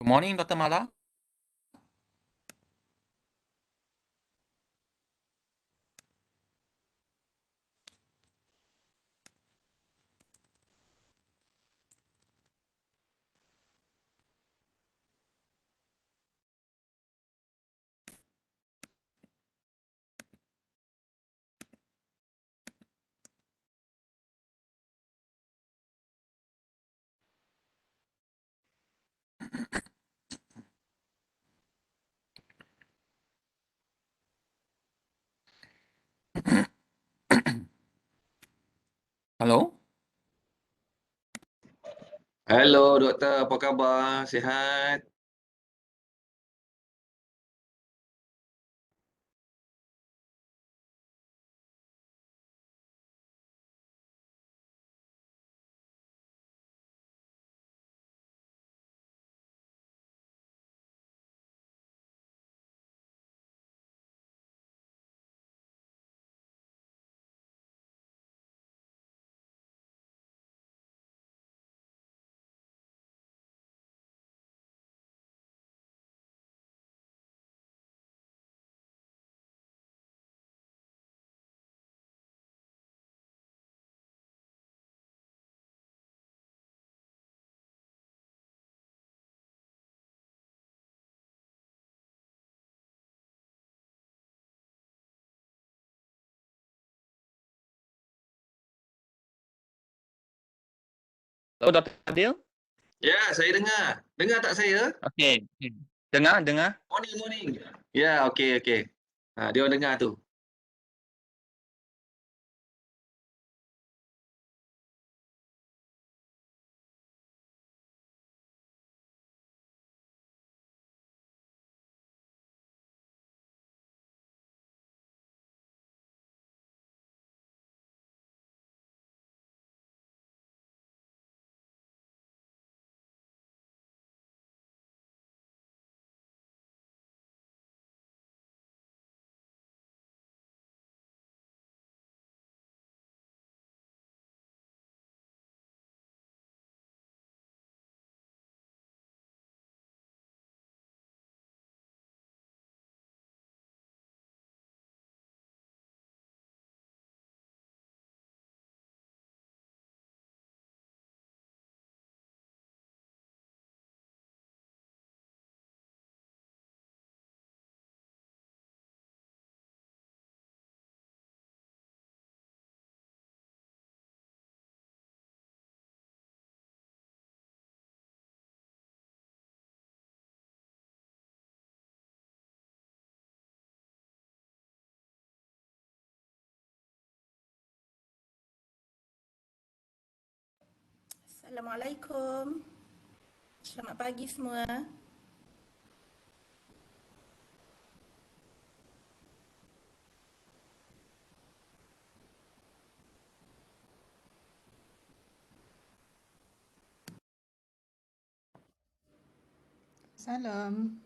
Good morning, Dr. Mala. Halo? Halo doktor, apa khabar? Sihat? Halo, Dr. Adil? Ya, saya dengar. Dengar tak saya? Okey. Dengar, dengar. Morning, morning. Ya, okey, okey. Dia orang dengar tu. Assalamualaikum. Selamat pagi semua. Salam.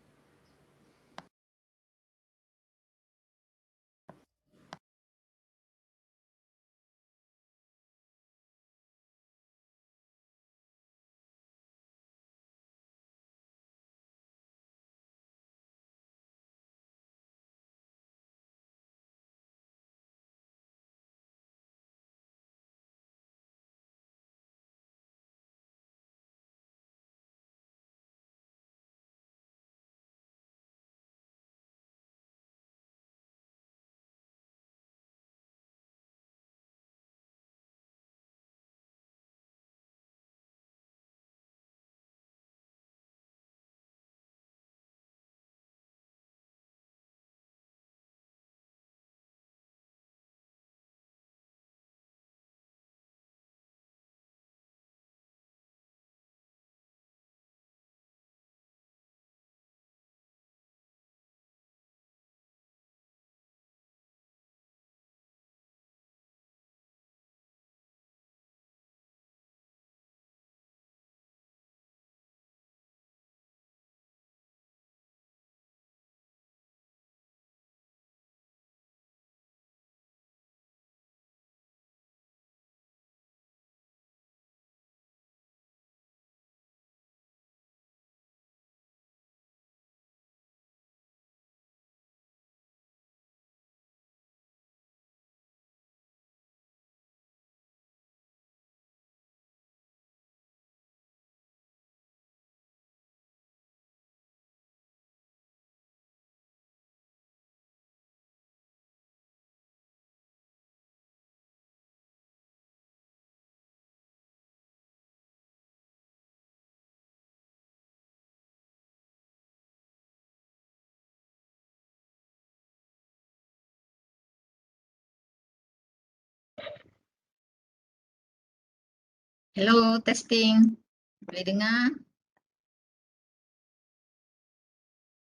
Hello, testing. Boleh dengar?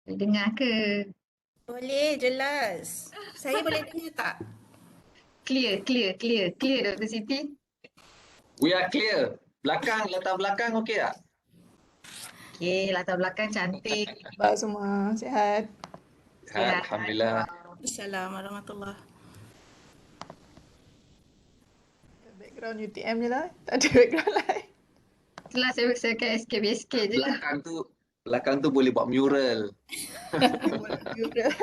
Boleh dengar ke? Boleh, jelas. Saya boleh dengar tak? Clear, clear, clear, clear, Dr. Siti. We are clear. Latar belakang okey tak? Okey, latar belakang cantik. Khabar semua, sihat. Sihat. Alhamdulillah. Assalamualaikum warahmatullahi. Background UTM je lah, tak ada background lain. Itulah saya akan escape je lah. Belakang tu boleh buat mural. Boleh juga.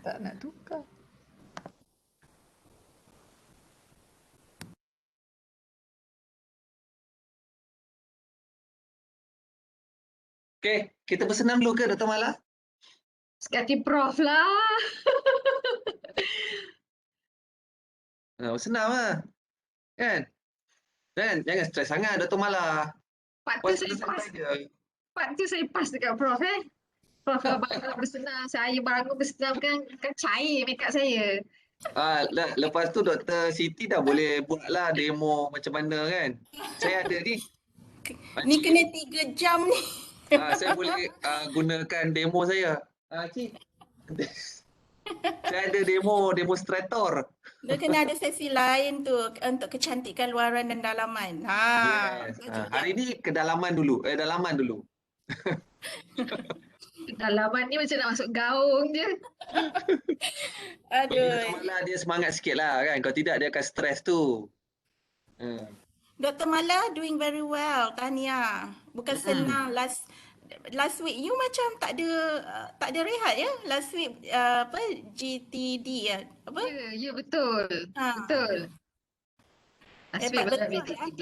Tak nak tukar. Okey, kita bersenam dulu ke Dr. Mala? Sekali Prof lah. Bersenam lah. Kan? Jangan stres sangat Dr. Mala. Part tu Puas saya pas. santai je. Part tu saya pas dekat Prof Prof bangun bersenam, saya bangun bersenam kan cair makeup saya. Lepas tu Dr. Siti dah boleh buat lah demo macam mana kan. Saya ada ni. Ni kena 3 jam ni. Saya boleh gunakan demo saya. Cik. Saya ada demonstrator. Dia kena ada sesi lain tu untuk kecantikan luaran dan dalaman. Yes. Hari ni kedalaman dulu. Dalaman dulu. Dalaman ni macam nak masuk gaung je. Aduh. Malah dia semangat sikit lah kan. Kalau tidak dia akan stres tu. Dr. Mala doing very well. Tahniah. Bukan senang. Last week you macam tak ada rehat ya? Last week GTD ya? Apa? Ya, betul. Ha. Betul. Last week Hebat banyak betul, BTTD.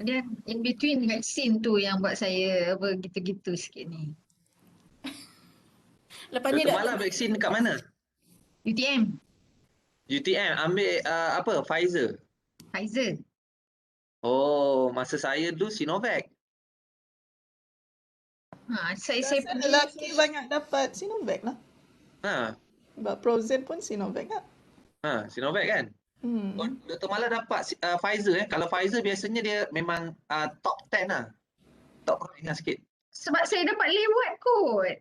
Dia in between vaksin tu yang buat saya apa gitu-gitu sikit ni. Lepas ni Dr. Mala vaksin kat mana? UTM, UTM ambil apa? Pfizer. Pfizer. Oh, masa saya dulu Sinovac. Saya Rasa pergi lelaki banyak dapat Sinovac lah. Ha, Sebab Prozen pun Sinovac lah. Sinovac kan? Oh, Dr. Mala dapat Pfizer. Kalau Pfizer biasanya dia memang top 10 lah. Top rank lah sikit. sebab saya dapat lewat kot.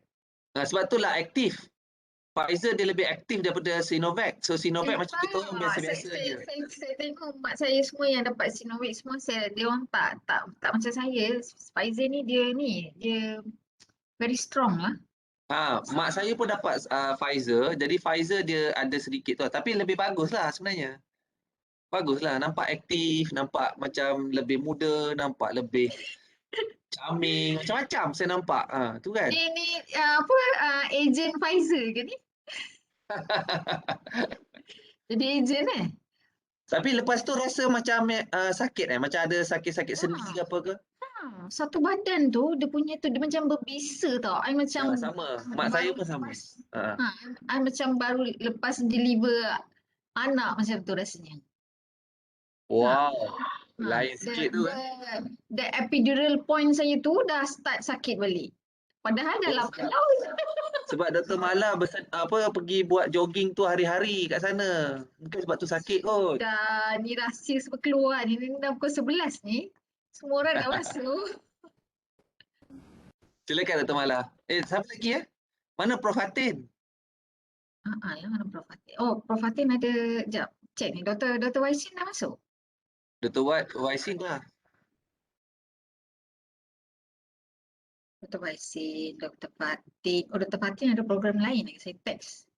Sebab itulah aktif. Pfizer dia lebih aktif daripada Sinovac. So Sinovac macam kita orang biasa-biasa je. Saya tengok mak saya semua yang dapat Sinovac semua dia orang tak macam saya. Pfizer ni dia very strong lah. Mak saya pun dapat Pfizer. Jadi Pfizer dia ada sedikit tu. Tapi lebih bagus lah sebenarnya. Bagus lah. Nampak aktif. Nampak macam lebih muda. Nampak lebih charming. Macam-macam saya nampak. Tu kan. Ni ejen Pfizer ke ni? Jadi ejen Tapi lepas tu rasa macam sakit macam ada sakit-sakit sendi ke apa ke? satu badan tu dia punya tu dia macam berbisa tau. I macam Sama. Mak saya pun sama. I macam baru lepas deliver anak macam tu rasanya. Wow. Lain sikit tu. The epidural point saya tu dah start sakit balik. Padahal dah 8 tahun. Sebab Dr. Mala pergi buat jogging tu hari-hari kat sana. Mungkin sebab tu sakit kot. Dah ni rahsia semua keluar ni. Ni dah pukul 11 ni. Semua orang dah masuk. Silakan Dr. Mala. Siapa lagi Mana Prof Hatin? Lah mana Prof Fatin. Oh, Prof Fatin ada, sekejap, cek ni. Dr. Waisin dah masuk? Dr. Waisin dah. Dr. Waisin, Dr. Fatin. Oh, Dr. Fatin ada program lain lagi. Saya teks.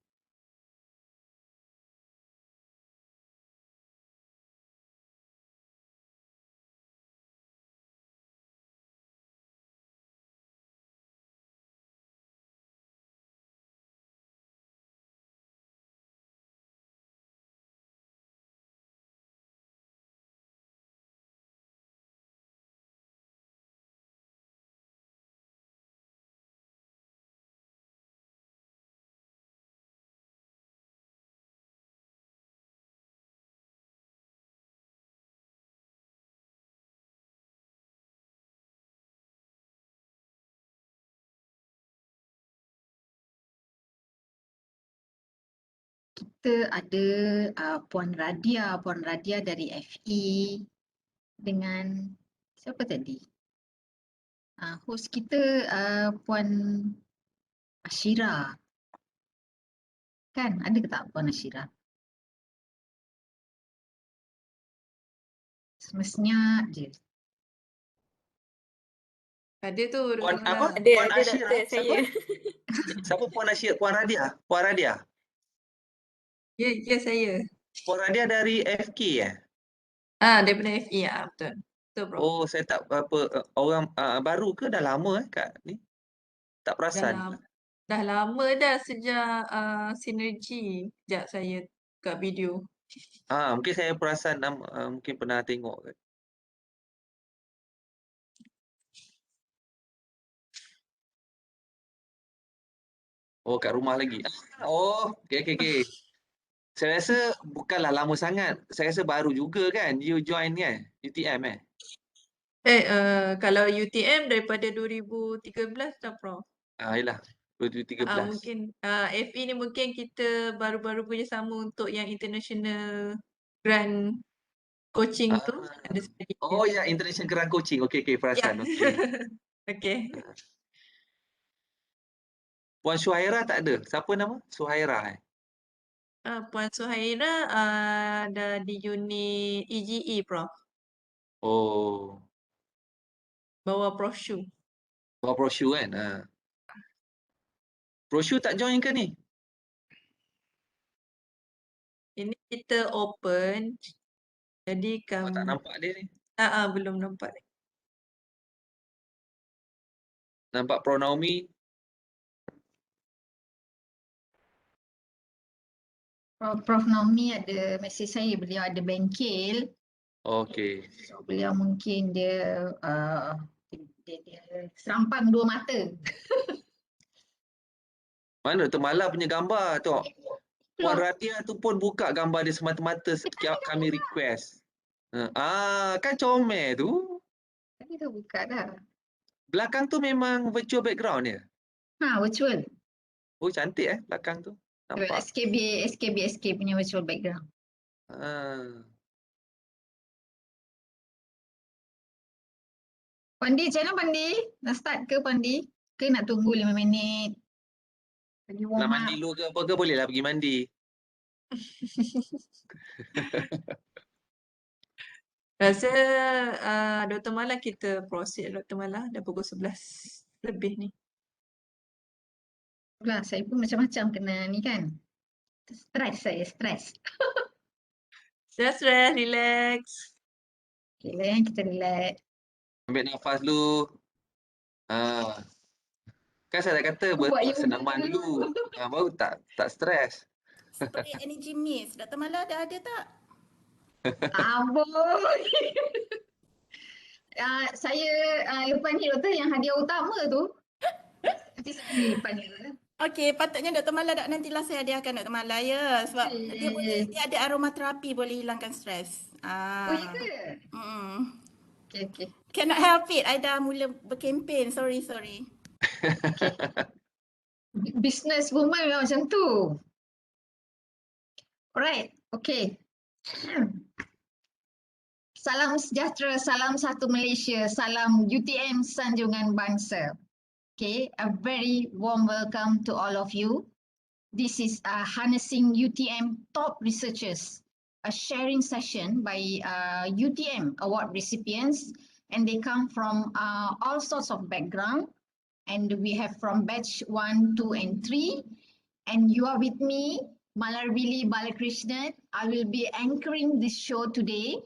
kita ada Puan Radia dari FE dengan siapa tadi? Host kita Puan Ashira. Kan? Ada ke tak Puan Ashira? Semestinya je. Ada tu Puan Dr. apa? Mala. Puan Ada Ashira? doktor Siapa? saya. Siapa Puan Ashira? Puan Radia? Puan Radia? Ya saya. Puan Radia dari FK eh? Daripada FE betul. Betul bro. Oh, saya tak apa orang baru ke dah lama kat ni? Tak perasan. Dah lama dah sejak sinergi. Sekejap saya kat video. Mungkin saya perasan mungkin pernah tengok ke. Oh, kat rumah lagi. Okey. Saya rasa bukanlah lama sangat. Saya rasa baru juga kan you join kan UTM eh. Kalau UTM daripada 2013 dah bro. Yalah 2013. Mungkin FE ni mungkin kita baru-baru kerjasama untuk yang international grant coaching tu. Ada sedikit. Oh ya, international grant coaching. Okey Ya. perasan. Okey. Okey. Puan Suhaira tak ada. Siapa nama? Suhaira eh. Puan Suhaira ada di unit EGE Prof. Oh, Bawa Prof Shu. bawa brosur kan. Brosur tak join ke ni? Ini kita open. Jadi Tak nampak dia ni. belum nampak. Nampak Pronaumi. Prof Naomi ada mesej saya, beliau ada bengkel. Okey. So, beliau mungkin dia serampang dua mata. Mana Dr. Mala punya gambar tu? Puan Radia tu pun buka gambar dia semata-mata kami request. Kan comel tu. Tadi dah buka dah. Belakang tu memang virtual background dia. Virtual. Oh cantik belakang tu. Nampak. SKB punya virtual background. Pandi, macam mana Pandi? Nak start ke Pandi? Ke nak tunggu 5 minit? Lagi warm Nak up. mandi dulu ke apa ke bolehlah pergi mandi. Rasa Dr. Mala kita proceed Dr. Mala dah pukul 11 lebih ni. Itulah, saya pun macam-macam kena ni kan. Stres. Stress, relax. Okay, kita relax. Ambil nafas dulu. Kan saya dah kata Buat yoga senaman dulu. Baru tak stres. Spray energy mist. Dr. Mala dah ada tak? Amboi. Saya lepas ni doktor yang hadiah utama tu. Nanti saya lepas ni. Okey, patutnya Dr. Mala nantilah saya hadiahkan Dr. Mala ya. Sebab dia ada aromaterapi boleh hilangkan stres. Oh ya ke? Okay. Cannot help it. I dah mula berkempen. Sorry. Okay. Business woman memang macam tu. Alright, okay. Salam sejahtera, salam satu Malaysia, salam UTM Sanjungan Bangsa. Okay, a very warm welcome to all of you. This is Harnessing UTM Top Researchers, a sharing session by UTM award recipients, and they come from all sorts of background. And we have from batch 1, 2, and 3. And you are with me, Malarvili Balakrishnan. I will be anchoring this show today.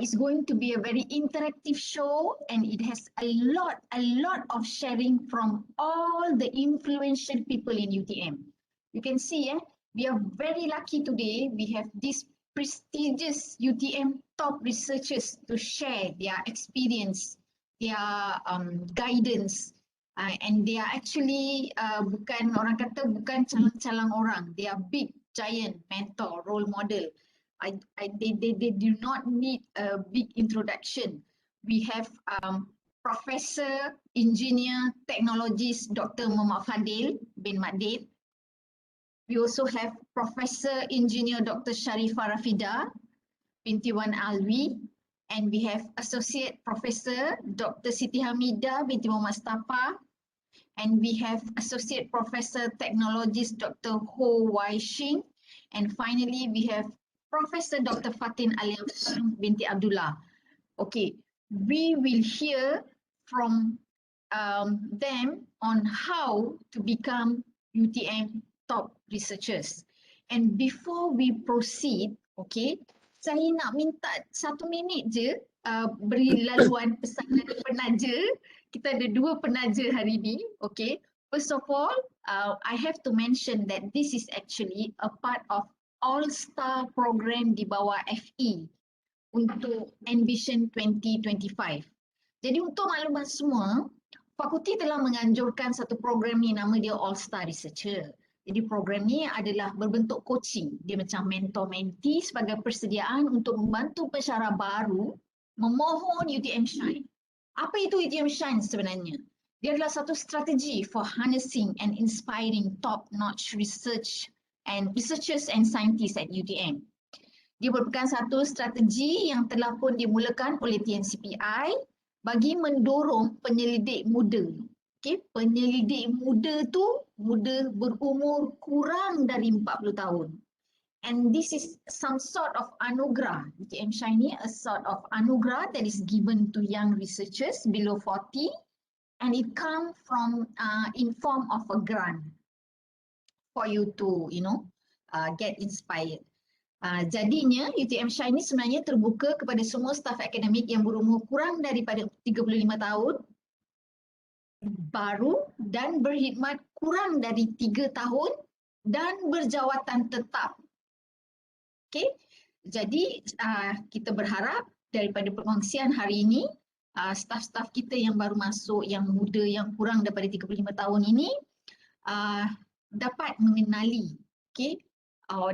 It's going to be a very interactive show, and it has a lot of sharing from all the influential people in UTM. You can see, we are very lucky today. We have these prestigious UTM top researchers to share their experience, their guidance, and they are actually bukan calang-calang orang. They are big, giant mentor, role model. They do not need a big introduction. We have Professor, Engineer, Technologist Dr. Muhammad Fadil bin Madid. We also have Professor Engineer Dr. Sharifah Rafida binti Wan Alwi, and we have Associate Professor Dr. Siti Hamidah binti Muhammad Mustafa, and we have Associate Professor Technologist Dr. Ho Wai Shing, and finally we have Professor Dr. Fatin Alia binti Abdullah. Okay, we will hear from them on how to become UTM top researchers. And before we proceed, okay, saya nak minta 1 minit je beri laluan pesan dari penaja. Kita ada 2 penaja hari ini, okay. First of all, I have to mention that this is actually a part of All-Star program di bawah FE untuk Ambition 2025. Jadi untuk makluman semua, fakulti telah menganjurkan satu program ni, nama dia All-Star Researcher. Jadi program ni adalah berbentuk coaching. Dia macam mentor-mentee sebagai persediaan untuk membantu pensyarah baru memohon UTMShine. Apa itu UTMShine sebenarnya? Dia adalah satu strategi for harnessing and inspiring top-notch researchers and scientists at UTM. Dia merupakan satu strategi yang telah pun dimulakan oleh TNCPI bagi mendorong penyelidik muda. Okay, penyelidik muda tu muda berumur kurang dari 40 tahun. And this is some sort of anugerah. UTMShine ni a sort of anugerah that is given to young researchers below 40, and it come from in form of a grant for you to get inspired. Jadinya UTMShine ni sebenarnya terbuka kepada semua staf akademik yang berumur kurang daripada 35 tahun baru dan berkhidmat kurang dari 3 tahun dan berjawatan tetap. Okay, jadi kita berharap daripada perkongsian hari ini, staf-staf kita yang baru masuk, yang muda, yang kurang daripada 35 tahun ini dapat mengenali, okay,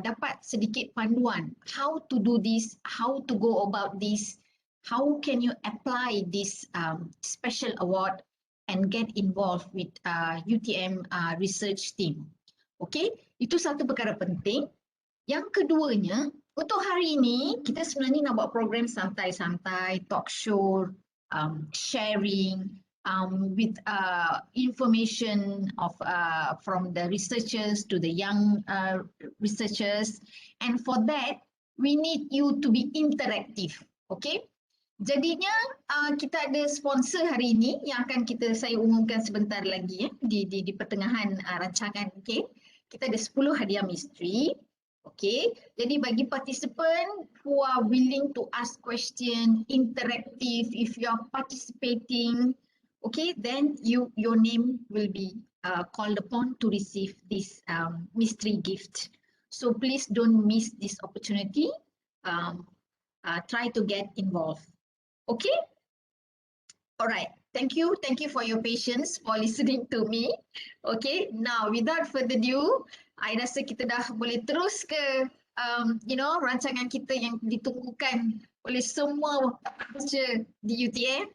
dapat sedikit panduan how to do this, how to go about this, how can you apply this special award and get involved with UTM research team. Okay, itu satu perkara penting. Yang keduanya, untuk hari ini kita sebenarnya nak buat program santai-santai, talk show, sharing with information of from the researchers to the young researchers, and for that we need you to be interactive. Okay, jadinya kita ada sponsor hari ini yang akan saya umumkan sebentar lagi di pertengahan rancangan. Okay, kita ada 10 hadiah misteri. Okay, jadi bagi participant who are willing to ask question, interactive, if you are participating, okay, then your name will be called upon to receive this mystery gift. So please don't miss this opportunity. Try to get involved. Okay? Alright. Thank you for your patience for listening to me. Okay, now without further ado, I rasa kita dah boleh terus ke rancangan kita yang ditunggukan oleh semua peserta di UTM.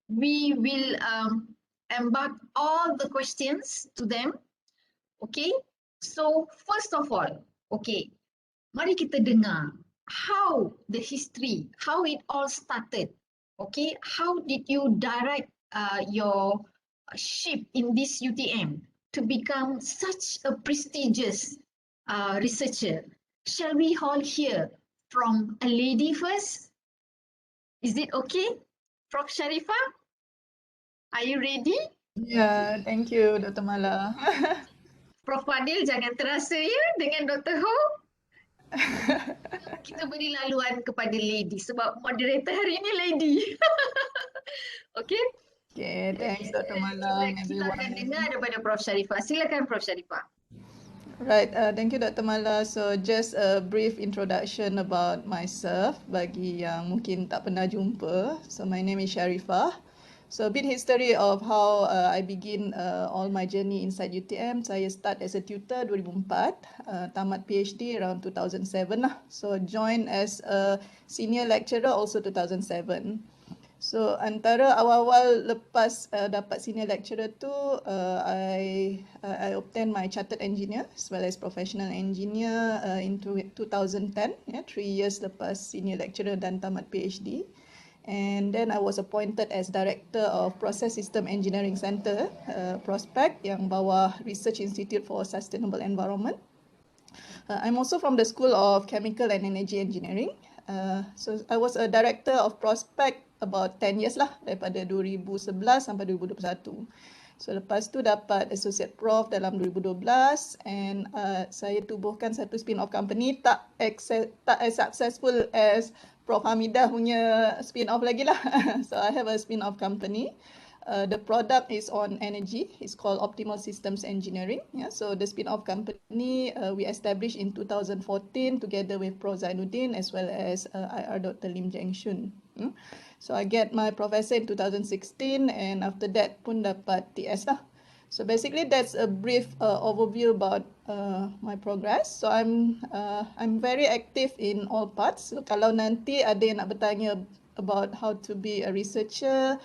We will embark all the questions to them. Okay, so first of all, okay, mari kita dengar how the history, how it all started. Okay, how did you direct your ship in this UTM to become such a prestigious researcher? Shall we all hear from a lady first? Is it okay? Prof. Sharifah, are you ready? Yeah, thank you Dr. Mala. Prof. Fadil, jangan terasa ya dengan Dr. Ho. Kita beri laluan kepada lady sebab moderator hari ini lady. Okay? Okay, thanks Dr. Mala. Kita akan dengar daripada Prof. Sharifah. Silakan Prof. Sharifah. Right, thank you Dr. Mala. So just a brief introduction about myself bagi yang mungkin tak pernah jumpa. So my name is Sharifah. So a bit history of how I begin all my journey inside UTM. Saya start as a tutor 2004, tamat PhD around 2007 lah. So join as a senior lecturer also 2007. So antara awal-awal lepas dapat senior lecturer tu, I obtained my chartered engineer as well as professional engineer in 2010, 3 years lepas senior lecturer dan tamat PhD. And then I was appointed as Director of Process System Engineering Centre, Prospect, yang bawah Research Institute for Sustainable Environment. I'm also from the School of Chemical and Energy Engineering. So I was a Director of Prospect about 10 years lah, daripada 2011 sampai 2021. So lepas tu dapat Associate Prof dalam 2012 and saya tubuhkan satu spin-off company, tak as successful as Prof Hamidah punya spin-off lagi lah. So I have a spin-off company. The product is on energy. It's called Optimal Systems Engineering. Yeah, so the spin-off company we established in 2014 together with Prof Zainuddin as well as IR Dr. Lim Jeng Shun. So I get my professor in 2016 and after that pun dapat TS lah. So basically that's a brief overview about my progress. So I'm very active in all parts. So kalau nanti ada yang nak bertanya about how to be a researcher,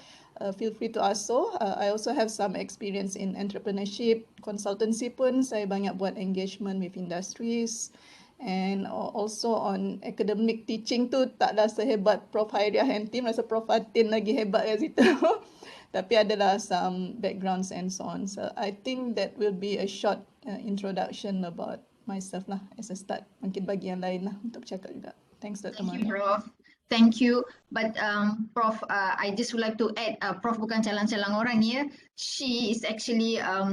feel free to ask so. I also have some experience in entrepreneurship, consultancy pun saya banyak buat engagement with industries and also on academic teaching tu taklah sehebat Prof Hairiah and team, rasa Prof Fatin lagi hebat kat situ. Tapi adalah some backgrounds and so on. So I think that will be a short introduction about myself lah as a start. Mungkin bagi yang lain lah untuk bercakap juga. Thanks Dr. Thank you, Mala. Prof. Thank you. But Prof, I just would like to add, Prof bukan calang-calang orang ya. She is actually, a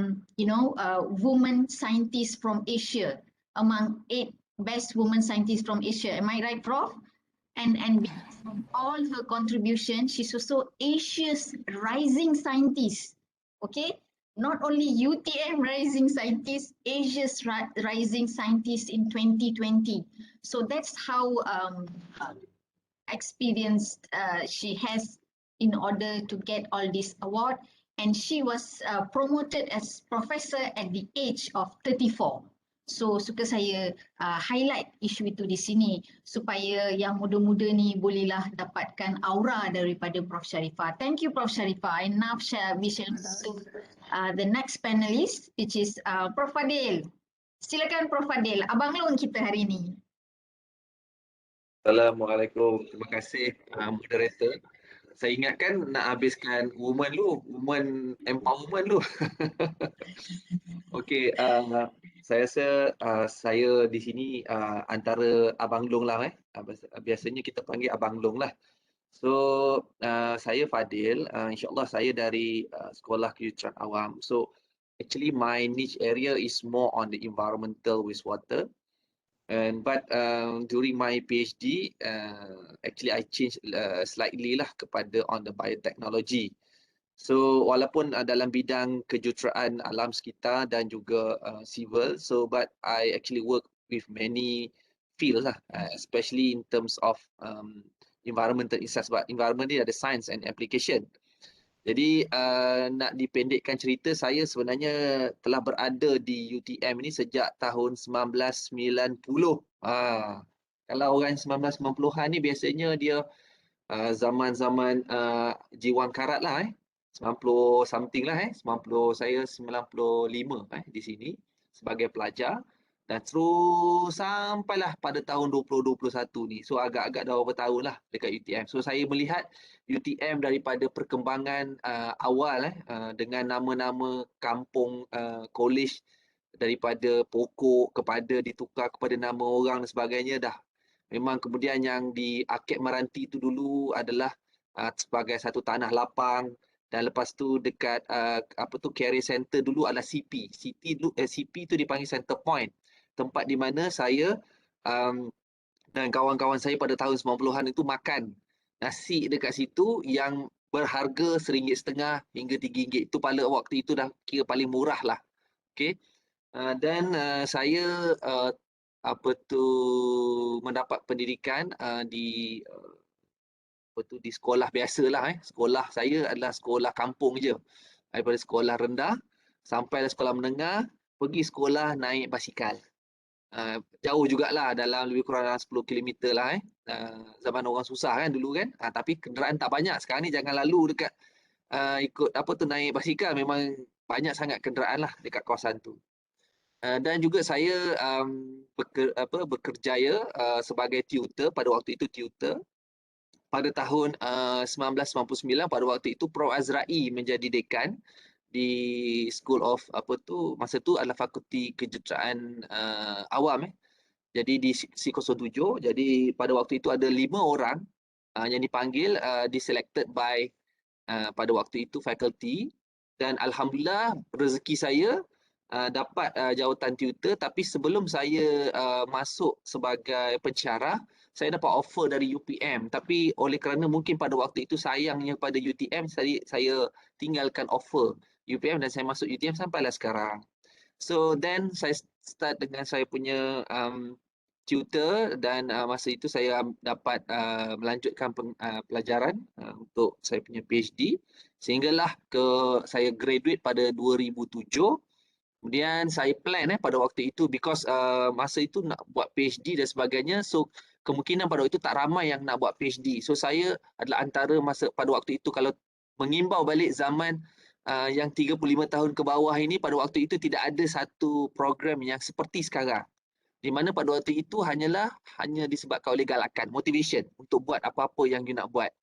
woman scientist from Asia, among 8 best women scientists from Asia. Am I right, Prof? And because of all her contribution, she's also Asia's rising scientist. Okay, not only UTM rising scientist, Asia's rising scientist in 2020. So that's how experienced she has in order to get all this award. And she was promoted as professor at the age of 34. So suka saya highlight isu itu di sini supaya yang muda-muda ni bolehlah dapatkan aura daripada Prof Sharifah. Thank you Prof Sharifah. And now we shall move to the next panelist which is Prof Fadil. Silakan Prof Fadil, abang long kita hari ini. Assalamualaikum. Terima kasih moderator. Saya ingatkan nak habiskan woman empowerment dulu. Okey, saya rasa saya di sini antara Abang Long lah. Biasanya kita panggil Abang Long lah. So, saya Fadil. InsyaAllah saya dari Sekolah Kejuruteraan Awam. So, actually my niche area is more on the environmental wastewater. But during my PhD, actually I changed slightly lah kepada on the biotechnology. So walaupun dalam bidang kejuruteraan alam sekitar dan juga civil, so but I actually work with many fields lah, especially in terms of environmental research. But environment ni ada science and application. Jadi nak dipendekkan cerita, saya sebenarnya telah berada di UTM ini sejak tahun 1990. Kalau orang 1990-an ni biasanya dia zaman-zaman Jiwang Karat lah 90 something lah 90, saya 95 di sini sebagai pelajar. Dan terus sampailah pada tahun 2021 ni. So agak-agak dah berapa tahun lah dekat UTM. So saya melihat UTM daripada perkembangan awal dengan nama-nama kampung college daripada pokok kepada ditukar kepada nama orang dan sebagainya dah. Memang kemudian yang di Akek Meranti tu dulu adalah sebagai satu tanah lapang. Dan lepas tu dekat Career Center dulu adalah CP. CP tu dipanggil Center Point. Tempat di mana saya dan kawan-kawan saya pada tahun 90-an itu makan nasi dekat situ yang berharga RM1.50 hingga RM3. Itu pada waktu itu dah kira paling murah lah. Okay. Dan saya mendapat pendidikan di di sekolah biasalah. Sekolah saya adalah sekolah kampung je. Daripada sekolah rendah sampai sekolah menengah, pergi sekolah naik basikal. Jauh jugalah, dalam lebih kurang dalam 10 km lah zaman orang susah kan dulu kan. Tapi kenderaan tak banyak. Sekarang ni jangan lalu dekat ikut apa tu naik basikal, memang banyak sangat kenderaan lah dekat kawasan tu. Dan juga saya bekerjaya sebagai tutor, pada waktu itu tutor. Pada tahun 1999, pada waktu itu Prof Azrai menjadi dekan di School of masa tu adalah Fakulti Kejuruteraan Awam Jadi di C07. Jadi pada waktu itu ada 5 orang yang dipanggil, diselected by pada waktu itu faculty, dan alhamdulillah rezeki saya dapat jawatan tutor. Tapi sebelum saya masuk sebagai pensyarah, saya dapat offer dari UPM, tapi oleh kerana mungkin pada waktu itu sayangnya pada UTM, saya tinggalkan offer UPM dan saya masuk UTM sampailah sekarang. So then saya start dengan saya punya tutor, dan masa itu saya dapat melanjutkan pelajaran untuk saya punya PhD, sehinggalah saya graduate pada 2007. Kemudian saya plan pada waktu itu, because masa itu nak buat PhD dan sebagainya, so kemungkinan pada waktu itu tak ramai yang nak buat PhD. So saya adalah antara masa pada waktu itu, kalau mengimbau balik zaman yang 35 tahun ke bawah ini, pada waktu itu tidak ada satu program yang seperti sekarang, di mana pada waktu itu hanya disebabkan oleh galakan, motivation untuk buat apa-apa yang you nak buat.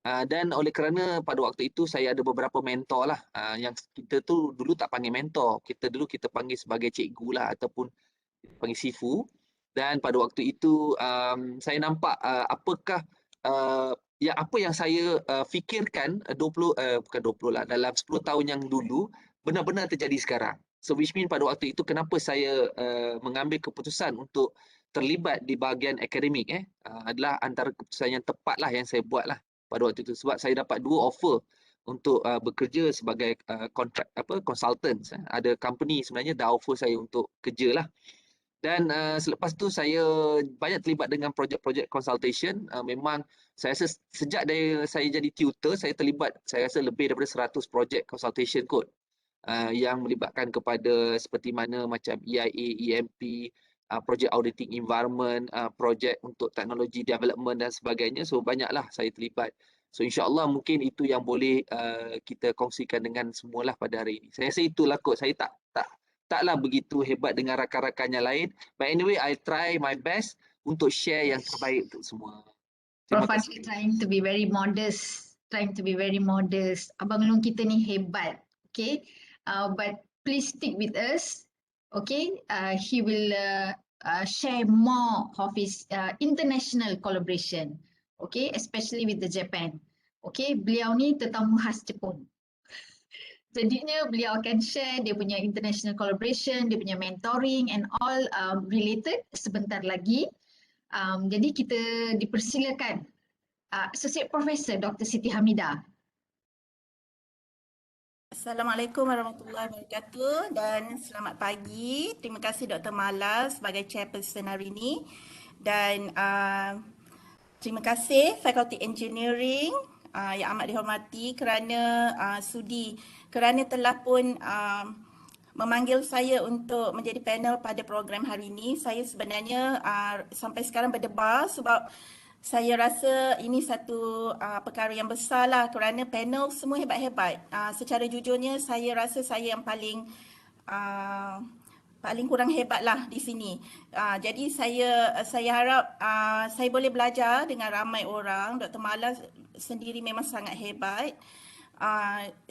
Dan oleh kerana pada waktu itu saya ada beberapa mentor lah, yang kita tu dulu tak panggil mentor, kita panggil sebagai cikgu lah, ataupun kita panggil sifu. Dan pada waktu itu saya nampak apakah apa yang saya fikirkan bukan 20 lah, dalam 10 tahun yang dulu benar-benar terjadi sekarang. So which mean pada waktu itu kenapa saya mengambil keputusan untuk terlibat di bahagian akademik adalah antara keputusan yang tepat lah yang saya buat lah pada waktu itu, sebab saya dapat 2 offer untuk bekerja sebagai consultant. Ada company sebenarnya dah offer saya untuk kerja lah. Dan selepas tu saya banyak terlibat dengan projek-projek consultation. Memang saya rasa sejak dari saya jadi tutor, saya terlibat saya rasa lebih daripada 100 projek consultation kot, yang melibatkan kepada seperti mana macam EIA, EMP, projek auditing environment, projek untuk teknologi development dan sebagainya. So banyaklah saya terlibat. So insya-Allah mungkin itu yang boleh kita kongsikan dengan semualah pada hari ini. Saya rasa itulah kot. Saya taklah begitu hebat dengan rakan-rakan yang lain. But anyway, I try my best untuk share yang terbaik untuk semua. Terima Prof kasih. trying to be very modest. Abang Long kita ni hebat. Okay. But please stick with us. Okay. He will share more of his international collaboration. Okay. Especially with the Japan. Okay. Beliau ni tetamu khas Jepun. Jadinya beliau akan share dia punya international collaboration, dia punya mentoring and all related sebentar lagi. Jadi kita dipersilakan Associate Professor Dr. Siti Hamidah. Assalamualaikum warahmatullahi wabarakatuh dan selamat pagi. Terima kasih Dr. Mala sebagai chairperson hari ini, dan terima kasih Fakulti Engineering yang amat dihormati kerana kerana telah pun memanggil saya untuk menjadi panel pada program hari ini. Saya sebenarnya sampai sekarang berdebar sebab saya rasa ini satu perkara yang besar lah, kerana panel semua hebat-hebat. Secara jujurnya saya rasa saya yang paling kurang hebat lah di sini. Jadi saya harap saya boleh belajar dengan ramai orang. Dr. Mala sendiri memang sangat hebat.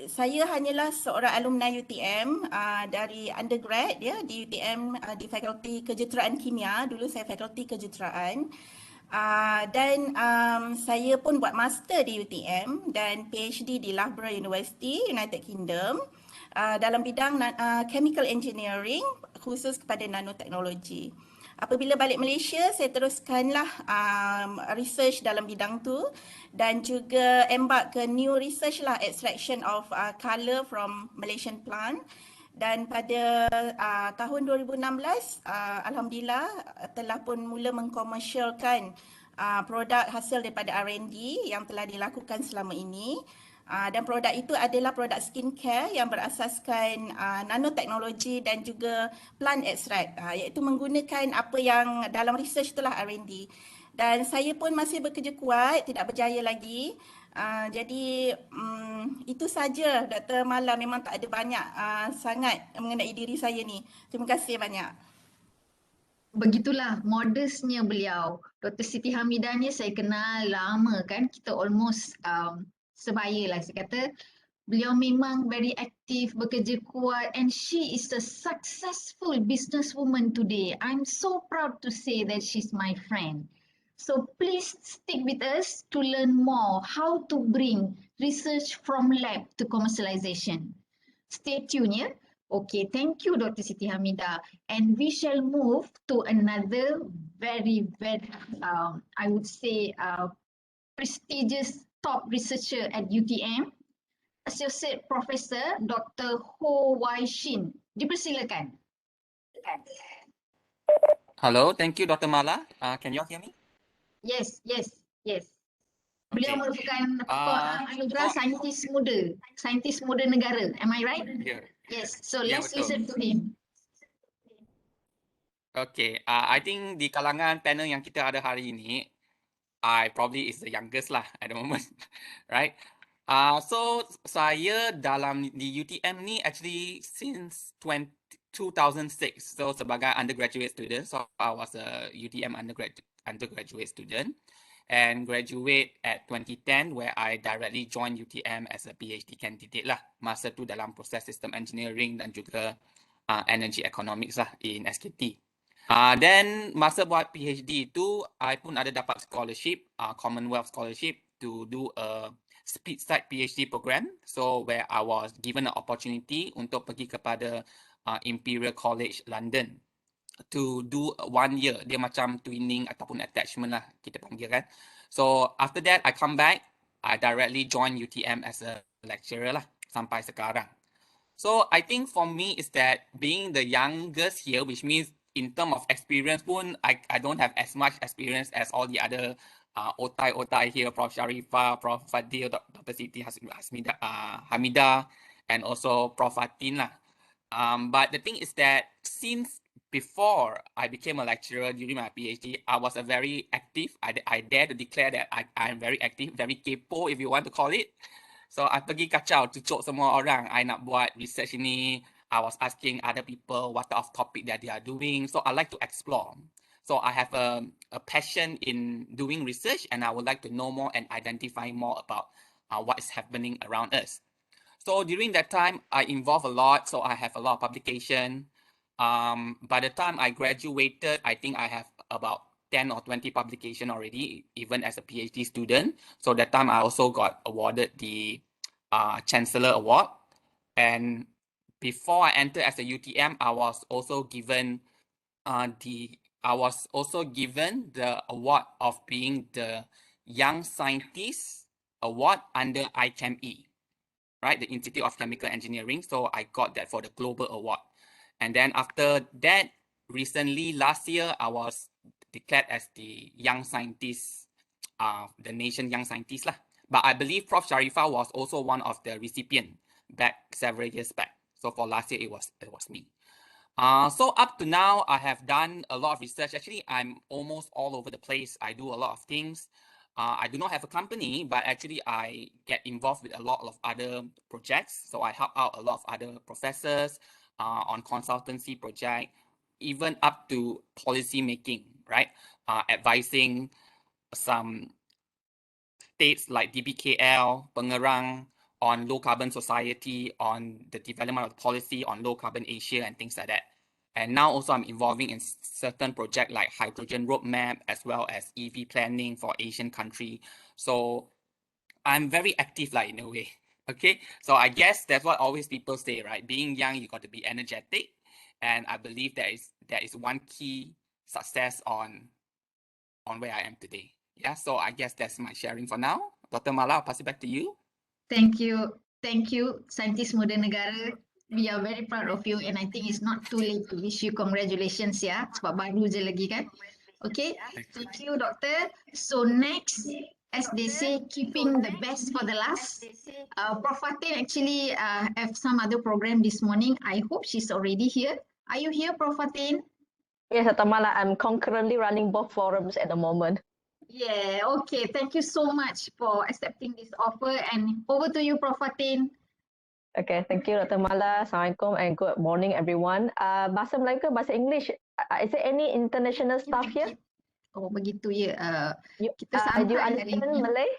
Saya hanyalah seorang alumni UTM dari undergrad di UTM di Fakulti Kejuruteraan Kimia. Dulu saya Fakulti Kejuruteraan. Dan saya pun buat master di UTM dan PhD di Loughborough University, United Kingdom, dalam bidang chemical engineering khusus kepada nanoteknologi. Apabila balik Malaysia, saya teruskanlah research dalam bidang tu dan juga embark ke new research lah, extraction of colour from Malaysian plant. Dan pada tahun 2016, alhamdulillah telah pun mula mengkomersialkan produk hasil daripada R&D yang telah dilakukan selama ini. Dan produk itu adalah produk skincare yang berasaskan nanoteknologi dan juga plant extract, iaitu menggunakan apa yang dalam research itulah R&D. Dan saya pun masih bekerja kuat, tidak berjaya lagi. Jadi itu saja Dr. Mala, memang tak ada banyak sangat mengenai diri saya ni. Terima kasih banyak. Begitulah modusnya beliau. Dr. Siti Hamidah ni saya kenal lama kan, kita almost sebaya lah saya kata. Beliau memang very aktif, bekerja kuat, and she is a successful businesswoman today. I'm so proud to say that she's my friend. So please stick with us to learn more how to bring research from lab to commercialization. Stay tuned, ya. Okay, thank you Dr. Siti Hamidah. And we shall move to another very, I would say, prestigious top researcher at UTM, Associate Professor Dr. Ho Wai Shin. Dipersilakan. Hello, thank you, Dr. Mala. Can you all hear me? Yes. Beliau Okay. merupakan anugerah saintis muda negara. Am I right? Yeah. Yes. So Ya, let's betul. listen to him. Okay, I think di kalangan panel yang kita ada hari ini, I probably is the youngest lah at the moment, right? So saya dalam di UTM ni actually since 2006. So sebagai undergraduate student, so I was a UTM undergraduate student and graduate at 2010 where I directly joined UTM as a PhD candidate lah. Masa tu dalam proses system engineering dan juga energy economics lah in SKT. Then masa buat PhD itu, I pun ada dapat scholarship, Commonwealth scholarship to do a split side PhD program. So where I was given an opportunity untuk pergi kepada Imperial College London to do 1 year. Dia macam twinning ataupun attachment lah kita panggil kan. So after that, I come back, I directly join UTM as a lecturer lah sampai sekarang. So I think for me is that being the youngest here, which means in terms of experience pun, I don't have as much experience as all the other otai here, Prof. Sharifah, Prof. Fadil, Dr. Siti Hamidah, and also Prof. Fatin lah. But the thing is that since before I became a lecturer during my PhD, I was a very active, I dare to declare that I'm very active, very kepo if you want to call it. So I pergi kacau, cucuk semua orang. I nak buat research ini. I was asking other people what type of topic that they are doing. So I like to explore. So I have a passion in doing research and I would like to know more and identify more about what is happening around us. So during that time, I involved a lot. So I have a lot of publication. By the time I graduated, I think I have about 10 or 20 publication already, even as a PhD student. So that time I also got awarded the Chancellor Award. And before I entered as a UTM, I was also given the award of being the Young Scientist Award under IChemE, right? The Institute of Chemical Engineering. So I got that for the global award. And then after that, recently last year, I was declared as the Young Scientist, the nation Young Scientist lah. But I believe Prof. Sharifah was also one of the recipient back several years back. So for last year, it was me. So up to now, I have done a lot of research. Actually, I'm almost all over the place. I do a lot of things. I do not have a company, but actually I get involved with a lot of other projects. So I help out a lot of other professors on consultancy project, even up to policy making, right? Advising some states like DBKL, Pengerang, on low carbon society, on the development of policy on low carbon Asia and things like that. And now also I'm involving in certain projects like hydrogen roadmap as well as EV planning for Asian country. So I'm very active like in a way. Okay, so I guess that's what always people say, right? Being young, you got to be energetic. And I believe that is one key success on where I am today. Yeah, so I guess that's my sharing for now. Dr. Mala, I'll pass it back to you. Thank you, Saintis Muda Negara. We are very proud of you and I think it's not too late to wish you congratulations ya, sebab baru je lagi kan. Okay, thank you Doktor. So next as they say, keeping the best for the last. Prof. Fatin actually have some other program this morning. I hope she's already here. Are you here, Prof. Fatin? Yes, Dr. Mala, I'm concurrently running both forums at the moment. Yeah, okay. Thank you so much for accepting this offer. And over to you, Prof. Fatin. Okay, thank you, Dr. Mala. Assalamualaikum and good morning, everyone. Bahasa Melayu ke bahasa English? Is there any international staff here? Oh, begitu ya. Kita Do you santai hari understand ini. Malay?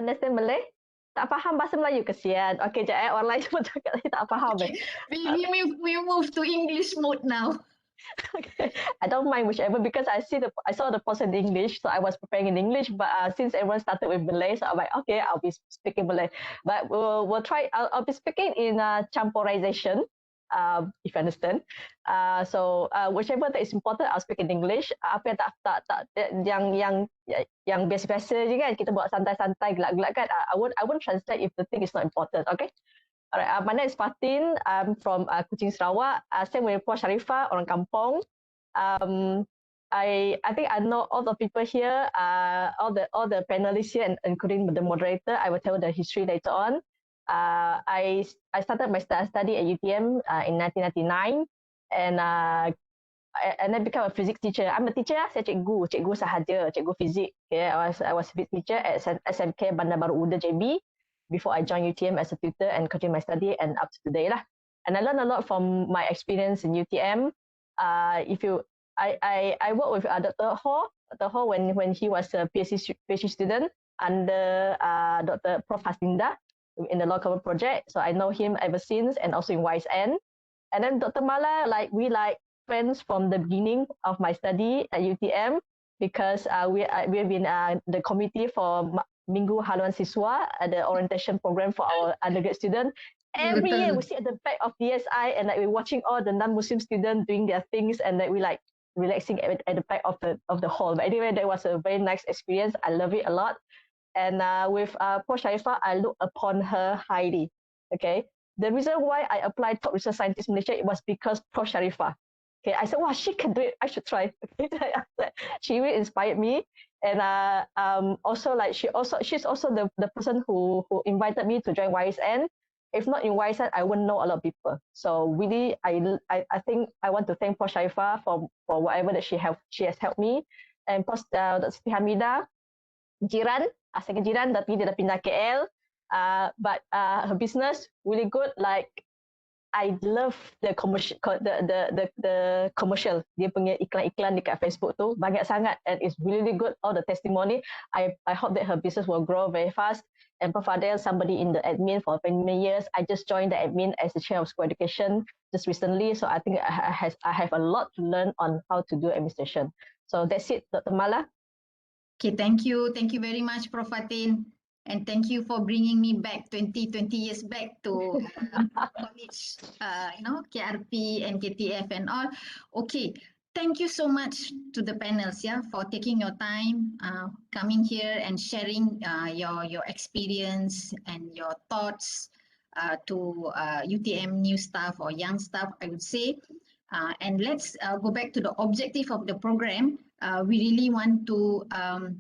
Understand Malay? Tak faham bahasa Melayu, kesian. Okay, sekejap orang lain cuma cakap saya tak faham. Okay. We move to English mode now. Okay. I don't mind whichever because I saw the post in English, so I was preparing in English. But since everyone started with Malay, so I'm like, okay, I'll be speaking Malay. But we'll try. I'll be speaking in camporization, if you understand. So whichever that is important, I'll speak in English. Apa yang yang biasa-biasa je kan, kita buat santai-santai, gelak-gelak kan. I won't translate if the thing is not important. Okay. Alright, my name is Fatin. I'm from Kuching, Sarawak. Same with Puan Sharifah, orang kampung. I think I know all the people here, all the panelists here, and including the moderator. I will tell the history later on. I started my study at UTM in 1999, and I became a physics teacher. I'm a teacher. Saya cikgu sahaja, cikgu fizik. Okay, I was a teacher at SMK Bandar Baru Uda JB. Before I joined UTM as a tutor and continue my study and up to today lah. And I learned a lot from my experience in UTM. I worked with Dr. Ho when he was a PhD student under Dr. Prof. Hasinda in the law cover project. So I know him ever since, and also in YSN. And then Dr. Mala, we friends from the beginning of my study at UTM because we have been the committee for Minggu Haluan Siswa, the orientation program for our undergrad student. Every year we sit at the back of DSI and we're watching all the non-Muslim students doing their things, and we relaxing at the back of the hall. But anyway, that was a very nice experience. I love it a lot. And with Puan Sharifah, I look upon her highly. Okay, the reason why I applied Top Research Scientist Malaysia, it was because Puan Sharifah. Okay, I said, wow, she can do it. I should try. She really inspired me. And also she's also the person who invited me to join YSN. If not in YSN, I wouldn't know a lot of people. So really, I think I want to thank Puan Sharifah for whatever that she has helped me. And Dr. Siti Hamidah, jiran, asalnya jiran, tapi dia dah pindah KL. But her business really good. Like I love the commercial, the commercial. Dia punya iklan-iklan dekat Facebook tu banyak sangat, and it's really good. All the testimony. I hope that her business will grow very fast. And Prof. Adel, somebody in the admin for many years. I just joined the admin as the chair of school education just recently. So I think I have a lot to learn on how to do administration. So that's it, Dr. Mala. Okay, thank you very much, Prof. Fatin. And thank you for bringing me back 20 years back to college, KRP and KTF and all. Okay, thank you so much to the panels, for taking your time, coming here and sharing your experience and your thoughts to UTM new staff or young staff, I would say. And let's go back to the objective of the program. We really want to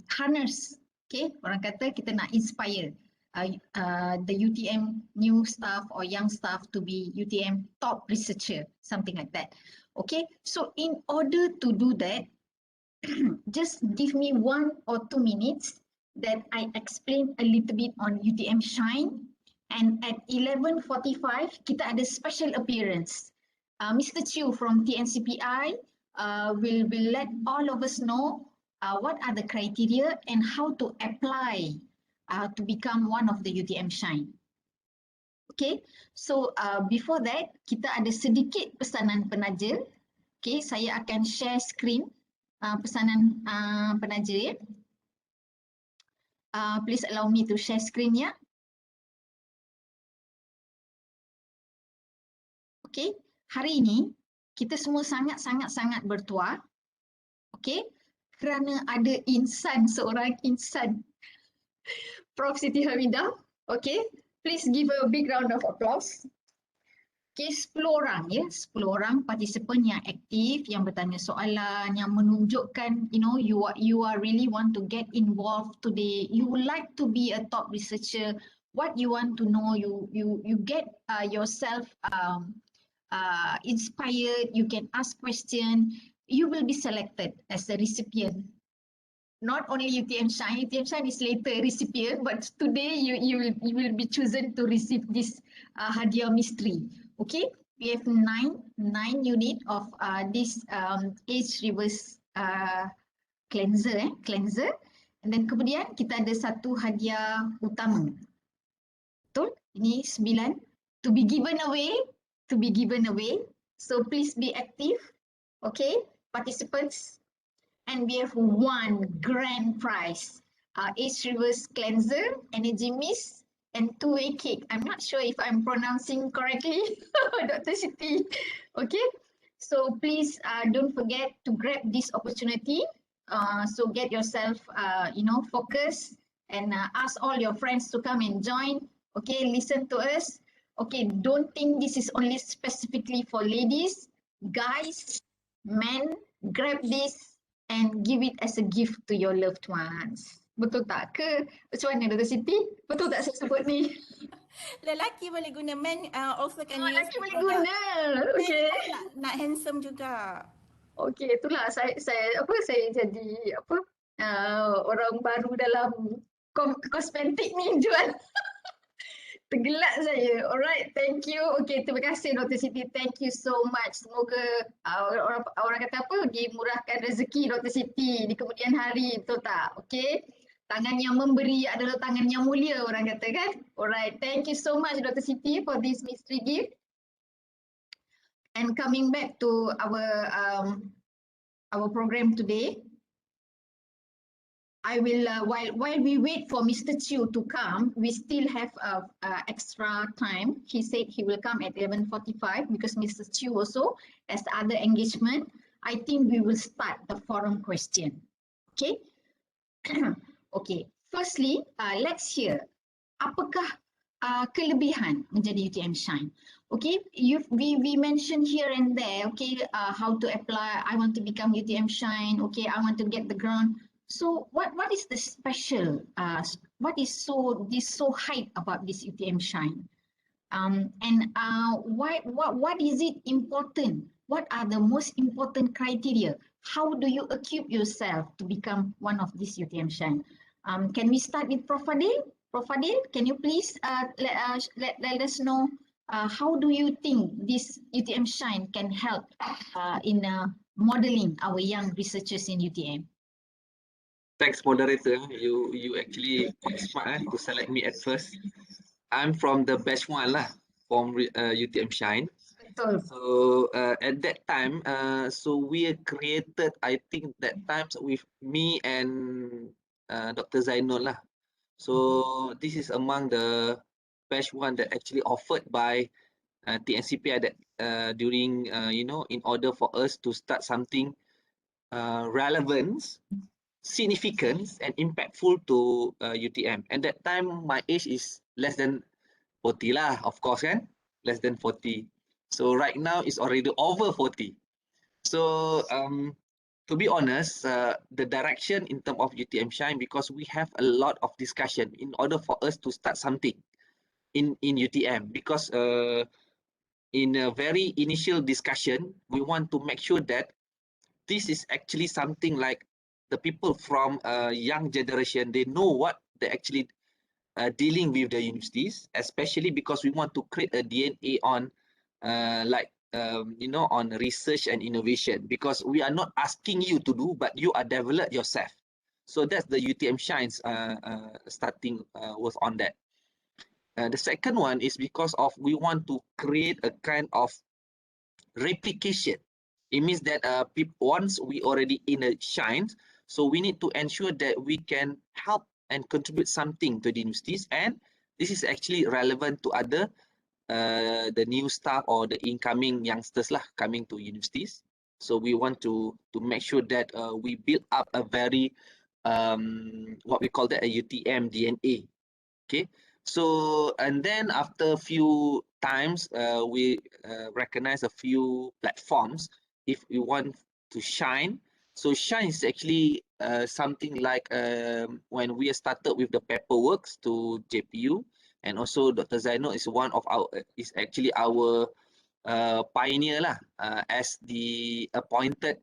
harness, okay, orang kata kita nak inspire the UTM new staff or young staff to be UTM top researcher, something like that. Okay, so in order to do that, just give me 1 or 2 minutes that I explain a little bit on UTMShine, and at 11:45 kita ada special appearance. Mr. Chiu from TNCPI will let all of us know what are the criteria and how to apply to become one of the UTMShine. Okay, so before that, kita ada sedikit pesanan penaja. Okay, saya akan share screen pesanan penaja. Please allow me to share screen ya. Okay, hari ini kita semua sangat bertuah. Okay, kerana ada seorang insan, Prof. Siti Hamidah. Okay, please give a big round of applause. Okay, 10 orang ya, 10 orang partisipan yang aktif, yang bertanya soalan, yang menunjukkan you are really want to get involved today. You would like to be a top researcher. What you want to know, you get yourself inspired. You can ask question. You will be selected as a recipient. Not only UTMShine is later recipient, but today you will be chosen to receive this hadiah mystery. Okay, we have nine unit of this age reverse cleanser, and then kemudian kita ada satu hadiah utama. Betul? Ini 9 to be given away. So please be active. Okay, participants. And we have one grand prize, age reverse cleanser, energy mist, and two-way cake. I'm not sure if I'm pronouncing correctly, Dr. Siti. Okay, so please don't forget to grab this opportunity. So get yourself, focused and ask all your friends to come and join. Okay, listen to us. Okay, don't think this is only specifically for ladies, guys, men. Grab this and give it as a gift to your loved ones. Betul tak ke? Macam mana Dr. Siti? Betul tak saya sebut ni? Lelaki boleh guna, men also can use. Lelaki boleh guna. Okay. Nak handsome juga. Okay, itulah saya jadi orang baru dalam kosmetik ni jual. Tergelak saya. Alright, thank you. Okay, terima kasih Dr. Siti. Thank you so much. Semoga orang kata apa, dimurahkan rezeki Dr. Siti di kemudian hari, betul tak? Okay. Tangan yang memberi adalah tangan yang mulia, orang kata kan? Alright, thank you so much Dr. Siti for this mystery gift. And coming back to our program today, I will while we wait for Mr. Chiu to come, we still have extra time. He said he will come at 11:45 because Mr. Chiu also has other engagement. I think we will start the forum question. Okay. Okay. Firstly, let's hear apakah kelebihan menjadi UTMShine. Okay, we mentioned here and there. Okay, how to apply. I want to become UTMShine. Okay, I want to get the grant. So what is the special, what is so hype about this UTMShine? And what is it important? What are the most important criteria? How do you equip yourself to become one of these UTMShine? Can we start with Prof. Fadil? Prof. Fadil, can you please let us know how do you think this UTMShine can help in modeling our young researchers in UTM? Thanks, moderator. You actually quite smart to select me at first. I'm from the batch one lah, from UTMShine. Betul. So at that time, so we created, I think that times with me and Dr. Zainul lah. So this is among the batch one that actually offered by TNCPI that during in order for us to start something relevant, significant and impactful to UTM. And that time my age is less than 40 lah, of course kan, less than 40. So right now it's already over 40. So to be honest, the direction in terms of UTMShine, because we have a lot of discussion in order for us to start something in UTM, because in a very initial discussion, we want to make sure that this is actually something like the people from young generation, they know what they actually dealing with the universities, especially because we want to create a DNA on on research and innovation, because we are not asking you to do, but you are develop yourself. So that's the UTMShine's starting was on that. The second one is because of we want to create a kind of replication. It means that once we already in a shine, so we need to ensure that we can help and contribute something to the universities, and this is actually relevant to other the new staff or the incoming youngsters lah coming to universities. So we want to make sure that we build up a very what we call that a UTM DNA. Okay, so and then after a few times we recognize a few platforms if we want to shine. So shine is actually something like when we started with the paperworks to JPU, and also Dr. Zainul is one of our is actually our pioneer lah as the appointed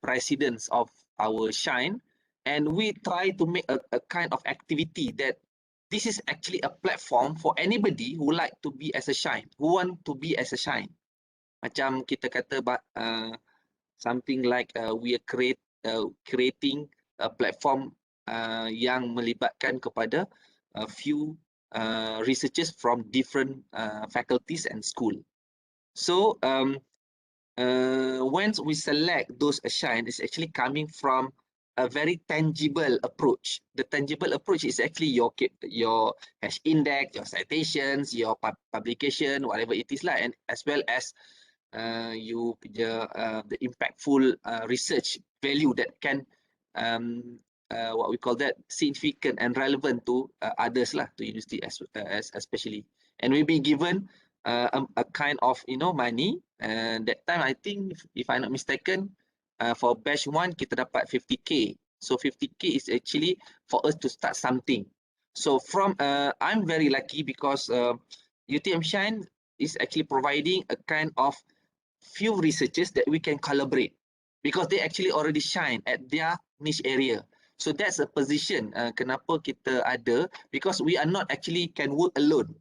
presidents of our shine, and we try to make a kind of activity that this is actually a platform for anybody who like to be as a shine, who want to be as a shine. Macam kita kata something like we are creating a platform yang melibatkan kepada a few researchers from different faculties and school. So once we select those shine, it's actually coming from a very tangible approach. The tangible approach is actually your hash index, your citations, your publication, whatever it is lah, and as well as the impactful research value that can what we call that significant and relevant to others lah, to university as especially, and we'll be given a kind of money, and that time I think if I'm not mistaken for batch 1 kita dapat 50k. So 50k is actually for us to start something. So from I'm very lucky because UTMShine is actually providing a kind of few researchers that we can collaborate because they actually already shine at their niche area. So that's a position kenapa kita ada, because we are not actually can work alone,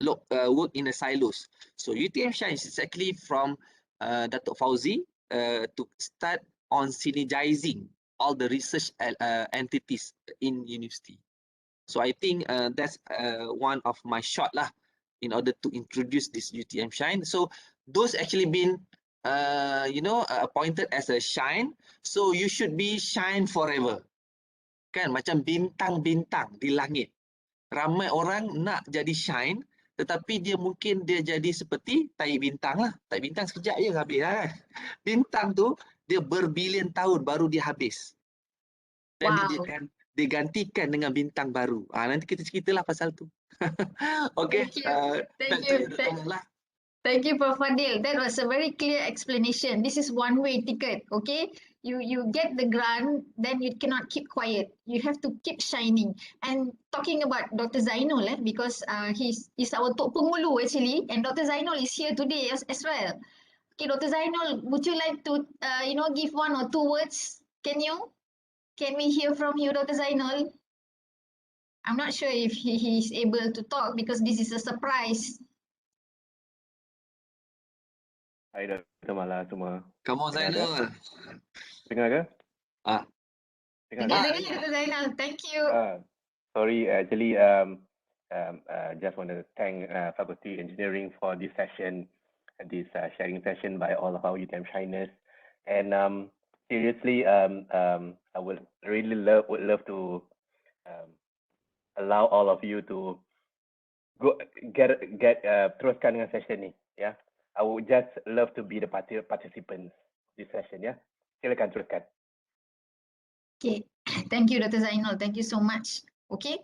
work in a silos. So UTMShine is actually from Datuk Fauzi to start on synergizing all the research entities in university. So I think that's one of my shot lah in order to introduce this UTMShine. So those actually been appointed as a shine, so you should be shine forever. Kan macam bintang-bintang di langit. Ramai orang nak jadi shine, tetapi dia mungkin dia jadi seperti tai bintang lah. Tai bintang sekejap je habis lah kan. Bintang tu dia berbilion tahun baru dia habis. Dan dia akan digantikan dengan bintang baru. Nanti kita ceritalah pasal tu. Okay. Thank you. Thank you, Prof. Fadil. That was a very clear explanation. This is one-way ticket, okay? You get the grant, then you cannot keep quiet. You have to keep shining. And talking about Dr. Zainul, because he's our Tok Pengulu actually, and Dr. Zainul is here today as well. Okay, Dr. Zainul, would you like to give 1 or 2 words? Can you? Can we hear from you, Dr. Zainul? I'm not sure if he is able to talk because this is a surprise. Hai Dr. Mala semua. Come on, Zainul. Dengar ke? Dengar, Dr. Zainul. Thank you. Sorry, actually, just want to thank Faculty Engineering for this session, this sharing session by all of our UTM Shiners. And seriously, I would really love to allow all of you to teruskan dengan session ni, ya. I would just love to be the participants this session, ya. Silakan teruskan. Okay, thank you, Dr. Zainul. Thank you so much. Okay,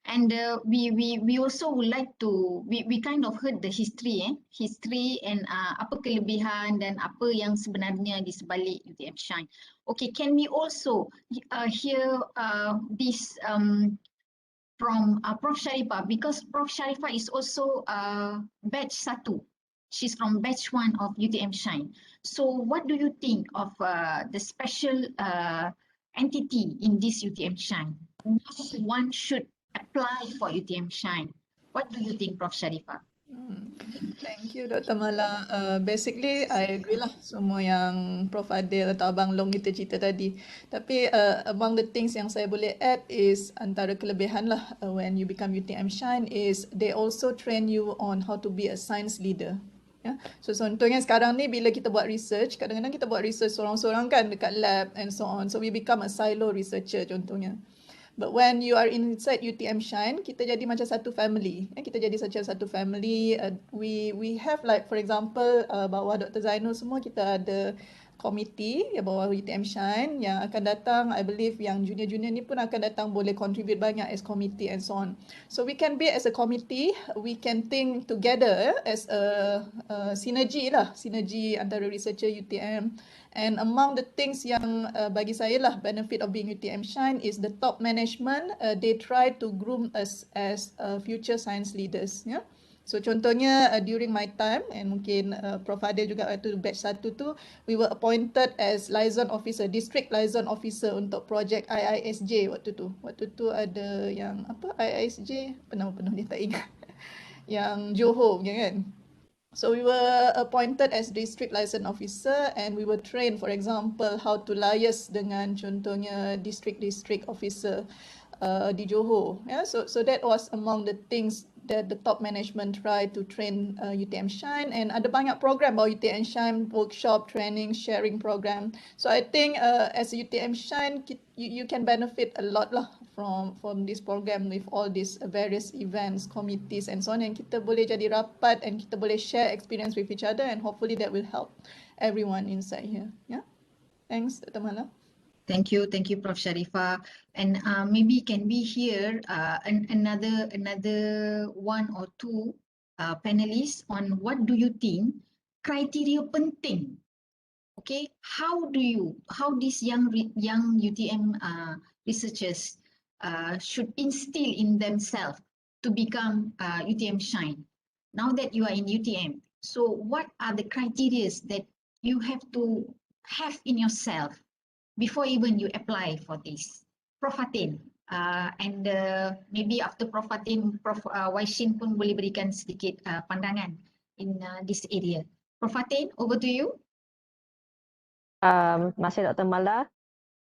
and we also would like to we kind of heard the history and apa kelebihan dan apa yang sebenarnya di sebalik UTMShine. Okay, can we also hear this from Prof. Sharifah, because Prof. Sharifah is also batch 1. She's from batch 1 of UTMShine. So what do you think of the special entity in this UTMShine? One should apply for UTMShine. What do you think, Prof. Sharifah? Thank you, Dr. Mala. Basically, I agree lah semua yang Prof. Adil atau Abang Long kita cerita tadi. Tapi among the things yang saya boleh add is antara kelebihan lah when you become UTMShine is they also train you on how to be a science leader. Ya. So contohnya sekarang ni bila kita buat research, kadang-kadang kita buat research sorang-sorang kan dekat lab and so on. So we become a silo researcher contohnya. But when you are inside UTMShine, kita jadi macam satu family. Kita jadi macam satu family. We have like for example bawah Dr. Zainul semua kita ada committee di bawah UTMShine yang akan datang. I believe yang junior-junior ni pun akan datang boleh contribute banyak as committee and so on. So we can be as a committee, we can think together as a synergy lah, synergy antara researcher UTM. And among the things yang bagi saya lah benefit of being UTMShine is the top management, they try to groom us as future science leaders. Yeah. So contohnya during my time and mungkin Prof Adil juga waktu batch 1 tu, we were appointed as liaison officer, district liaison officer untuk projek IISJ waktu tu. Waktu tu ada yang apa IISJ, penuh dia tak ingat. Yang Johor punya kan. So we were appointed as district liaison officer and we were trained, for example, how to liaise dengan contohnya district officer di Johor. Yeah, so that was among the things that the top management try to train UTMShine, and ada banyak program about UTMShine, workshop, training, sharing program. So I think as a UTMShine, you can benefit a lot lah from this program with all these various events, committees and so on, and kita boleh jadi rapat and kita boleh share experience with each other, and hopefully that will help everyone inside here. Yeah. Thanks, Dr. Mala. Thank you, Prof. Sharifah. And maybe can we hear another one or two panelists on what do you think criteria penting? Okay, how these young UTM researchers should instill in themselves to become UTMShine? Now that you are in UTM, so what are the criteria that you have to have in yourself before even you apply for this? Prof Fatin, and maybe after Prof Fatin, Prof Waishin pun boleh berikan sedikit pandangan in this area. Prof Fatin, over to you. Masih Dr. Mala.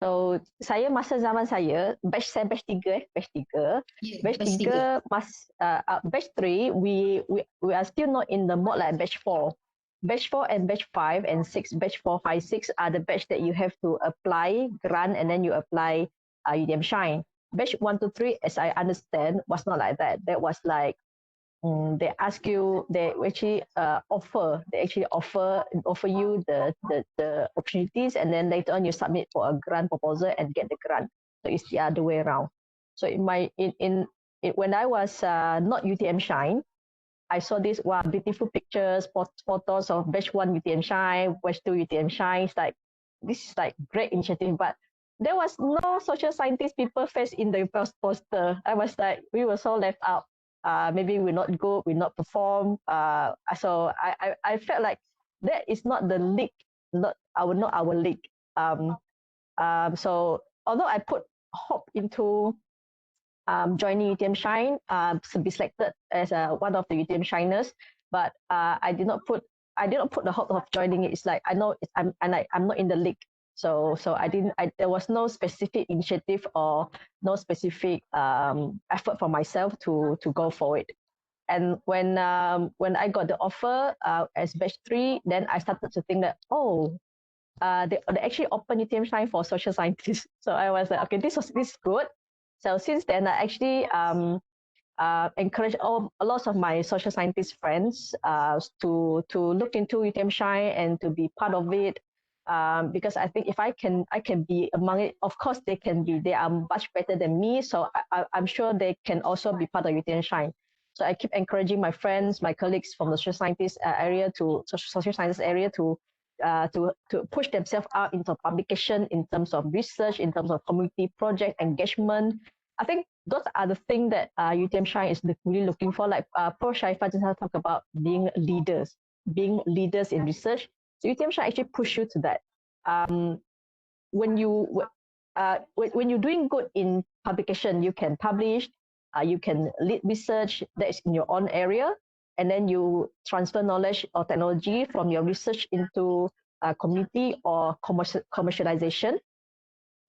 So saya masa zaman saya batch 3 Yeah, batch 3 batch 3 we are still not in the mode like batch 4 and batch 5 and 6 batch 4 5 6 are the batch that you have to apply grant and then you apply UTMShine. Batch 1 to 3 as I understand was not like that. That was like they ask you, they actually offer you the opportunities, and then later on you submit for a grant proposal and get the grant. So it's the other way around. So when I was not UTMShine, I saw these beautiful pictures, photos of batch 1 UTMShine, batch 2 UTMShine. It's like, this is like great initiative, but there was no social scientist people face in the first poster. I was like, we were so left out. Maybe we not go, we not perform. So I felt like that is not the league, not our league. So although I put hope into joining UTMShine, to be selected as one of the UTMShiners, but I did not put the hope of joining it. It's like I know I'm not in the league. So there was no specific initiative or no specific effort for myself to go for it. And when I got the offer as batch 3, then I started to think that, they actually open UTMShine for social scientists. So I was like, okay, this is good. So since then, I actually encourage a lot of my social scientist friends to look into UTMShine and to be part of it. Because I think if I can be among it, of course they are much better than me. So I'm sure they can also be part of UTMShine. So I keep encouraging my friends, my colleagues from the social scientist area social sciences area to push themselves out into publication in terms of research, in terms of community project engagement. I think those are the things that UTMShine is really looking for. Like Prof. Sharifah just talked about being leaders in research. So UTMShine actually push you to that. When you're doing good in publication, you can publish, you can lead research that is in your own area, and then you transfer knowledge or technology from your research into community or commercialization.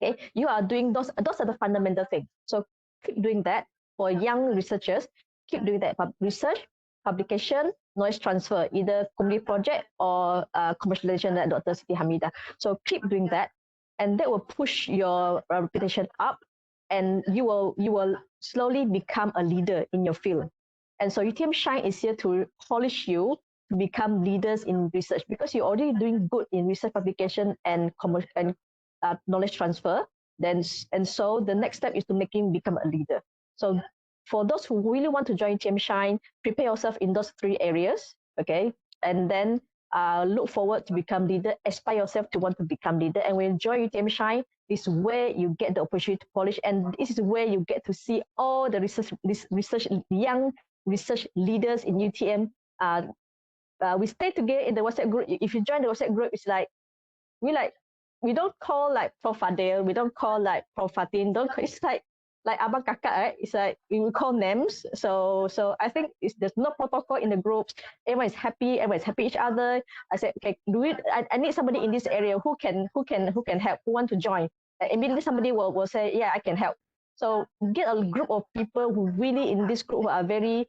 Okay, you are doing those are the fundamental things. So keep doing that for young researchers. Keep doing that research, publication, knowledge transfer, either community project or commercialization like Dr. Siti Hamidah. So keep doing that, and that will push your reputation up, and you will slowly become a leader in your field. And so UTMShine is here to polish you to become leaders in research, because you're already doing good in research publication and knowledge transfer. So the next step is to become a leader. So for those who really want to join UTMShine, prepare yourself in those 3 areas, okay? And then look forward to become leader, aspire yourself to want to become leader. And when you join UTMShine, this is where you get the opportunity to polish, and this is where you get to see all the young research leaders in UTM. We stay together in the WhatsApp group. If you join the WhatsApp group, it's like we don't call like Prof Fadil, we don't call like Prof Fatin, it's like abang kakak, right? It's like we will call names. So I think there's no protocol in the groups. Everyone is happy each other. I said, okay, I need somebody in this area who can help, who want to join. Immediately somebody will say, yeah, I can help. So get a group of people who really in this group who are very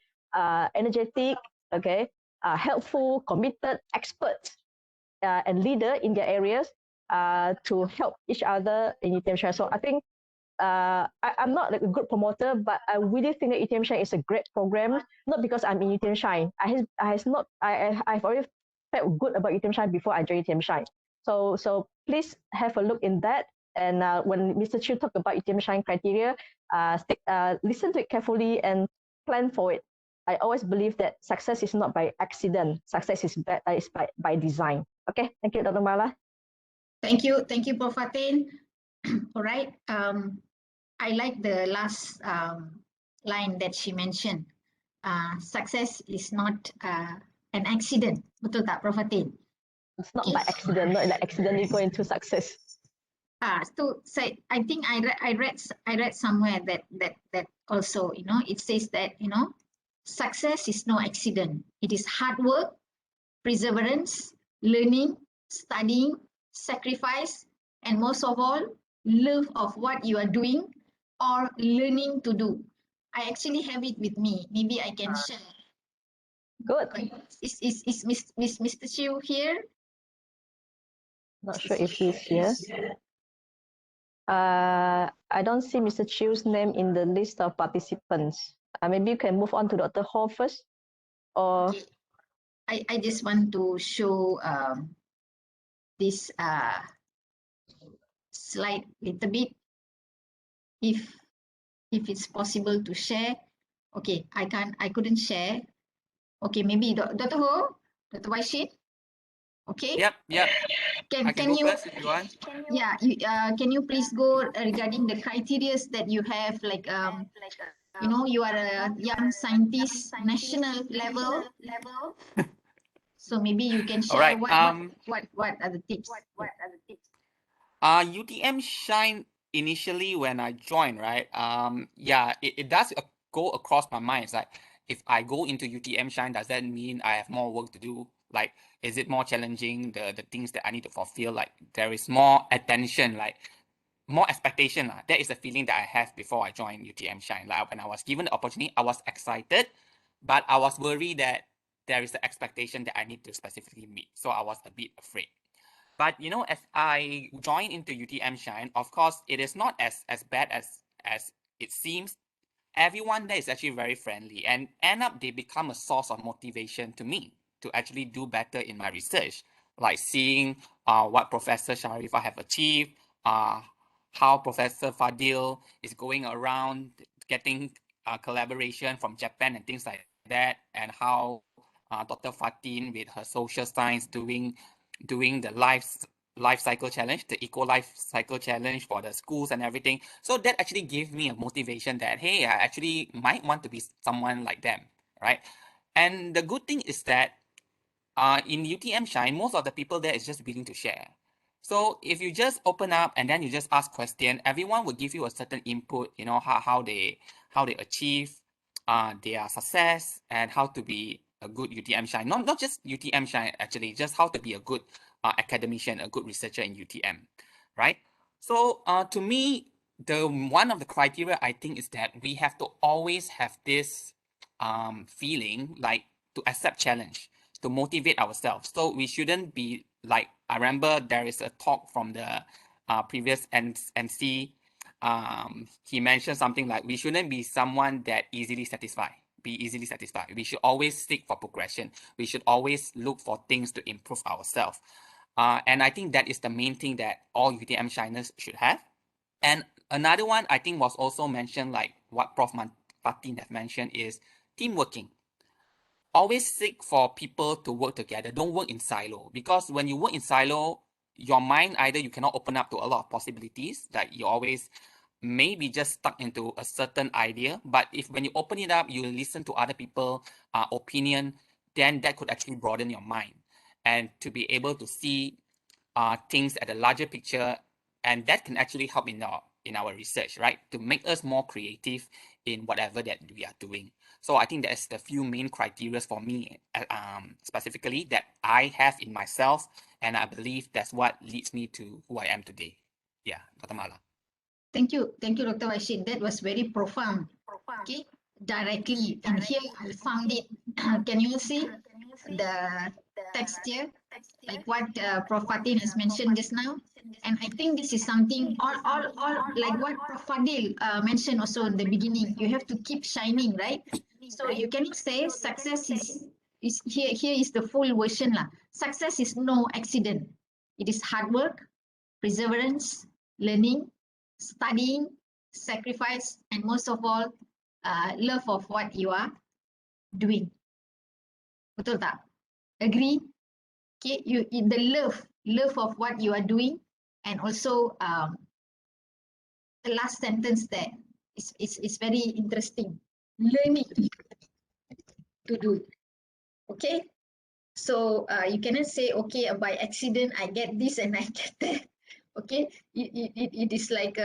energetic, okay, helpful, committed, experts, and leader in their areas to help each other in UTMShine. So I think I'm not like a good promoter, but I really think that UTMShine is a great program. Not because I'm in UTMShine. I've already felt good about UTMShine before I joined UTMShine. So please have a look in that. And when Mr. Chiu talked about UTMShine criteria, listen to it carefully and plan for it. I always believe that success is not by accident. Success is by design. Okay, thank you, Dr. Mala. Thank you, Prof. Fatin. All right. I like the last line that she mentioned. Success is not an accident. Betul tak, Prof. Fatin? It's not by accident, not like accidentally go into success. So I think I read somewhere that also, it says that, success is no accident. It is hard work, perseverance, learning, studying, sacrifice, and most of all, love of what you are doing or learning to do. I actually have it with me. Maybe I can share. Good. Is Mr. Chiu here? Not sure if he's here. I don't see Mr. Chiu's name in the list of participants. Maybe you can move on to Dr. Ho first. Or okay. I just want to show this slide little bit, if it's possible to share. Okay, I couldn't share. Okay, maybe Dr. Ho, Dr. Waishit. Okay. Yep. I can go you first if you want. Yeah, can you please go regarding the criteria that you have, like you are a young scientist, national level. So maybe you can share what are the tips? UTMShine initially when I joined, right? Yeah, it does go across my mind. It's like, if I go into UTMShine, does that mean I have more work to do? Like, is it more challenging, the things that I need to fulfill? Like, there is more attention, like more expectation. That is the feeling that I have before I joined UTMShine. Like, when I was given the opportunity, I was excited, but I was worried that there is the expectation that I need to specifically meet. So I was a bit afraid. But as I join into UTMShine, of course, it is not as bad as it seems. Everyone there is actually very friendly, and end up they become a source of motivation to me to actually do better in my research. Like seeing what Professor Sharifah have achieved, how Professor Fadil is going around getting collaboration from Japan and things like that, and how Dr. Fatin with her social science doing the life cycle challenge, the eco life cycle challenge for the schools and everything. So that actually gave me a motivation that, hey, I actually might want to be someone like them, right? And the good thing is that in UTMShine, most of the people there is just willing to share. So if you just open up and then you just ask question, everyone will give you a certain input, how they achieve their success and how to be a good UTMShine. Not just UTMShine actually, just how to be a good academician, a good researcher in UTM, right? So to me, the one of the criteria I think is that we have to always have this feeling like to accept challenge, to motivate ourselves. So we shouldn't be like, I remember there is a talk from the previous MC. He mentioned something like, we shouldn't be someone that easily satisfied, be easily satisfied. We should always seek for progression. We should always look for things to improve ourselves. And I think that is the main thing that all UTM shiners should have. And another one I think was also mentioned, like what Prof. Fatin have mentioned, is team working. Always seek for people to work together. Don't work in silo, because when you work in silo, your mind, either you cannot open up to a lot of possibilities, like you always maybe just stuck into a certain idea. But if when you open it up, you listen to other people opinion, then that could actually broaden your mind and to be able to see things at a larger picture, and that can actually help in our research, right, to make us more creative in whatever that we are doing. So I think that's the few main criteria for me, specifically, that I have in myself, and I believe that's what leads me to who I am today. Yeah, Dr. Mala. Thank you, Dr. Washid. That was very profound. Okay, directly, and here I found it. Can you see the texture, like what Prof. Fatin has mentioned just now? And I think this is something all like what Prof. Fadil mentioned also in the beginning. You have to keep shining, right? So you cannot say success is here. Here is the full version lah. Success is no accident. It is hard work, perseverance, learning, studying, sacrifice, and most of all, love of what you are doing. Betul tak? Agree? Okay, the love of what you are doing, and also the last sentence there is very interesting. Learning to do. Okay, so you cannot say, okay, by accident I get this and I get that. Okay, it is like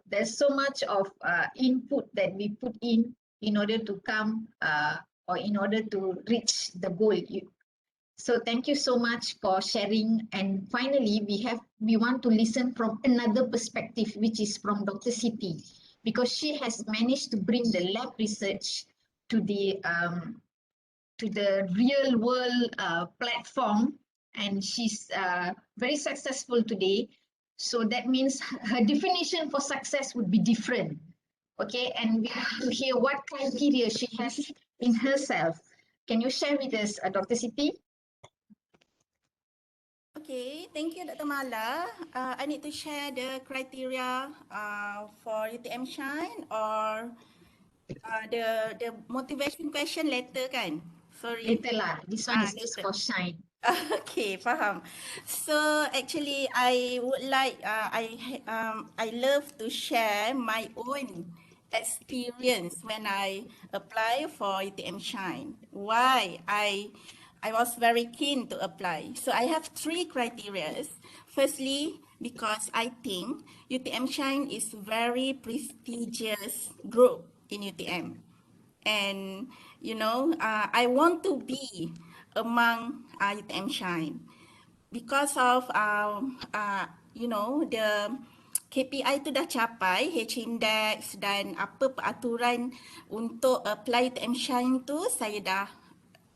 there's so much of input that we put in order to come or in order to reach the goal. So thank you so much for sharing. And finally, we want to listen from another perspective, which is from Dr. Siti, because she has managed to bring the lab research to the real world platform, and she's very successful today. So that means her definition for success would be different. Okay, and we have to hear what criteria she has in herself. Can you share with us, Dr. Siti? Okay, thank you, Dr. Mala. I need to share the criteria for UTMShine, or the motivation question later kan? Sorry. Later lah. This one is just Later. for shine. Okay, faham. So actually, I would like, I love to share my own experience when I apply for UTMShine. Why I was very keen to apply. So I have 3 criteria. Firstly, because I think UTMShine is very prestigious group in UTM. And I want to be among UTMShine because of the KPI itu dah capai, H index dan apa peraturan untuk apply UTMShine tu saya dah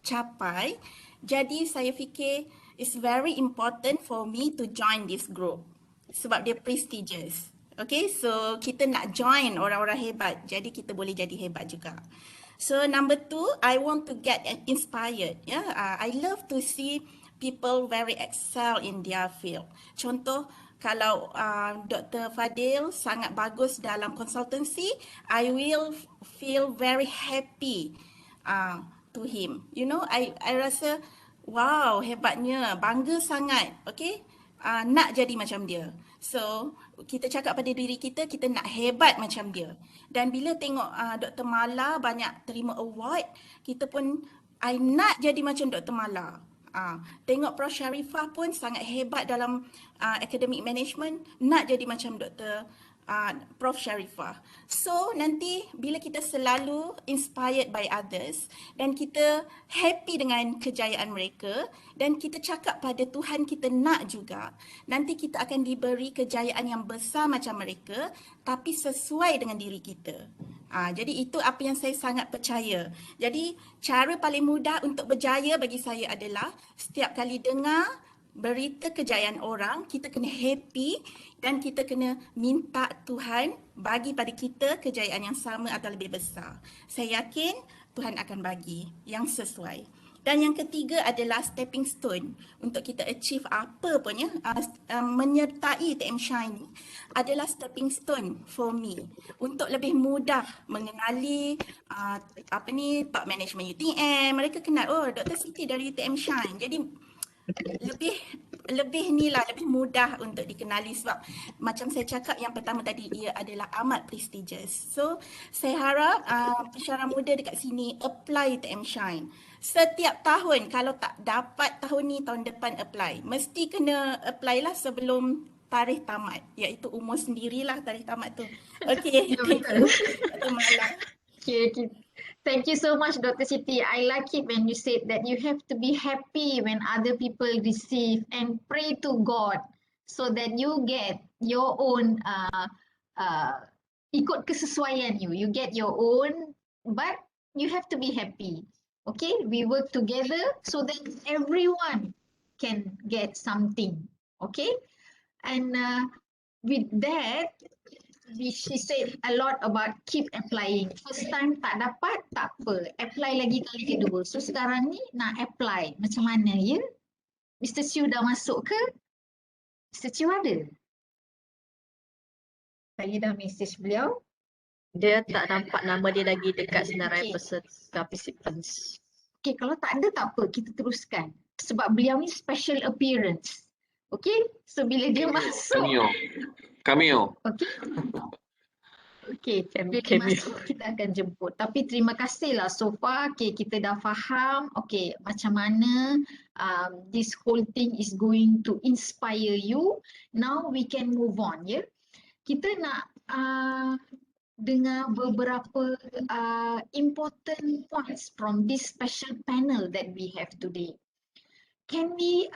capai. Jadi saya fikir it's very important for me to join this group sebab dia prestigious. Okay, so kita nak join orang-orang hebat, jadi kita boleh jadi hebat juga. So number 2, I want to get inspired. I love to see people very excel in their field. Contoh, kalau Dr. Fadil sangat bagus dalam consultancy, I will feel very happy to him. I rasa, wow, hebatnya, bangga sangat. Okay, nak jadi macam dia. So, kita cakap pada diri kita, kita nak hebat macam dia. Dan bila tengok Dr. Mala banyak terima award, kita pun, I nak jadi macam Dr. Mala. Tengok Prof. Sharifah pun sangat hebat dalam academic management, nak jadi macam Dr. Prof. Sharifah. So nanti bila kita selalu inspired by others dan kita happy dengan kejayaan mereka dan kita cakap pada Tuhan kita nak juga, nanti kita akan diberi kejayaan yang besar macam mereka tapi sesuai dengan diri kita. Jadi itu apa yang saya sangat percaya. Jadi cara paling mudah untuk berjaya bagi saya adalah setiap kali dengar berita kejayaan orang, kita kena happy dan kita kena minta Tuhan bagi pada kita kejayaan yang sama atau lebih besar. Saya yakin Tuhan akan bagi yang sesuai. Dan yang ketiga adalah stepping stone untuk kita achieve apa pun ya. Menyertai UTMShine ni adalah stepping stone for me untuk lebih mudah mengenali top management UTM. Mereka kenal, oh Dr. Siti dari UTMShine. Jadi lebih mudah untuk dikenali sebab macam saya cakap yang pertama tadi, ia adalah amat prestigious. So saya harap pensyarah muda dekat sini apply UTMShine. Setiap tahun, kalau tak dapat tahun ni, tahun depan apply. Mesti kena apply lah sebelum tarikh tamat, iaitu umur sendirilah tarikh tamat tu. Okay, thank you Dr. Mala. Okay. Thank you so much, Dr. Siti. I like it when you said that you have to be happy when other people receive and pray to God so that you get your own ikut kesesuaian you. You get your own, but you have to be happy. Okay, we work together so that everyone can get something. Okay, and with that, she said a lot about keep applying. First time tak dapat, tak apa. Apply lagi kali kedua. So sekarang ni nak apply. Macam mana ya? Mr. Siu dah masuk ke? Mr. Siu ada? Saya dah message beliau. Dia tak nampak nama dia lagi dekat senarai Okay. participants. Okay, kalau tak ada tak apa. Kita teruskan. Sebab beliau ni special appearance. Okay? So bila dia masuk. Cameo. Okay. Okay, bila dia Cameo. masuk kita akan jemput. Tapi terima kasihlah so far. Okay, kita dah faham. Okay, macam mana this whole thing is going to inspire you. Now we can move on, ya. Kita nak dengar beberapa important points from this special panel that we have today. Can we,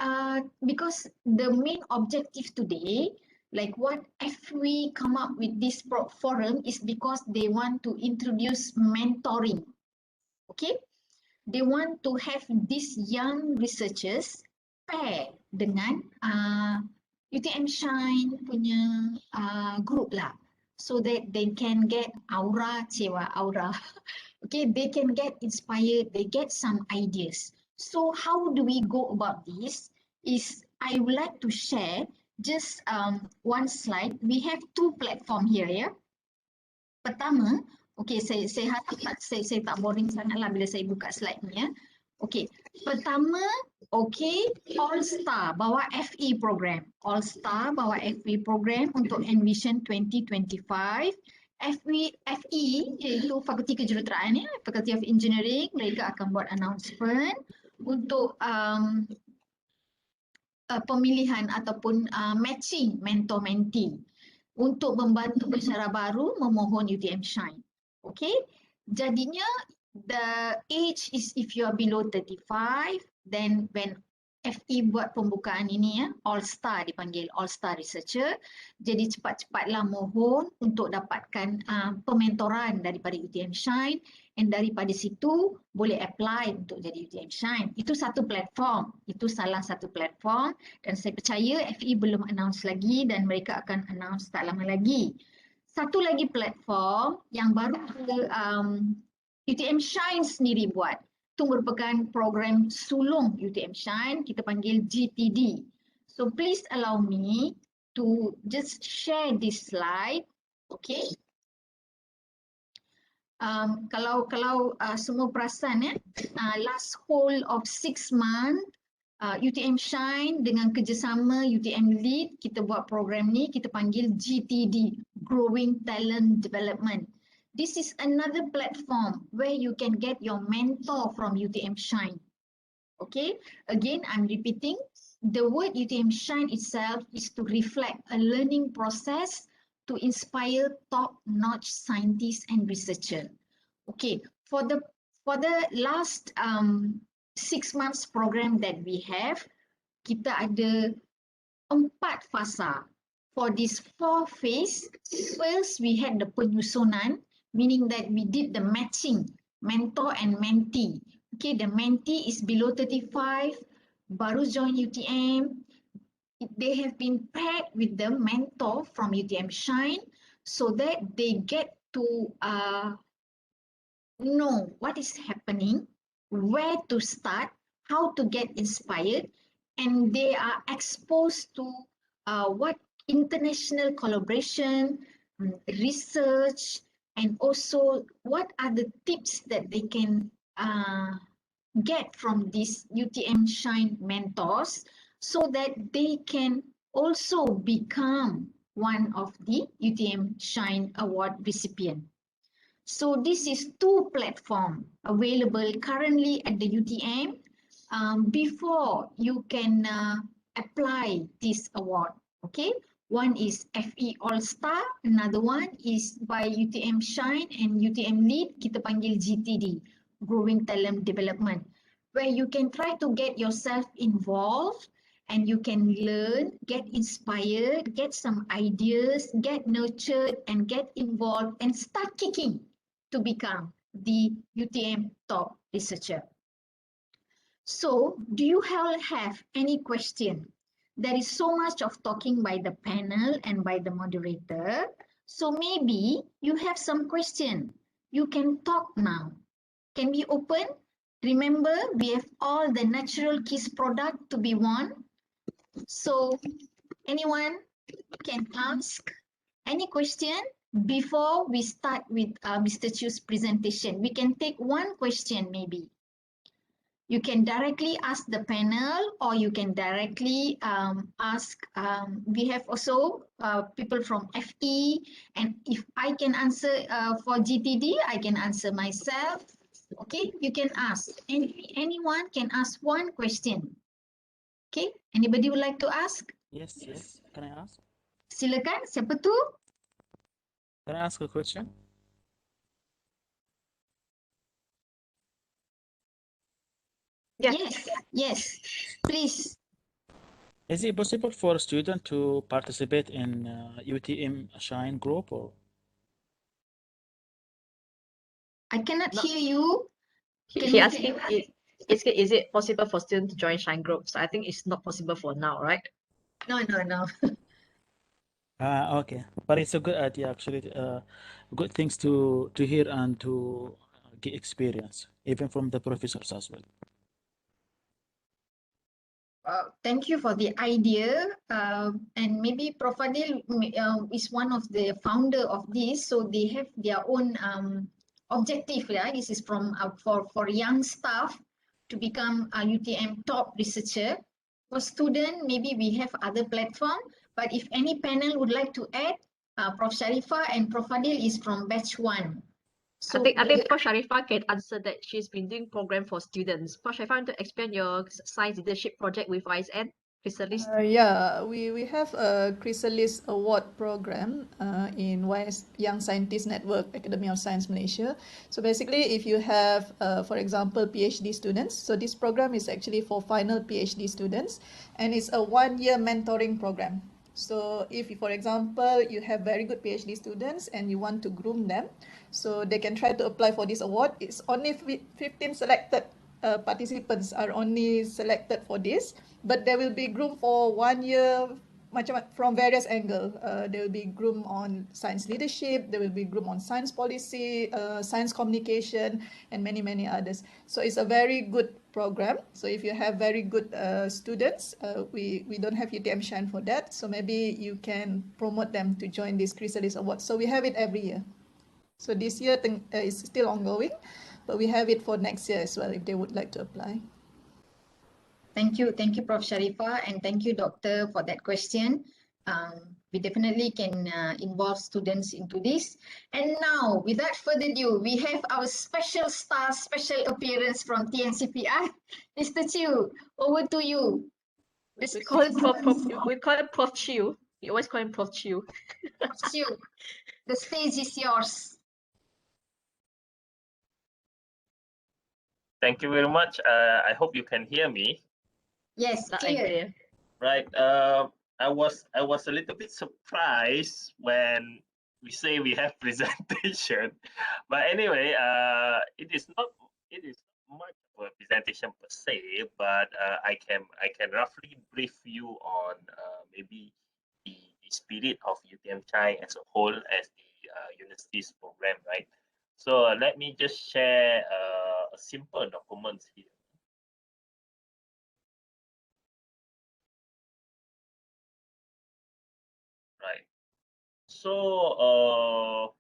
because the main objective today, like what if we come up with this forum is because they want to introduce mentoring. Okay, they want to have these young researchers pair dengan UTMShine punya group lah, so that they can get aura. Okay, they can get inspired, they get some ideas. So how do we go about this is I would like to share just one slide. We have two platform here, ya. Pertama, okay, saya harap saya tak boring sangatlah bila saya buka slide ni, ya. Okay, pertama, okay, All Star bawa FE program. All Star bawa FE program untuk Envision 2025. FE iaitu Fakulti Kejuruteraan, ya, Faculty of Engineering, mereka akan buat announcement untuk pemilihan ataupun matching mentor-mentee untuk membantu pensyarah baru memohon UTMShine. Okay, jadinya the age is if you are below 35, then when FE buat pembukaan ini, ya, All Star dipanggil All Star Researcher, jadi cepat-cepatlah mohon untuk dapatkan pementoran daripada UTMShine, dan daripada situ boleh apply untuk jadi UTMShine. Itu satu platform, itu salah satu platform, dan saya percaya FE belum announce lagi dan mereka akan announce tak lama lagi. Satu lagi platform yang baru UTMShine sendiri buat. Itu merupakan program sulung UTMShine, kita panggil GTD. So please allow me to just share this slide. Okay. Kalau semua perasan, ya, last whole of 6 months, UTMShine dengan kerjasama UTM Lead, kita buat program ni, kita panggil GTD, Growing Talent Development. This is another platform where you can get your mentor from UTMShine. Okay, again, I'm repeating, the word UTMShine itself is to reflect a learning process to inspire top-notch scientists and researchers. Okay, for the last 6 months program that we have, kita ada 4 fasa. For this 4 phase, first we had the penyusunan, meaning that we did the matching, mentor and mentee. Okay, the mentee is below 35, baru join UTM. They have been paired with the mentor from UTMShine so that they get to know what is happening, where to start, how to get inspired, and they are exposed to what international collaboration, research, and also what are the tips that they can get from these UTMShine mentors so that they can also become one of the UTMShine award recipient. So this is two platforms available currently at the UTM before you can apply this award. Okay, one is FE All Star, another one is by UTM Shine and UTM Lead, kita panggil GTD, Growing Talent Development, where you can try to get yourself involved and you can learn, get inspired, get some ideas, get nurtured and get involved and start kicking to become the UTM top researcher. So, do you all have any question? There is so much of talking by the panel and by the moderator. So maybe you have some question. You can talk now. Can we open? Remember, we have all the natural kiss product to be won. So anyone can ask any question before we start with Mr. Chu's presentation. We can take one question maybe. You can directly ask the panel or you can directly ask, we have also people from FE, and if I can answer for GTD, I can answer myself. Okay, you can ask. Anyone can ask one question. Okay, anybody would like to ask? Yes, yes. Can I ask? Silakan, siapa tu? Can I ask a question? Yeah. Yes, please. Is it possible for a student to participate in UTM Shine group or? I cannot No. hear you. Can He you asking, is it possible for students to join Shine group? So I think it's not possible for now, right? No. Okay, but it's a good idea actually. Good things to hear and to get experience, even from the professors as well. Thank you for the idea. And maybe Prof. Adil is one of the founder of this, so they have their own objective. Yeah, this is from for young staff to become a UTM top researcher. For student, maybe we have other platform. But if any panel would like to add, Prof. Sharifah and Prof. Adil is from batch 1. So I think Prof. Sharifah can answer that. She's been doing program for students. Prof. Sharifah, want to explain your science leadership project with YSN Chrysalis? Yeah, we have a Chrysalis Award program in Young Scientist Network, Academy of Science Malaysia. So basically, if you have, for example, PhD students, so this program is actually for final PhD students, and it's a 1-year mentoring program. So if, for example, you have very good PhD students and you want to groom them, so they can try to apply for this award. It's only 15 selected participants are only selected for this, but they will be groomed for 1 year macam from various angles. They will be groomed on science leadership, they will be groomed on science policy, science communication, and many others. So it's a very good program. So if you have very good students, we don't have UTMShine for that. So maybe you can promote them to join this Chrysalis Award. So we have it every year. So this year is still ongoing, but we have it for next year as well if they would like to apply. Thank you, Prof. Sharifah, and thank you, Doctor, for that question. We definitely can involve students into this. And now, without further ado, we have our special star, special appearance from TNCPR. Mr. Chiu, over to you. We call him Prof. Chiu. We always call him Prof. Chiu. Prof. Chiu, the stage is yours. Thank you very much. I hope you can hear me. Yes, clear. Right. I was a little bit surprised when we say we have presentation, but anyway, it is not much of a presentation per se, but I can roughly brief you on maybe the spirit of UTMShine as a whole as the university's program, right? So let me just share a simple document here. Right. So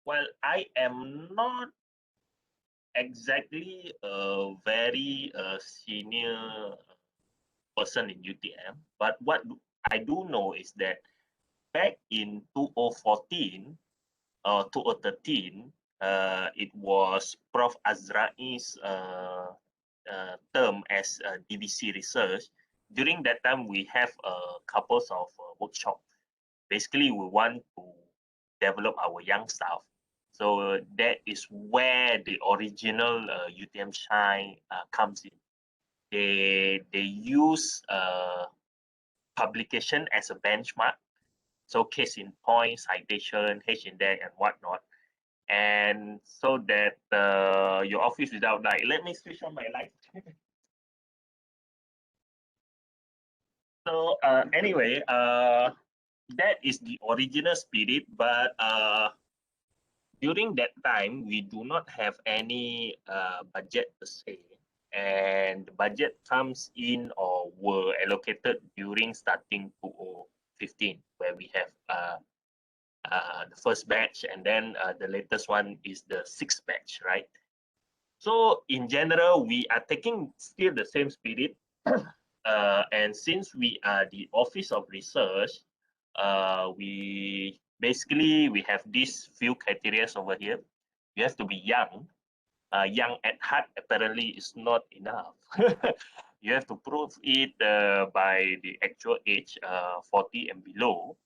well, I am not exactly a very senior person in UTM, but what I do know is that back in 2014 or 2013, it was Prof. Azrai's term as DVC research. During that time, we have a couple of workshops. Basically, we want to develop our young staff. So that is where the original UTMShine comes in. They use publication as a benchmark. So case in point, citation, H index, and whatnot. And so that your office without light. Let me switch on my light. So anyway, that is the original spirit, but during that time, we do not have any budget per se. And the budget comes in or were allocated during starting 2015, where we have the first batch, and then the latest one is the sixth batch, right? So in general, we are taking still the same spirit. And since we are the Office of Research, we have these few criteria over here. You have to be young. Young at heart apparently is not enough. You have to prove it by the actual age, 40 and below.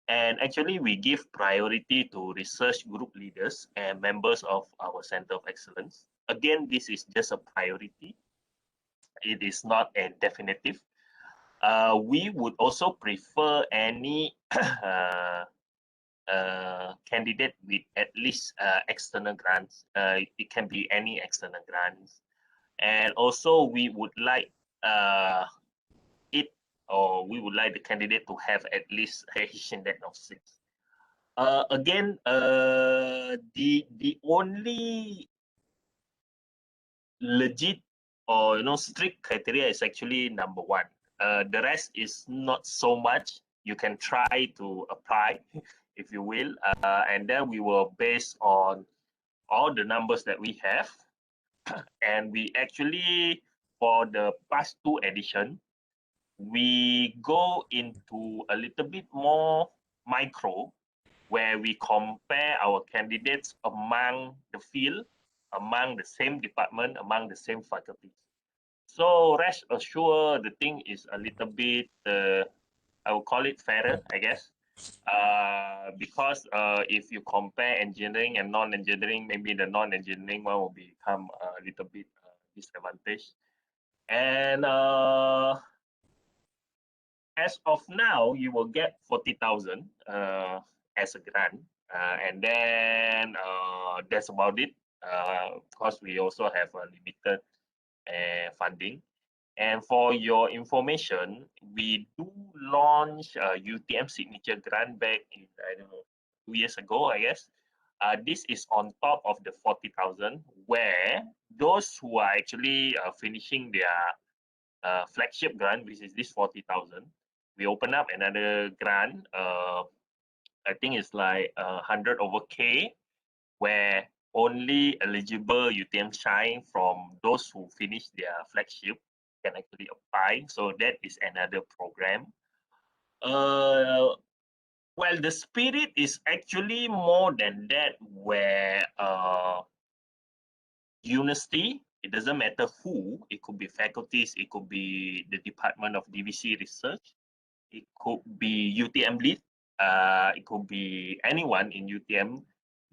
And actually, we give priority to research group leaders and members of our Center of Excellence. Again, this is just a priority. It is not a definitive. We would also prefer any candidate with at least external grants. It can be any external grants. And also, we would like we would like the candidate to have at least a H index of 6. Again, the only legit or strict criteria is actually number 1. The rest is not so much. You can try to apply, if you will, and then we will base on all the numbers that we have, and we actually for the past 2 edition, we go into a little bit more micro, where we compare our candidates among the field, among the same department, among the same faculties. So rest assured, the thing is a little bit, I will call it fairer, I guess, because if you compare engineering and non-engineering, maybe the non-engineering one will become a little bit disadvantaged. And as of now, you will get 40,000 as a grant, and then that's about it. Of course, we also have a limited funding. And for your information, we do launch a UTM signature grant back in, I don't know, 2 years ago, I guess. This is on top of the 40,000, where those who are actually finishing their flagship grant, which is this 40,000, we open up another grant. I think it's like 100 over K, where only eligible UTMShine from those who finish their flagship can actually apply. So that is another program. Well, the spirit is actually more than that, where university, it doesn't matter who, it could be faculties, it could be the Department of DVC Research, it could be UTM lead, it could be anyone in UTM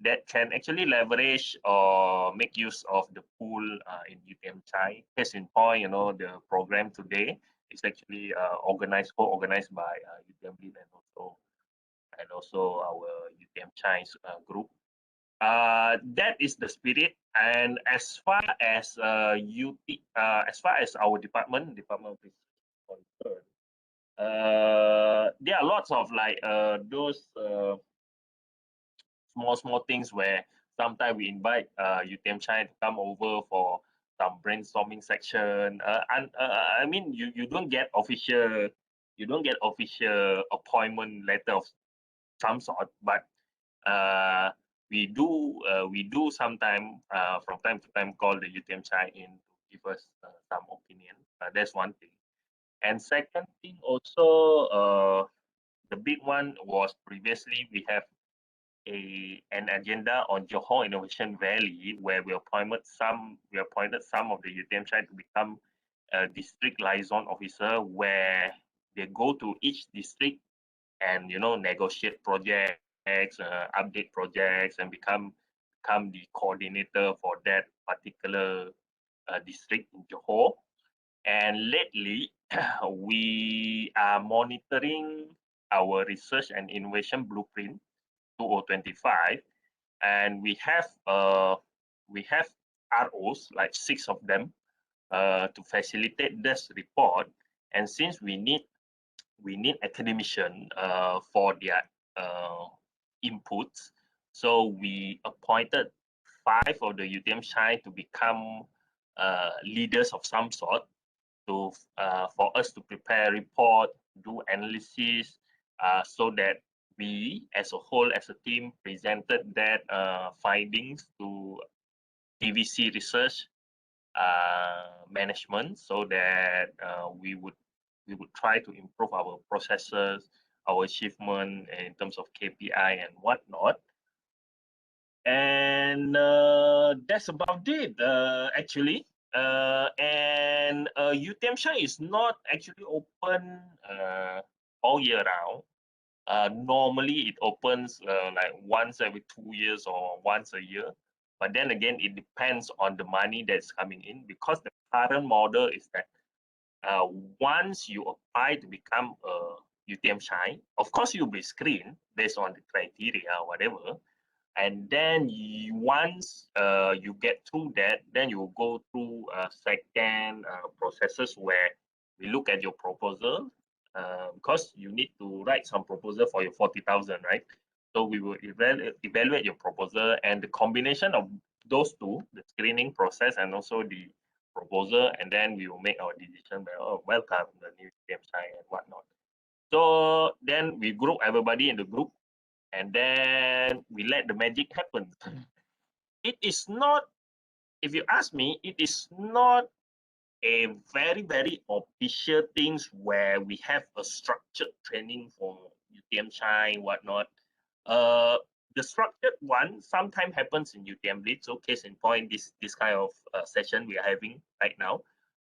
that can actually leverage or make use of the pool in UTMShine. Case in point, the program today is actually co-organized by UTM lead and also our UTMShine group. That is the spirit. And as far as as far as our Department of Research is concerned, there are lots of like those small things where sometimes we invite UTMShine to come over for some brainstorming section. And I mean, you don't get official appointment letter of some sort, but we do sometime from time to time call the UTMShine in to give us some opinion. That's one thing. And second thing also, the big one was previously we have an agenda on Johor Innovation Valley where we appointed some of the UTMShine to become a district liaison officer, where they go to each district and negotiate projects, update projects, and become the coordinator for that particular district in Johor. And lately, we are monitoring our research and innovation blueprint 2025, and we have ROs, like 6 of them, to facilitate this report. And since we need academician for their inputs, so we appointed 5 of the UTMShine to become leaders of some sort, to for us to prepare report, do analysis, so that we as a whole, as a team, presented that findings to DVC research management, so that we would try to improve our processes, our achievement in terms of KPI and whatnot. And that's about it, actually. And UTMShine is not actually open all year round. Normally, it opens like once every 2 years or once a year. But then again, it depends on the money that's coming in, because the current model is that once you apply to become a UTMShine, of course you'll be screened based on the criteria or whatever. And then once you get through that, then you will go through second processes where we look at your proposal, because you need to write some proposal for your 40,000, right? So we will evaluate your proposal, and the combination of those two, the screening process and also the proposal, and then we will make our decision by, oh, welcome the new UTMShine and whatnot. So then we group everybody in the group, and then we let the magic happen. It is not, if you ask me, it is not a very, very official things where we have a structured training for UTMShine, whatnot. The structured one sometimes happens in UTM Lead. So case in point, this kind of session we are having right now.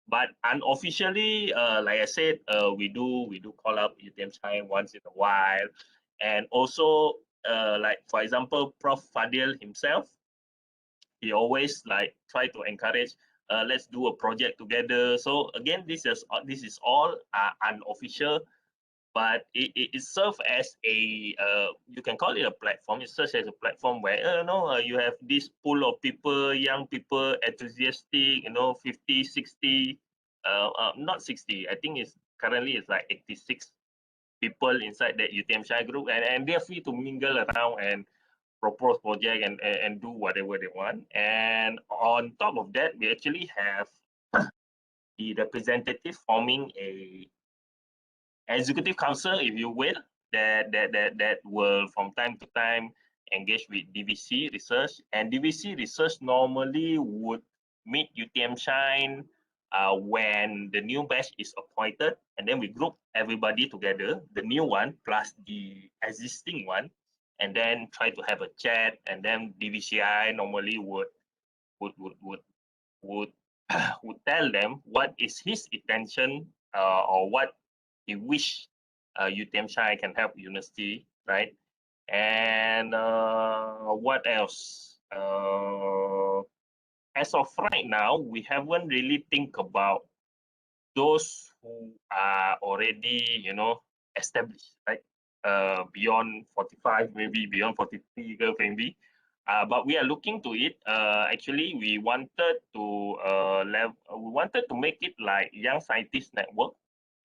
But unofficially, like I said, we do call up UTMShine once in a while. And also, like for example, Prof. Fadil himself, he always like try to encourage, let's do a project together. So again, this is all unofficial, but it serves as a you can call it a platform. It serves as a platform where you have this pool of people, young people, enthusiastic, 50, 60, not 60. I think currently it's like 86 people inside that UTMShine group, and they're free to mingle around and propose project and do whatever they want. And on top of that, we actually have the representative forming a executive council, if you will, that will from time to time engage with DVC research. And DVC research normally would meet UTMShine when the new batch is appointed, and then we group everybody together, the new one plus the existing one, and then try to have a chat. And then DVCI normally would would tell them what is his intention, or what he wish UTMShine can help university, right? And what else? As of right now, we haven't really think about those who are already, established, right? Beyond 45, maybe beyond 43, maybe. But we are looking to it. Actually, we wanted to make it like Young Scientist Network.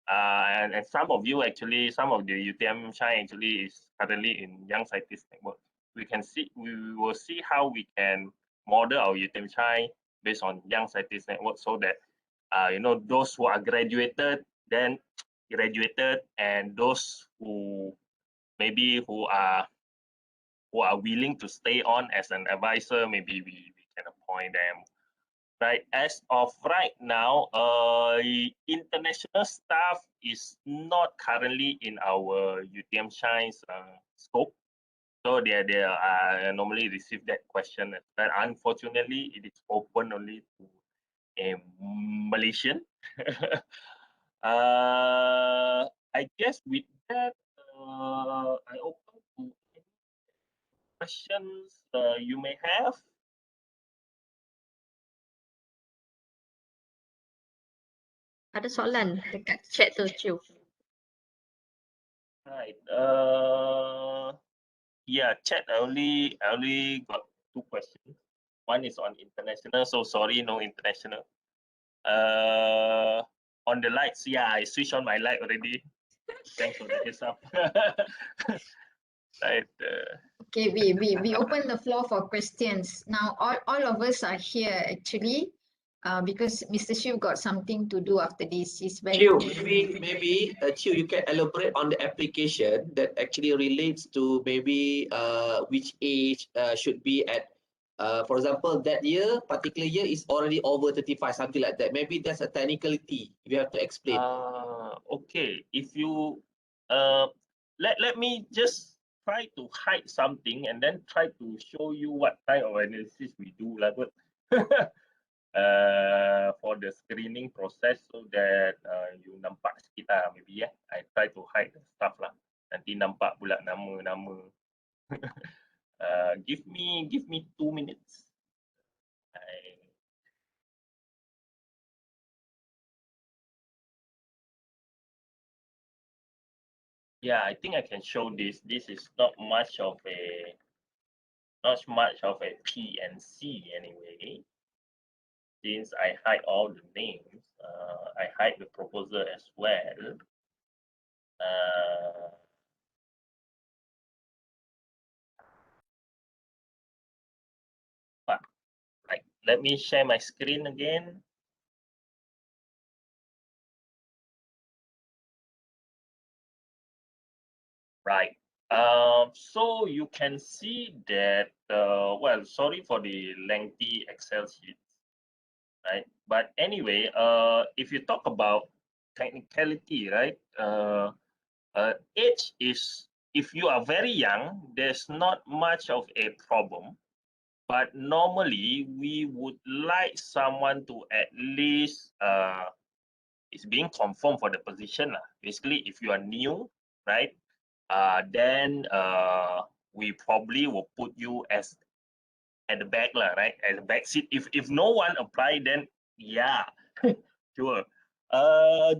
And some of you actually, some of the UTMShine actually is currently in Young Scientist Network. we will see how we can model our UTMShine based on young scientist network, so that those who are graduated and those who are willing to stay on as an advisor, maybe we can appoint them. Right, as of right now, international staff is not currently in our UTMShine's scope. So they normally receive that question, but unfortunately, it is open only to a Malaysian. I guess with that, I open to any questions you may have. Ada soalan dekat chat tu, Chiu. Right. Yeah, chat. I only got 2 questions. One is on international. So sorry, no international. On the lights, yeah, I switched on my light already. Thanks for the heads up. Right. Okay, we open the floor for questions. Now, all of us are here actually because Mr. Shiv got something to do after this. He's very Chiu, maybe Chiu, you can elaborate on the application that actually relates to maybe which age should be at. For example, that year, particular year is already over 35, something like that. Maybe that's a technicality you have to explain. Okay. If you let me just try to hide something and then try to show you what kind of analysis we do lah, but for the screening process, so that you nampak sikit lah, maybe I try to hide the stuff lah. Nanti nampak pula nama. Give me 2 minutes. Yeah, I think I can show this. This is not much of a PNC anyway. Since I hide all the names, I hide the proposal as well. But let me share my screen again. Right. So you can see that, well, sorry for the lengthy Excel sheet, right? But anyway, if you talk about technicality, right? Age is, if you are very young, there's not much of a problem. But normally, we would like someone to at least is being confirmed for the position. Basically, if you are new, right, then we probably will put you as at the back, right, at the back seat. If no one apply, then yeah, sure.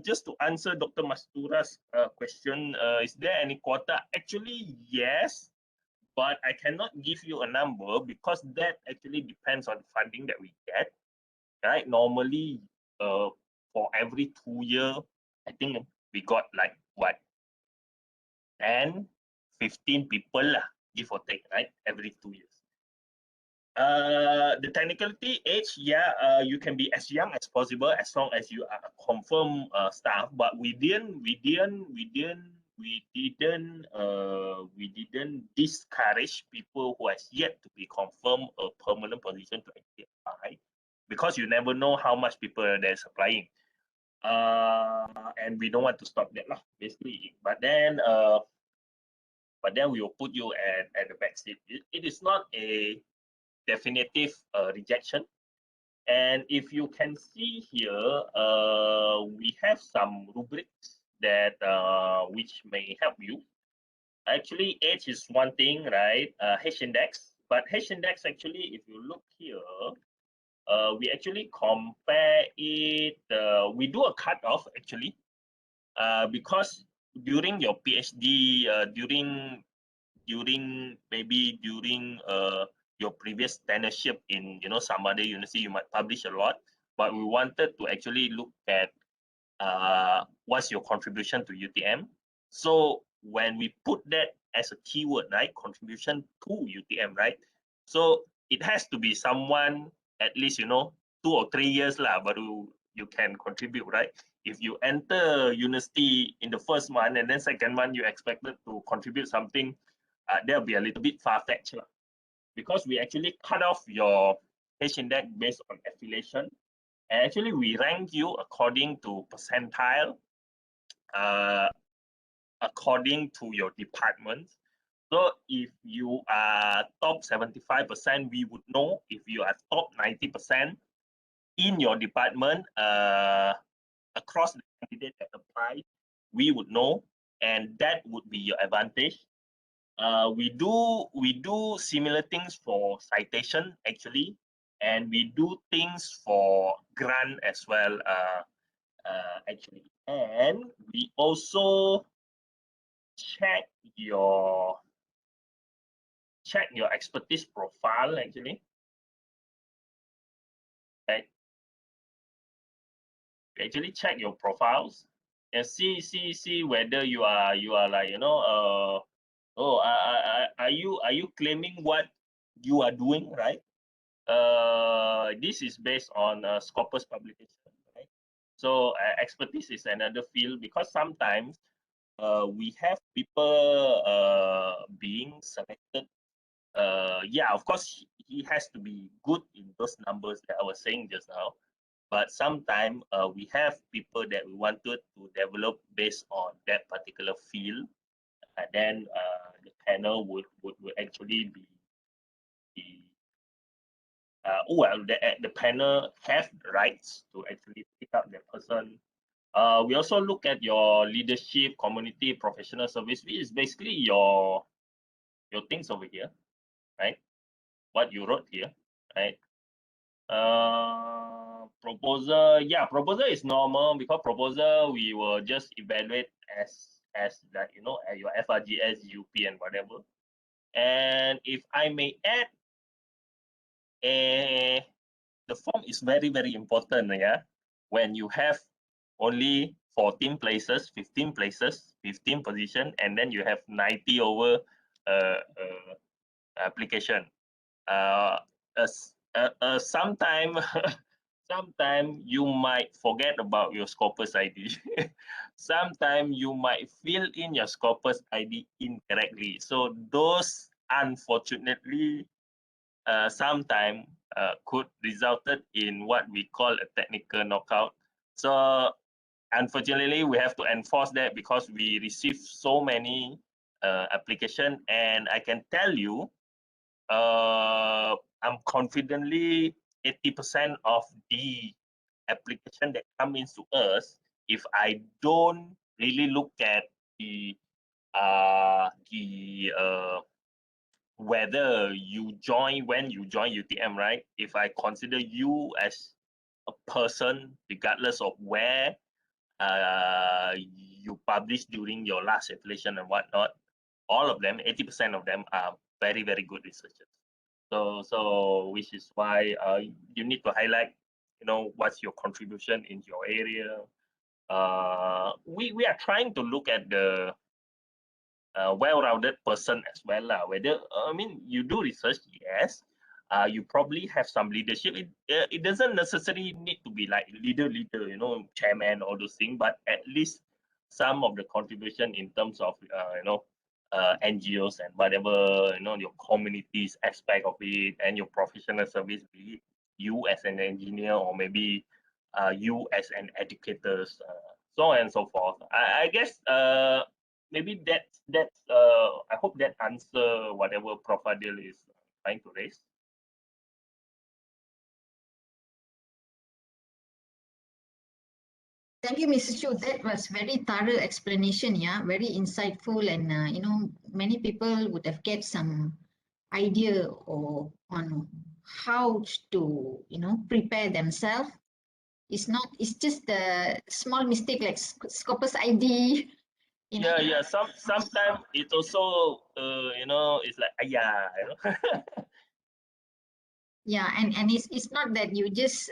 Just to answer Dr. Mastura's question, is there any quota? Actually, yes, but I cannot give you a number because that actually depends on the funding that we get, right? Normally, for every 2 years, I think we got like what, 10, 15 people lah, give or take, right? Every 2 years. The technicality age, yeah, you can be as young as possible as long as you are a confirmed staff. But we didn't discourage people who has yet to be confirmed a permanent position to actually apply, because you never know how much people there's applying. And we don't want to stop that lah, basically. But then we will put you at the back seat. It is not a definitive rejection. And if you can see here, we have some rubrics that which may help you. Actually, age is one thing, right? H index, but H index actually, if you look here, we actually compare it. We do a cutoff actually, because during your PhD, during your previous tenureship in some other university, you might publish a lot, but we wanted to actually look at what's your contribution to UTM. So when we put that as a keyword, right, contribution to UTM, right? So it has to be someone at least 2 or 3 years lah, baru you can contribute, right? If you enter university in the first month and then second month you expected to contribute something, that'll be a little bit far-fetched lah. Because we actually cut off your H index based on affiliation. And actually we rank you according to percentile, according to your department. So if you are top 75%, we would know. If you are top 90% in your department, across the candidate that apply, we would know, and that would be your advantage. We do similar things for citation actually, and we do things for grant as well actually. And we also check your expertise profile actually. Okay. Actually check your profiles and see whether you are like are you claiming what you are doing, right? This is based on Scopus publication, right? So expertise is another field, because sometimes we have people being selected. Yeah, of course he has to be good in those numbers that I was saying just now. But sometimes we have people that we wanted to develop based on that particular field, and then the panel would actually be the panel have the rights to actually pick up that person. We also look at your leadership, community, professional service, which is basically your things over here, right? What you wrote here, right? Proposal, yeah, proposal is normal, because proposal we will just evaluate as that at your FRGS, UP, and whatever. And if I may add, the form is very important, yeah. When you have only 14 places, 15 places, 15 position, and then you have 90 over application. Sometime you might forget about your Scopus ID. Sometime you might fill in your Scopus ID incorrectly. So those, unfortunately, sometime could resulted in what we call a technical knockout. So unfortunately, we have to enforce that, because we receive so many application, and I can tell you, I'm confidently 80% of the application that come into us, if I don't really look at the whether you join, when you join UTM, right? If I consider you as a person, regardless of where you publish during your last affiliation and whatnot, all of them, 80% of them are very good researchers. So which is why you need to highlight, what's your contribution in your area. We are trying to look at the well-rounded person as well, whether you do research, yes. You probably have some leadership. It doesn't necessarily need to be like leader, chairman, all those things, but at least some of the contribution in terms of NGOs and whatever, your communities aspect of it, and your professional service, be it you as an engineer, or maybe you as an educator, so on and so forth. I guess maybe that's I hope that answer whatever Prof. Adil is trying to raise. Thank you, Mr. Chu. That was very thorough explanation, yeah, very insightful, and many people would have get some idea on how to prepare themselves. It's just a small mistake like Scopus ID. Yeah. Sometimes it also it's like Yeah, and it's not that you just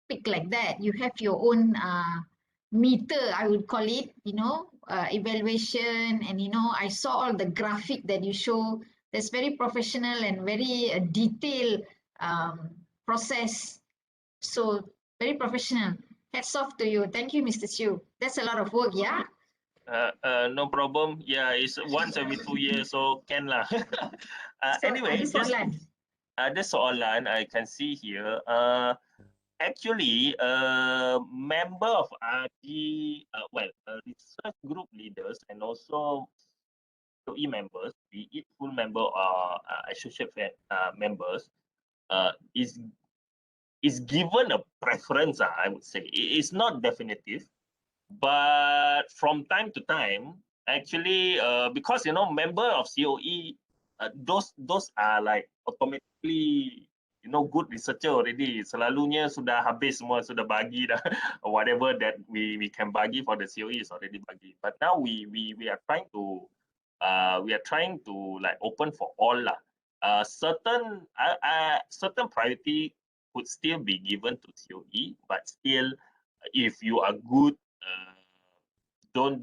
pick like that. You have your own meter, I would call it, evaluation, and I saw all the graphic that you show. That's very professional and very detailed process. So very professional. Hats off to you. Thank you, Mr. Chiu. That's a lot of work, yeah? No problem. Yeah, it's once every 2 years, so can lah. So, Anyway, ada soalan. ada soalan I can see here. Actually, member of RG, research group leaders and also COE members, be it full member or associate members, is given a preference. I would say it's not definitive, but from time to time, actually, because member of COE, those are like automatically good researcher already. Selalunya sudah habis semua, sudah bagi dah. Whatever that we can bagi for the COE is already bagi. But now we are trying to like open for all lah. Certain priority could still be given to COE, but still, if you are good, don't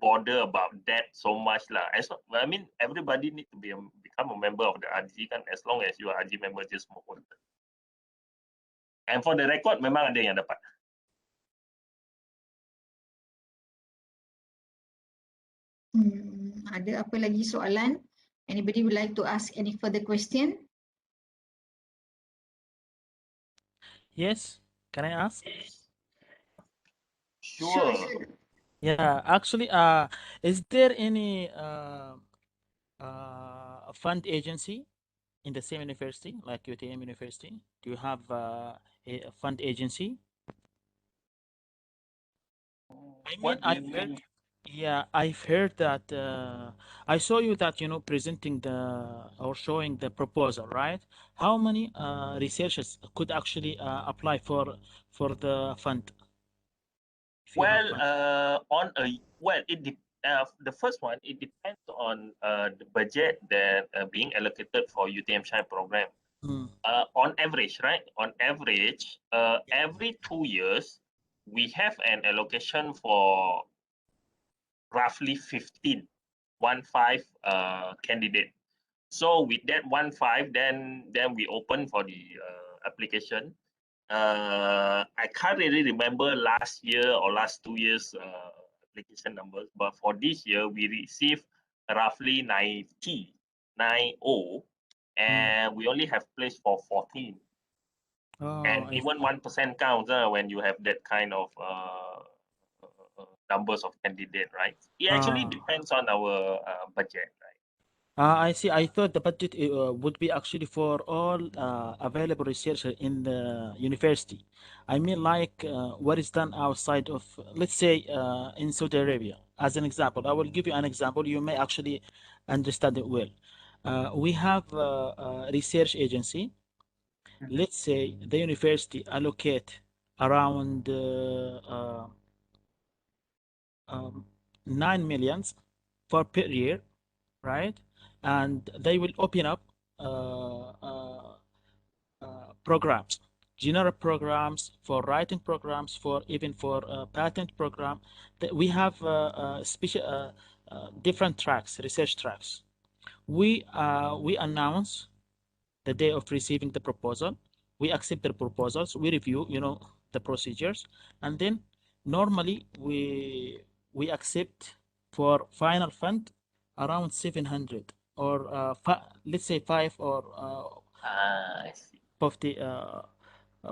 bother about that so much lah. I mean, everybody need to become a member of the RG kan, as long as you are RG member, just move on. And for the record, memang ada yang dapat. Ada apa lagi soalan? Anybody would like to ask any further question? Yes, can I ask? Sure. Yeah, actually, is there any fund agency in the same university, like UTM University? Do you have a fund agency? I mean, What do you mean? yeah, I've heard that I saw you that presenting or showing the proposal, right? How many researchers could actually apply for the fund? If you have fund. The first one, it depends on the budget that being allocated for UTMShine program. On average, right? On average, every 2 years, we have an allocation for roughly 15 candidate. So with that 15, then we open for the application. I can't really remember last year or last 2 years application numbers, but for this year we received roughly 90, and we only have place for 14. And even 1% counts when you have that kind of numbers of candidate, right? It actually depends on our budget, right? I see. I thought the budget would be actually for all available researchers in the university. I mean, like what is done outside of, let's say, in Saudi Arabia. As an example, I will give you an example. You may actually understand it well. We have a research agency. Let's say the university allocate around 9 millions per year, right? And they will open up programs, general programs, for writing programs, for even for patent program. We have special different tracks, research tracks. We announce the day of receiving the proposal. We accept the proposals. We review, the procedures, and then normally we accept for final fund around 700 or let's say 5 or I see. 50,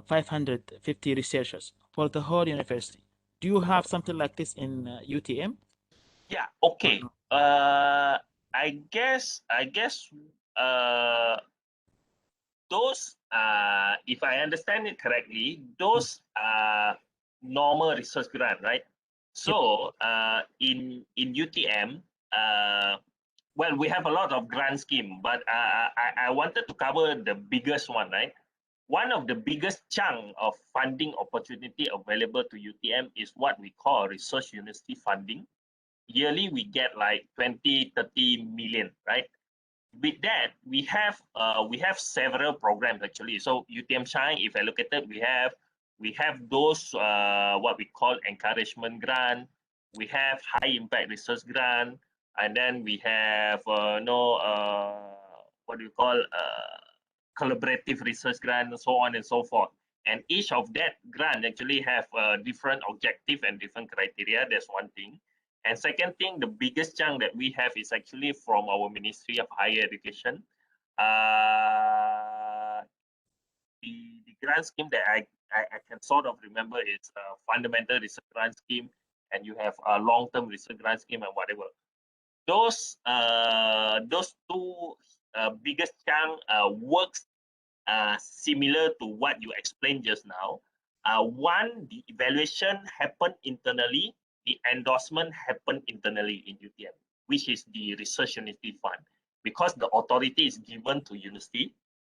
550 researchers for the whole university. Do you have something like this in UTM? Yeah. Okay. I guess those if I understand it correctly, those are normal research grant, right? So in UTM, well, we have a lot of grant scheme, but I wanted to cover the biggest one, right? One of the biggest chunk of funding opportunity available to UTM is what we call research university funding. Yearly, we get like 20, 30 million, right? With that, we have several programs actually. So UTMShine, if allocated, we have those what we call encouragement grant. we have high impact research grant, and then we have what do you call collaborative research grant, and so on and so forth. And each of that grant actually have different objective and different criteria. That's one thing. And second thing, the biggest chunk that we have is actually from our Ministry of Higher Education. The grant scheme that I can sort of remember is fundamental research grant scheme, and you have a long-term research grant scheme and whatever. Those two biggest chunk works similar to what you explained just now. One, the evaluation happened internally, the endorsement happened internally in UTM, which is the Research University Fund, because the authority is given to university.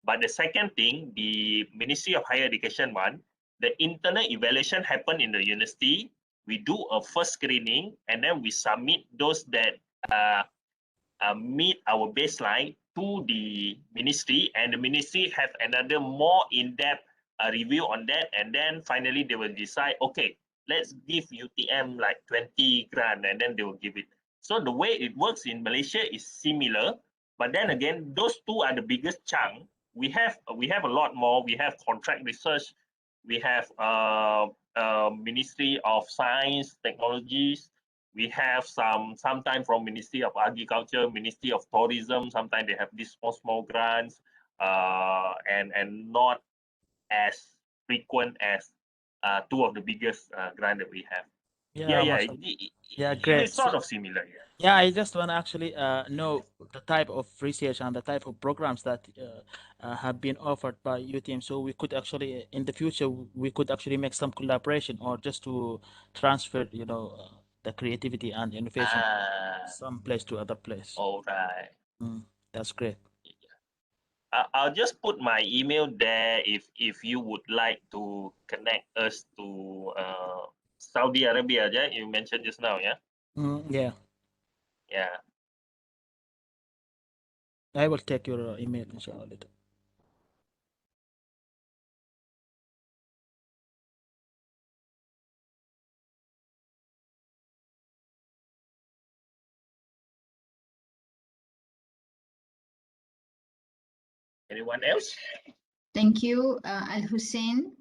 But the second thing, the Ministry of Higher Education one, the internal evaluation happened in the university. We do a first screening, and then we submit those that meet our baseline to the ministry, and the ministry have another more in-depth review on that, and then finally they will decide, okay, let's give UTM like 20 grand, and then they will give it. So the way it works in Malaysia is similar, but then again, those two are the biggest chunk. We have a lot more. We have contract research, we have Ministry of Science, Technologies, we have sometimes from Ministry of Agriculture, Ministry of Tourism. Sometimes they have these small grants, and not as frequent as two of the biggest grant that we have. Yeah, It great. is sort of similar. Yeah, I just want to actually know the type of research and the type of programs that have been offered by UTM, so we could actually in the future we could actually make some collaboration or just to transfer, the creativity and innovation some place to other place. All right. That's great. I'll just put my email there if you would like to connect us to Saudi Arabia. Yeah, you mentioned just now. Yeah. Yeah. Yeah. I will take your email inshallah later. Anyone else? Thank you, Al Hussein.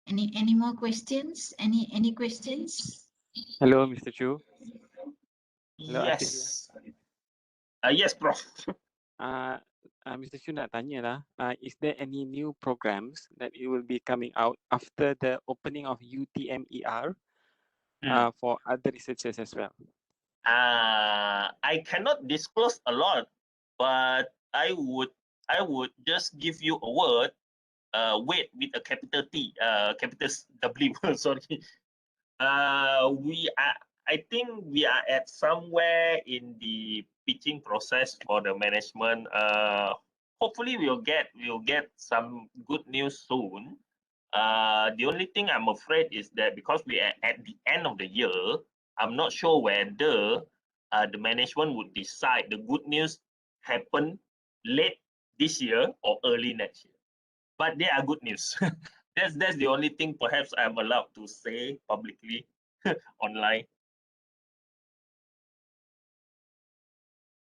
Any more questions? Any questions? Hello, Mr. Chu. Hello, Yes. Yes, Prof. Mr. Chu nak tanya lah, is there any new programs that it will be coming out after the opening of UTMER for other researchers as well? I cannot disclose a lot, but I would just give you a word. Wait with a capital T, capital W. Sorry. I think we are at somewhere in the pitching process for the management. Hopefully we'll get some good news soon. The only thing I'm afraid is that because we are at the end of the year, I'm not sure whether the management would decide the good news happen late this year or early next year. But they are good news. That's the only thing perhaps I'm allowed to say publicly online.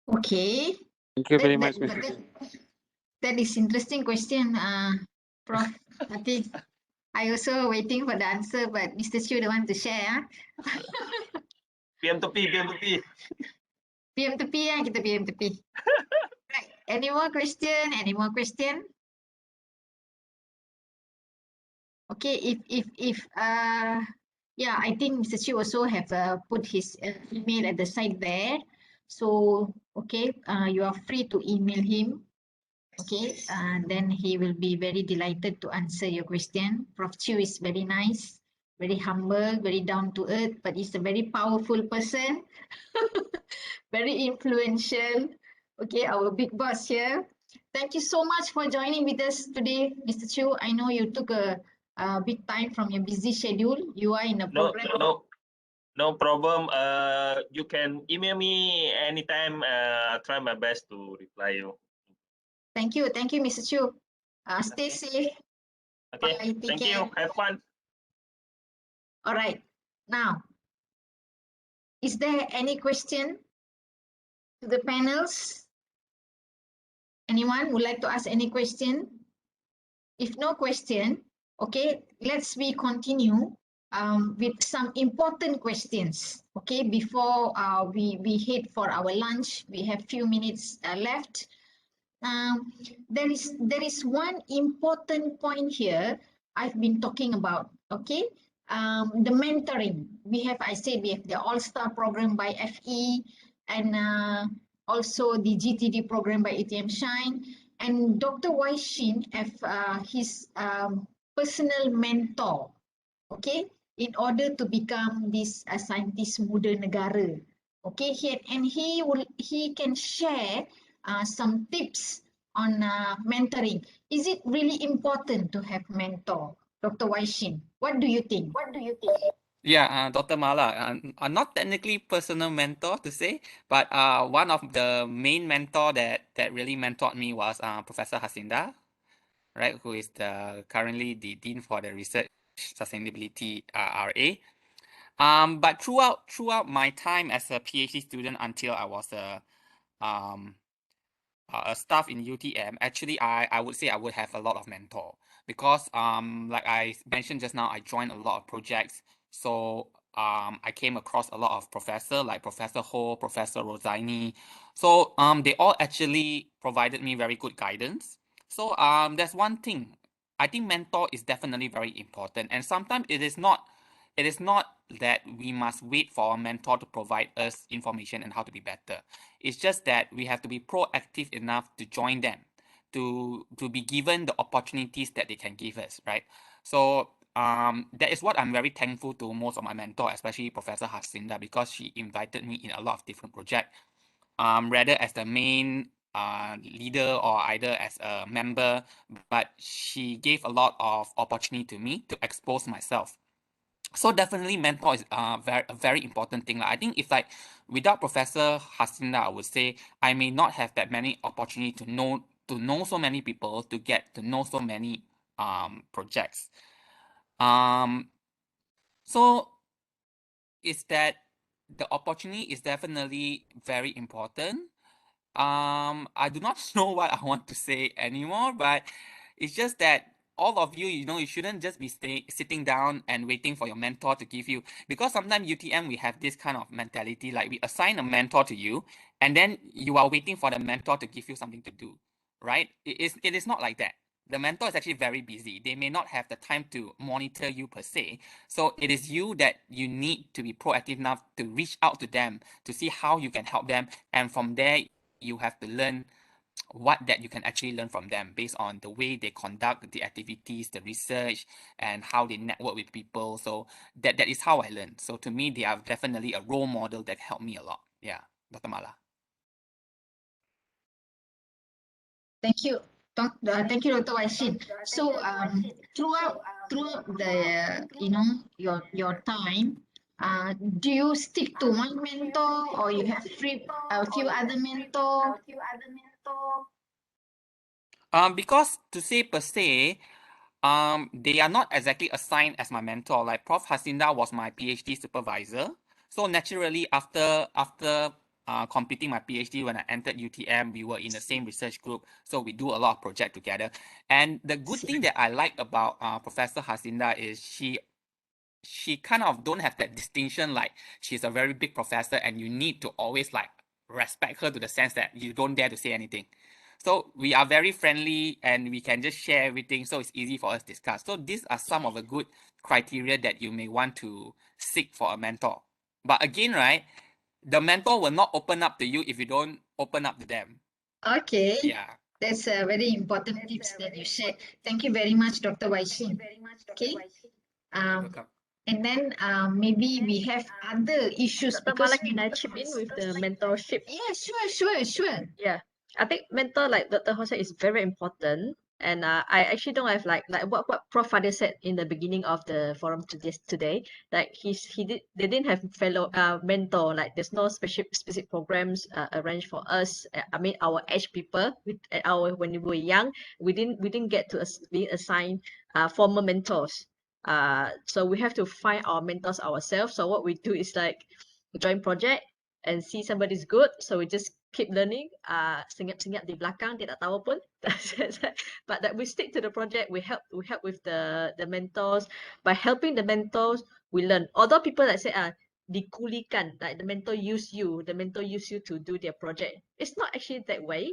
Okay. Thank you very much, Mr. Chu. That is interesting question, Prof. Tapi I also waiting for the answer, but Mr. Chu don't want to share. PM tepi. PM tepi ya, kita PM tepi. Right. Any more question? Okay, if yeah, I think Mr. Chu also have put his email at the side there. So okay, you are free to email him. Okay, then he will be very delighted to answer your question. Prof. Chu is very nice, very humble, very down to earth, but he's a very powerful person, very influential. Okay, our big boss here. Thank you so much for joining with us today, Mr. Chu. I know you took a big time from your busy schedule. You are in a program. No problem. You can email me anytime. I'll try my best to reply you. Thank you, Mr. Chu. Stay safe. Okay. Bye. Thank you. Have fun. All right. Now, Is there any question to the panels? Anyone would like to ask any question? If no question, okay, let's continue with some important questions. Okay, before we head for our lunch, we have few minutes left. There is one important point here I've been talking about. Okay, the mentoring. I said we have the All-Star program by FE and also the GTD program by UTMShine. And Dr. Waishin have his personal mentor, okay, in order to become this scientist muda negara. Okay, he can share some tips on mentoring. Is it really important to have mentor, Dr. Waishin? What do you think? Yeah, Dr. Mala, not technically personal mentor to say, but one of the main mentor that really mentored me was Professor Hasinda, right, who is currently the Dean for the Research Sustainability RA. But throughout my time as a PhD student until I was a staff in UTM, actually I would say I would have a lot of mentor because like I mentioned just now, I joined a lot of projects. So I came across a lot of professors like Professor Ho, Professor Rosani. So they all actually provided me very good guidance. So that's one thing. I think mentor is definitely very important, and sometimes it is not that we must wait for a mentor to provide us information and how to be better. It's just that we have to be proactive enough to join them, to be given the opportunities that they can give us, right? So that is what I'm very thankful to most of my mentor, especially Professor Hasinda, because she invited me in a lot of different projects, rather as the main leader or either as a member, but she gave a lot of opportunity to me to expose myself. So definitely mentor is a very important thing. I think if like without Professor Hasinda, I would say I may not have that many opportunity to know so many people, to get to know so many projects. So is that the opportunity is definitely very important. I do not know what I want to say anymore, but it's just that all of you, you shouldn't just be sitting down and waiting for your mentor to give you, because sometimes UTM, we have this kind of mentality, like we assign a mentor to you, and then you are waiting for the mentor to give you something to do, right? It is not like that. The mentor is actually very busy. They may not have the time to monitor you per se. So it is you that you need to be proactive enough to reach out to them to see how you can help them. And from there, you have to learn what that you can actually learn from them based on the way they conduct the activities, the research, and how they network with people. So that is how I learn. So to me, they are definitely a role model that helped me a lot. Yeah, Dr. Mala. Thank you. Thank you, Dr. Waishin. So throughout the your time, do you stick to one mentor or you have a few other mentor? Because to say per se, they are not exactly assigned as my mentor. Like Prof. Hasinda was my PhD supervisor. So naturally, after completing my PhD, when I entered UTM, we were in the same research group. So we do a lot of projects together. And the good thing that I like about Professor Hasinda is she kind of don't have that distinction, like she's a very big professor and you need to always like respect her to the sense that you don't dare to say anything. So we are very friendly and we can just share everything, so it's easy for us to discuss. So these are some of the good criteria that you may want to seek for a mentor. But again, right, the mentor will not open up to you if you don't open up to them. Okay. Yeah. That's a very important tips that you shared. Thank you very much, Dr. Waishin. Okay. Welcome. And then maybe we have other issues Dr. because Mala, can I chip in with the mentorship? Yeah, sure. Yeah, I think mentor, like Dr. Jose, is very important. And I actually don't have like what Prof. Fadil said in the beginning of the forum today. Like they didn't have fellow mentor. Like there's no specific programs arranged for us. I mean our age people with when we were young, we didn't get to being assigned former mentors. So we have to find our mentors ourselves. So what we do is like join project and see somebody's good, so we just keep learning. Senyap-senyap di belakang, dia tak tahu pun. But that we stick to the project, we help with the mentors. By helping the mentors, we learn. Although people that say dikulikan, like the mentor use you to do their project. It's not actually that way.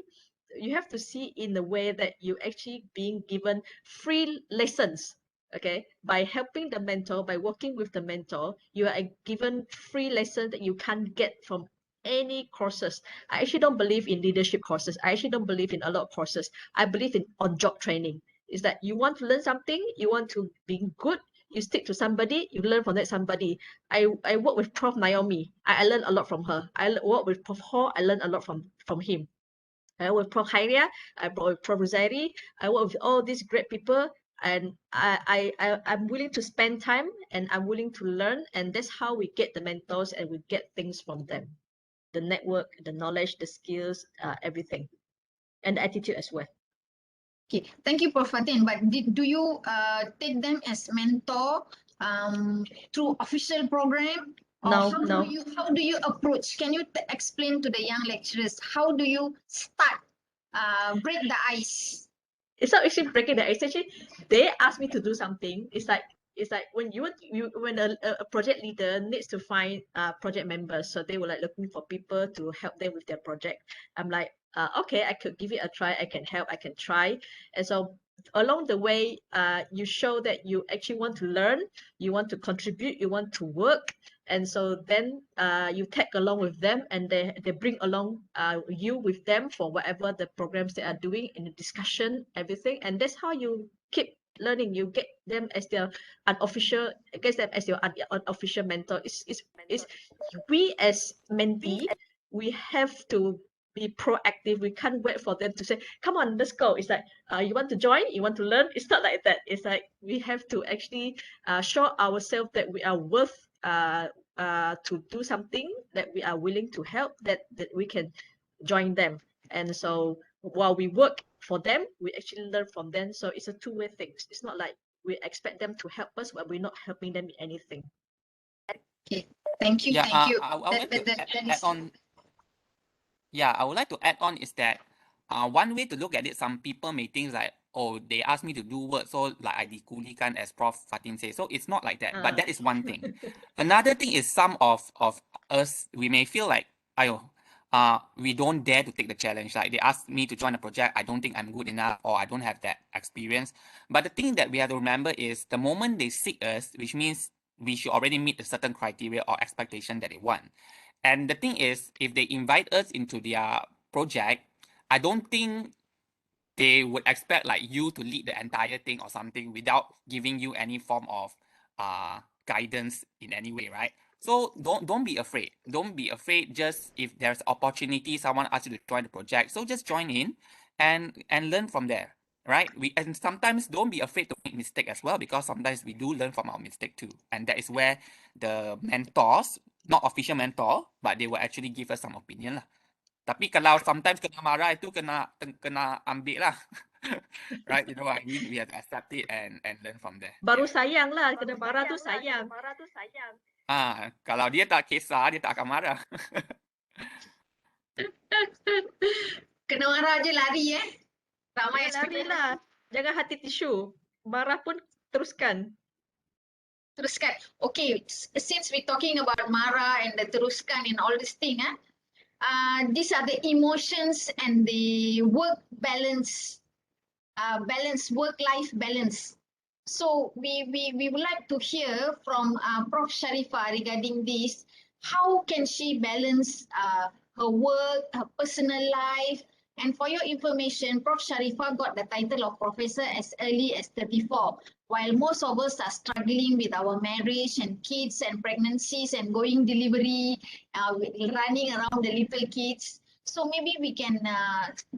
You have to see in the way that you actually being given free lessons. Okay, by helping the mentor, by working with the mentor, you are given free lessons that you can't get from any courses. I actually don't believe in leadership courses. I actually don't believe in a lot of courses. I believe in on-job training. Is that you want to learn something, you want to be good, you stick to somebody, you learn from that somebody. I work with Prof. Naomi. I learned a lot from her. I work with Prof. Ho. I learned a lot from him. I work with Prof. Hairia. I work with Prof. Rosairi. I work with all these great people, and I'm willing to spend time and I'm willing to learn, and that's how we get the mentors and we get things from them. The network, the knowledge, the skills, everything, and the attitude as well. Okay, thank you, Prof. Fatin. But do you take them as mentor through official program? Or No. How do you approach? Can you explain to the young lecturers how do you start break the ice? It's not actually breaking the ice. Actually, they ask me to do something. It's like when when a project leader needs to find project members, so they were like looking for people to help them with their project. I'm like, okay, I could give it a try. I can help. I can try. And so along the way, you show that you actually want to learn, you want to contribute, you want to work. And so then you tag along with them, and they bring along you with them for whatever the programs they are doing in the discussion, everything. And that's how you keep learning. You get them as their unofficial, get them as your unofficial mentor. It's we as mentee, we have to be proactive. We can't wait for them to say, come on, let's go. It's like, you want to join, you want to learn. It's not like that. It's like we have to actually show ourselves that we are worth to do something, that we are willing to help, that we can join them. And so while we work for them, we actually learn from them. So it's a two-way thing. It's not like we expect them to help us, but we're not helping them in anything. Okay, thank you, Yeah, thank you. I would like to add on. Yeah, I would like to add on is that one way to look at it, some people may think like, oh, they asked me to do work, so like I dikulikan, as Prof. Fatin says. So it's not like that. But that is one thing. Another thing is some of us, we may feel like, we don't dare to take the challenge. Like they asked me to join a project, I don't think I'm good enough, or I don't have that experience. But the thing that we have to remember is the moment they seek us, which means we should already meet a certain criteria or expectation that they want. And the thing is, if they invite us into their project, I don't think they would expect like you to lead the entire thing or something without giving you any form of guidance in any way, right? So don't be afraid. Don't be afraid. Just if there's opportunity, someone asks you to join the project, so just join in and learn from there, right? And sometimes don't be afraid to make mistake as well, because sometimes we do learn from our mistake too, and that is where the mentors, not official mentor, but they will actually give us some opinion lah. Tapi kalau sometimes kena marah itu kena ambil lah. Right? You know what I mean? We have to accept it and learn from there. Baru sayang lah, kena marah tu sayang. Kalau dia tak kisah, dia tak akan marah. Kena marah je lari Ramai lari lah. Jangan hati tisu. Marah pun teruskan. Teruskan. Okay, since we're talking about marah and the teruskan and all this thing, these are the emotions and the work balance, work-life balance. So we would like to hear from Prof. Sharifah regarding this. How can she balance her work, her personal life? And for your information, Prof. Sharifah got the title of professor as early as 34, while most of us are struggling with our marriage and kids and pregnancies and going delivery, running around the little kids. So maybe we can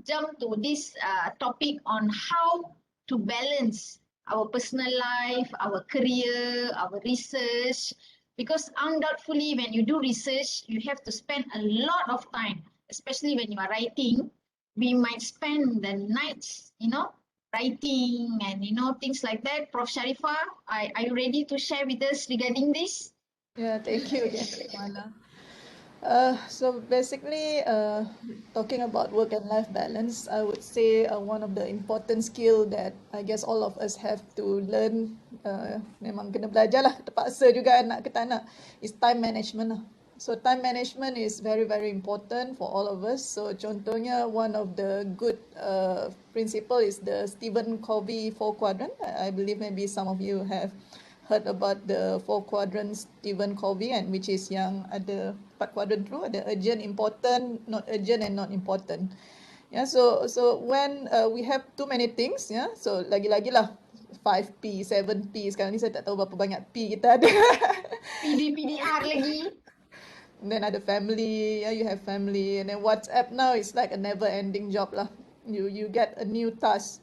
jump to this topic on how to balance our personal life, our career, our research. Because undoubtedly, when you do research, you have to spend a lot of time, especially when you are writing. We might spend the nights, writing and, things like that. Prof. Sharifah, are you ready to share with us regarding this? Yeah, thank you again, Mala. So basically, talking about work and life balance, I would say one of the important skill that I guess all of us have to learn, memang kena belajar lah, terpaksa juga nak ke tak nak, is time management lah. So time management is very very important for all of us. So contohnya one of the good principle is the Stephen Covey 4 quadrant. I believe maybe some of you have heard about the 4 quadrants Stephen Covey, and which is yang ada 4 quadrant tu, ada urgent, important, not urgent and not important. Yeah, so when we have too many things, yeah, so lagi-lagi lah 5P, 7P, sekarang ni saya tak tahu berapa banyak P kita ada. PDR lagi. Then ada family, yeah, you have family, and then WhatsApp now is like a never ending job lah. You get a new task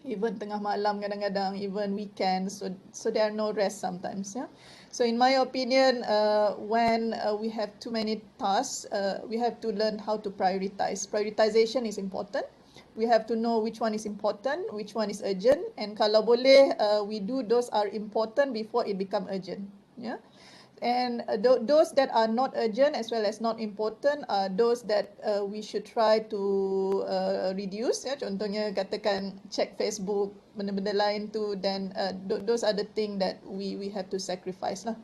even tengah malam kadang-kadang, even weekends, so there are no rest sometimes, yeah. So in my opinion, when we have too many tasks, we have to learn how to prioritize. Prioritization is important. We have to know which one is important, which one is urgent, and kalau boleh, we do those are important before it become urgent, yeah. And those that are not urgent as well as not important are those that we should try to reduce. Ya, contohnya katakan check Facebook, benda-benda lain tu, then those are the thing that we have to sacrifice lah.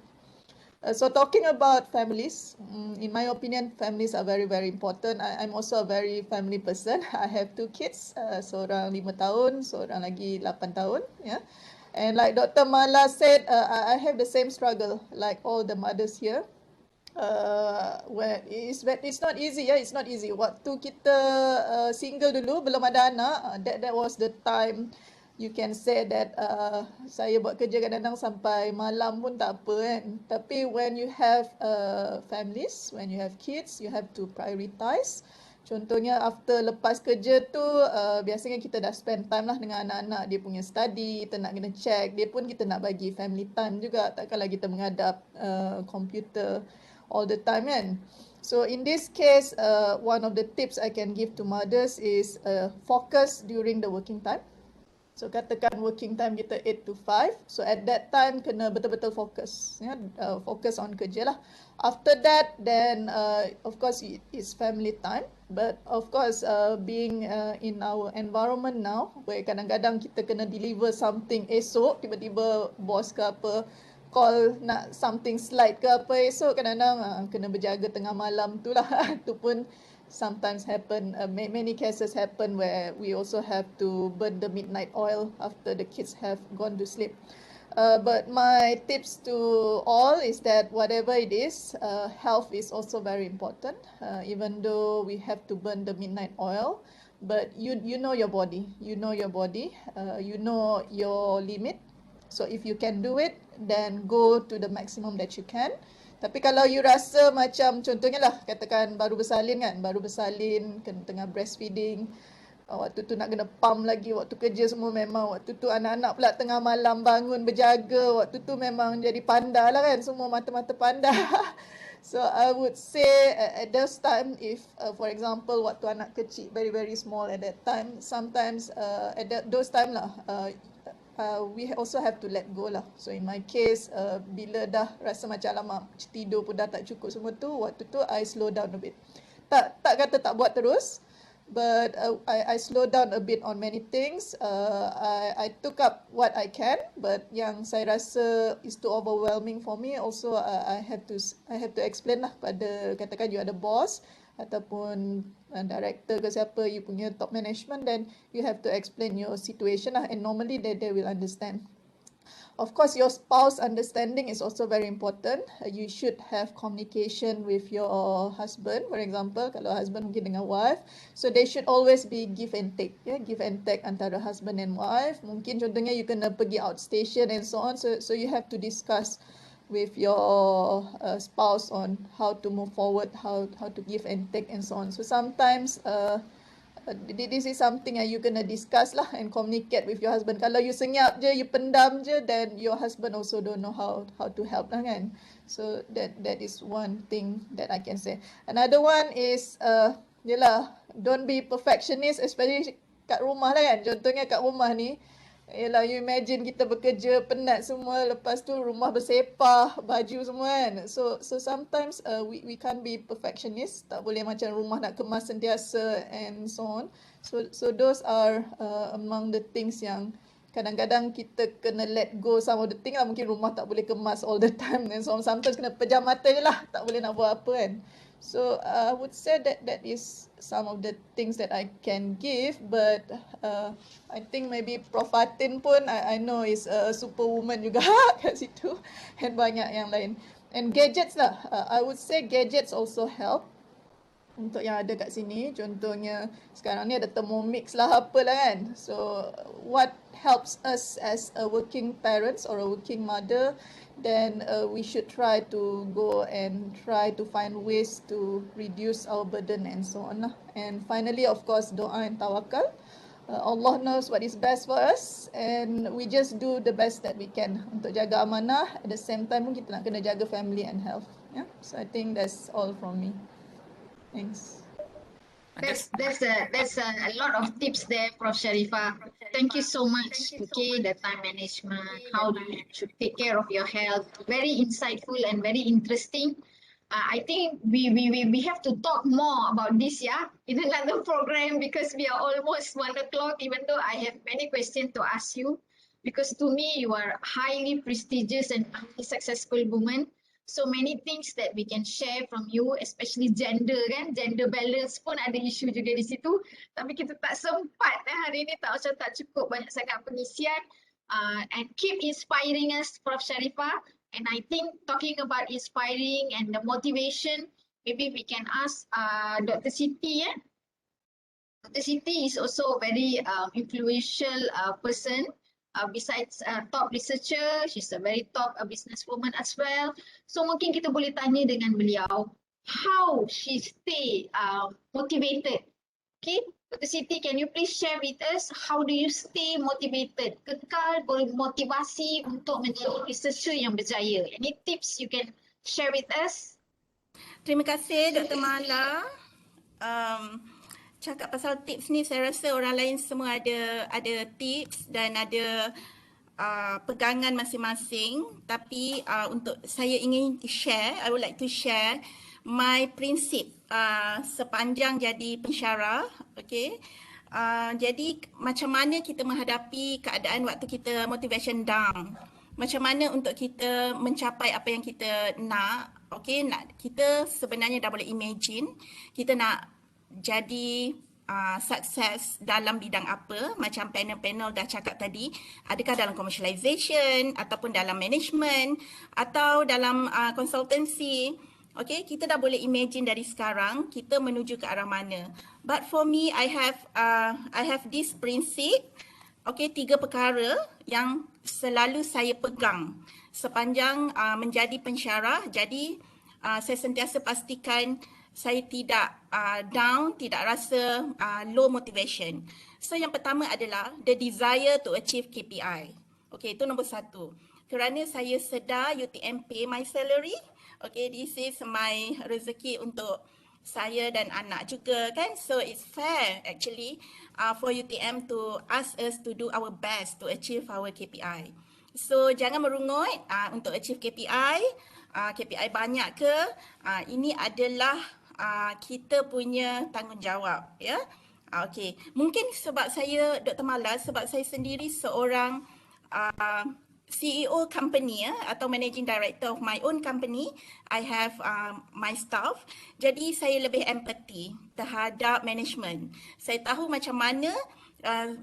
So talking about families, in my opinion, families are very very important. I'm also a very family person. I have 2 kids, seorang 5 tahun, seorang lagi 8 tahun. Yeah. And like Dr. Mala said, I have the same struggle like all the mothers here. Where it's not easy, yeah, it's not easy. Waktu kita single dulu, belum ada anak, that was the time you can say that saya buat kerja kadang-kadang sampai malam pun tak apa kan. Tapi when you have families, when you have kids, you have to prioritize. Contohnya after lepas kerja tu, biasanya kita dah spend time lah dengan anak-anak, dia punya study, kita nak kena check, dia pun kita nak bagi family time juga, takkanlah kita menghadap komputer all the time kan. So in this case, one of the tips I can give to mothers is focus during the working time. So katakan working time kita 8 to 5. So at that time kena betul-betul fokus, ya, focus on kerja lah. After that, then of course it's family time. But of course being in our environment now, where kadang-kadang kita kena deliver something esok, tiba-tiba bos ke apa call nak something slide ke apa esok, kadang-kadang kena berjaga tengah malam tu lah. Tu pun sometimes happen, many cases happen where we also have to burn the midnight oil after the kids have gone to sleep. But my tips to all is that whatever it is, health is also very important. Even though we have to burn the midnight oil, but you know your body, you know your limit. So if you can do it, then go to the maximum that you can. Tapi kalau you rasa macam contohnya lah, katakan baru bersalin kan, tengah breastfeeding, waktu tu nak kena pump lagi, waktu kerja semua memang, waktu tu anak-anak pula tengah malam bangun berjaga, waktu tu memang jadi panda lah kan, semua mata-mata panda. So I would say at those time, if for example waktu anak kecil very very small at that time, sometimes at those time lah, we also have to let go lah. So in my case, bila dah rasa macam lama tidur pun dah tak cukup semua tu, waktu tu I slow down a bit. Tak kata tak buat terus, but I slow down a bit on many things. I took up what I can, but yang saya rasa is too overwhelming for me. Also, I have to explain lah pada, katakan you ada boss ataupun director ke siapa, you punya top management, then you have to explain your situation lah, and normally they will understand. Of course, your spouse understanding is also very important. You should have communication with your husband, for example, kalau husband mungkin dengan wife. So they should always be give and take, yeah, give and take antara husband and wife. Mungkin contohnya you kena pergi outstation and so on. So you have to discuss with your spouse on how to move forward, how to give and take and so on. So sometimes this is something yang you kena discuss lah and communicate with your husband. Kalau you senyap je, you pendam je, then your husband also don't know how to help lah kan. So that is one thing that I can say. Another one is yelah, don't be perfectionist, especially kat rumah lah kan. Contohnya kat rumah ni, Yelah, you imagine kita bekerja penat semua, lepas tu rumah bersepah, baju semua kan. So sometimes we can't be perfectionist. Tak boleh macam rumah nak kemas sentiasa and so on. So those are among the things yang kadang-kadang kita kena let go some of the thing lah. Mungkin rumah tak boleh kemas all the time and so on. Sometimes kena pejam mata je lah, tak boleh nak buat apa kan. So I would say that is some of the things that I can give, but I think maybe Prof Fatin pun I know is a superwoman juga kat situ, and banyak yang lain. And gadgets lah, I would say gadgets also help untuk yang ada kat sini. Contohnya sekarang ni ada Thermomix lah apalah kan. So what helps us as a working parents or a working mother, then we should try to go and try to find ways to reduce our burden and so on lah. And finally, of course, doa and tawakal. Allah knows what is best for us, and we just do the best that we can untuk jaga amanah. At the same time pun kita nak kena jaga family and health. Yeah, so I think that's all from me. Thanks. That's a lot of tips there, Prof. Sharifah. Thank you so much. Okay, the time management, how you should take care of your health. Very insightful and very interesting. I think we have to talk more about this, yeah, in another program, because we are almost 1 o'clock, even though I have many questions to ask you, because to me, you are highly prestigious and highly successful woman. So many things that we can share from you, especially gender kan, gender balance pun ada isu juga di situ. Tapi kita tak sempat hari ini, tak macam tak cukup banyak sangat pengisian. And keep inspiring us, Prof. Sharifah. And I think talking about inspiring and the motivation, maybe we can ask Dr. Siti. Yeah? Dr. Siti is also a very influential person. Besides top researcher, she's a very top businesswoman as well. So mungkin kita boleh tanya dengan beliau, how she stay motivated. Okay, Dr. Siti, can you please share with us how do you stay motivated? Kekal bermotivasi untuk menjadi researcher yang berjaya. Any tips you can share with us? Terima kasih Dr. Mala. Cakap pasal tips ni, saya rasa orang lain semua ada tips dan ada pegangan masing-masing. Tapi untuk saya ingin share, I would like to share my prinsip sepanjang jadi pensyarah. Okay. Jadi macam mana kita menghadapi keadaan waktu kita motivation down. Macam mana untuk kita mencapai apa yang kita nak. Okay, kita sebenarnya dah boleh imagine kita nak jadi sukses dalam bidang apa, macam panel-panel dah cakap tadi, adakah dalam commercialization ataupun dalam management atau dalam consultancy. Okay, kita dah boleh imagine dari sekarang kita menuju ke arah mana. But for me, I have this principle. Okay, 3 perkara yang selalu saya pegang sepanjang menjadi pensyarah. Jadi saya sentiasa pastikan saya tidak down, tidak rasa low motivation. So yang pertama adalah the desire to achieve KPI. Okay, itu nombor 1. Kerana saya sedar UTM pay my salary. Okay, this is my rezeki untuk saya dan anak juga kan. So it's fair actually for UTM to ask us to do our best to achieve our KPI. So jangan merungut untuk achieve KPI. KPI banyak ke? Ini adalah kita punya tanggungjawab, ya. Okey, mungkin sebab saya Dr. Mala, sebab saya sendiri seorang CEO company, ya, atau managing director of my own company. I have my staff. Jadi saya lebih empathy terhadap management. Saya tahu macam mana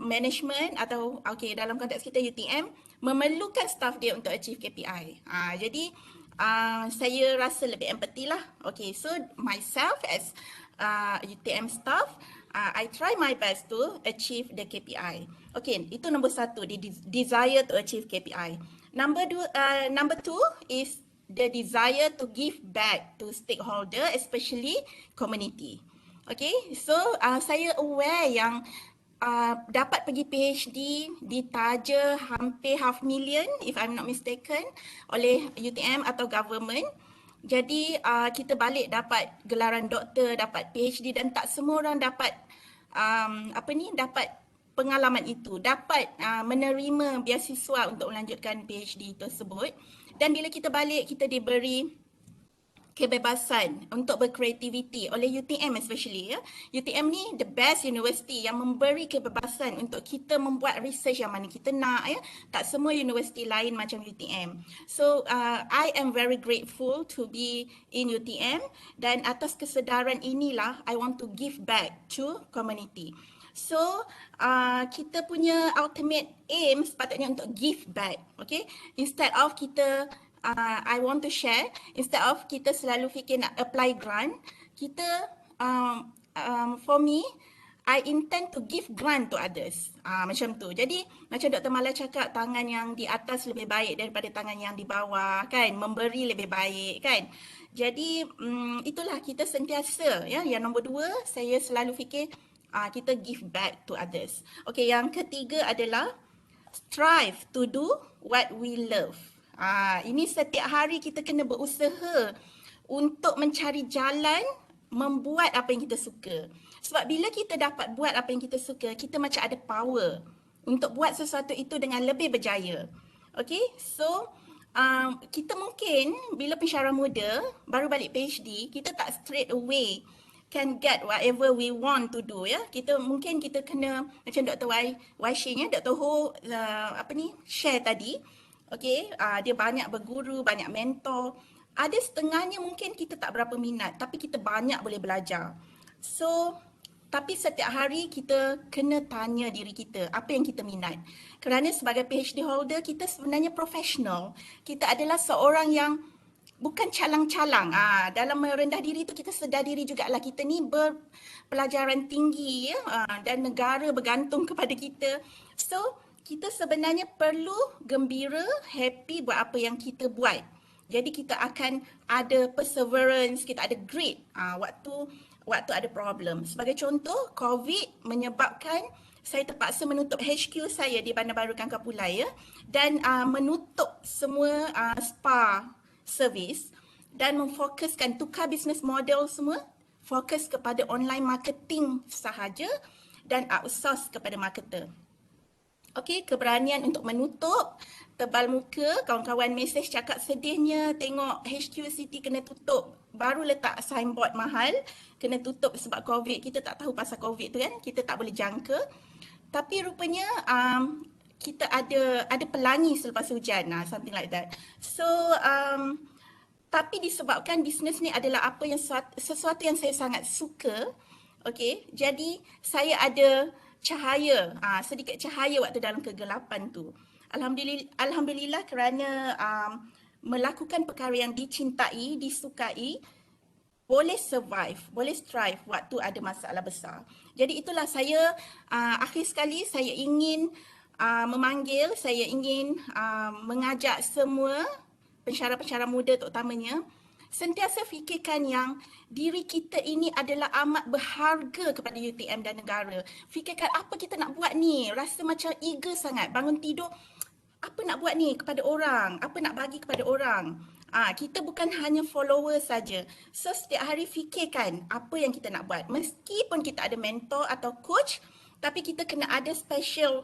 management atau dalam konteks kita UTM memerlukan staff dia untuk achieve KPI. Jadi saya rasa lebih empathy lah. Okay, so myself as UTM staff, I try my best to achieve the KPI. Okay, itu nombor 1, the desire to achieve KPI. Number 2 is the desire to give back to stakeholder, especially community. Okay, so saya aware yang dapat pergi PhD ditaja hampir 500,000 if I'm not mistaken oleh UTM atau government. Jadi kita balik dapat gelaran doktor, dapat PhD dan tak semua orang dapat dapat pengalaman itu, dapat menerima beasiswa untuk melanjutkan PhD tersebut. Dan bila kita balik, kita diberi kebebasan untuk berkreativiti oleh UTM especially ya. UTM ni the best university yang memberi kebebasan untuk kita membuat research yang mana kita nak ya. Tak semua universiti lain macam UTM. So I am very grateful to be in UTM, dan atas kesedaran inilah I want to give back to community. So kita punya ultimate aim sepatutnya untuk give back, okay? Instead of kita I want to share, instead of kita selalu fikir nak apply grant, kita for me, I intend to give grant to others. Macam tu. Jadi macam Dr. Mala cakap, tangan yang di atas lebih baik daripada tangan yang di bawah, kan? Memberi lebih baik, kan? Jadi itulah kita sentiasa ya. Yang nombor 2, saya selalu fikir kita give back to others. Okay, yang ketiga adalah strive to do what we love. Ini setiap hari kita kena berusaha untuk mencari jalan membuat apa yang kita suka. Sebab bila kita dapat buat apa yang kita suka, kita macam ada power untuk buat sesuatu itu dengan lebih berjaya. Okay, so kita mungkin bila pensyarah muda baru balik PhD, kita tak straight away can get whatever we want to do ya. Mungkin kita kena macam Dr. Waishin ya, Dr. Ho share tadi. Okey, dia banyak berguru, banyak mentor. Ada setengahnya mungkin kita tak berapa minat, tapi kita banyak boleh belajar. So, tapi setiap hari kita kena tanya diri kita apa yang kita minat. Kerana sebagai PhD holder, kita sebenarnya profesional. Kita adalah seorang yang bukan calang-calang. Dalam merendah diri tu kita sedar diri jugalah kita ni berpelajaran tinggi ya, dan negara bergantung kepada kita. So, kita sebenarnya perlu gembira, happy buat apa yang kita buat. Jadi kita akan ada perseverance, kita ada grit waktu ada problem. Sebagai contoh, COVID menyebabkan saya terpaksa menutup HQ saya di Bandar Baru Kangkapulai ya, dan menutup semua spa service dan memfokuskan, tukar business model semua, fokus kepada online marketing sahaja dan outsource kepada marketer. Okey, keberanian untuk menutup, tebal muka, kawan-kawan mesej cakap sedihnya tengok HQ City kena tutup. Baru letak signboard mahal, kena tutup sebab COVID. Kita tak tahu pasal COVID tu kan, kita tak boleh jangka. Tapi rupanya kita ada pelangi selepas hujan, something like that. So, tapi disebabkan bisnes ni adalah sesuatu yang saya sangat suka, okey, jadi saya ada cahaya, sedikit cahaya waktu dalam kegelapan tu. Alhamdulillah kerana melakukan perkara yang dicintai, disukai, boleh survive, boleh strive waktu ada masalah besar. Jadi itulah saya, akhir sekali saya ingin memanggil, saya ingin mengajak semua pensyarah-pensyarah muda terutamanya, sentiasa fikirkan yang diri kita ini adalah amat berharga kepada UTM dan negara. Fikirkan apa kita nak buat ni, rasa macam eager sangat, bangun tidur, apa nak buat ni kepada orang, apa nak bagi kepada orang. Kita bukan hanya follower saja. So setiap hari fikirkan apa yang kita nak buat. Meskipun kita ada mentor atau coach, tapi kita kena ada special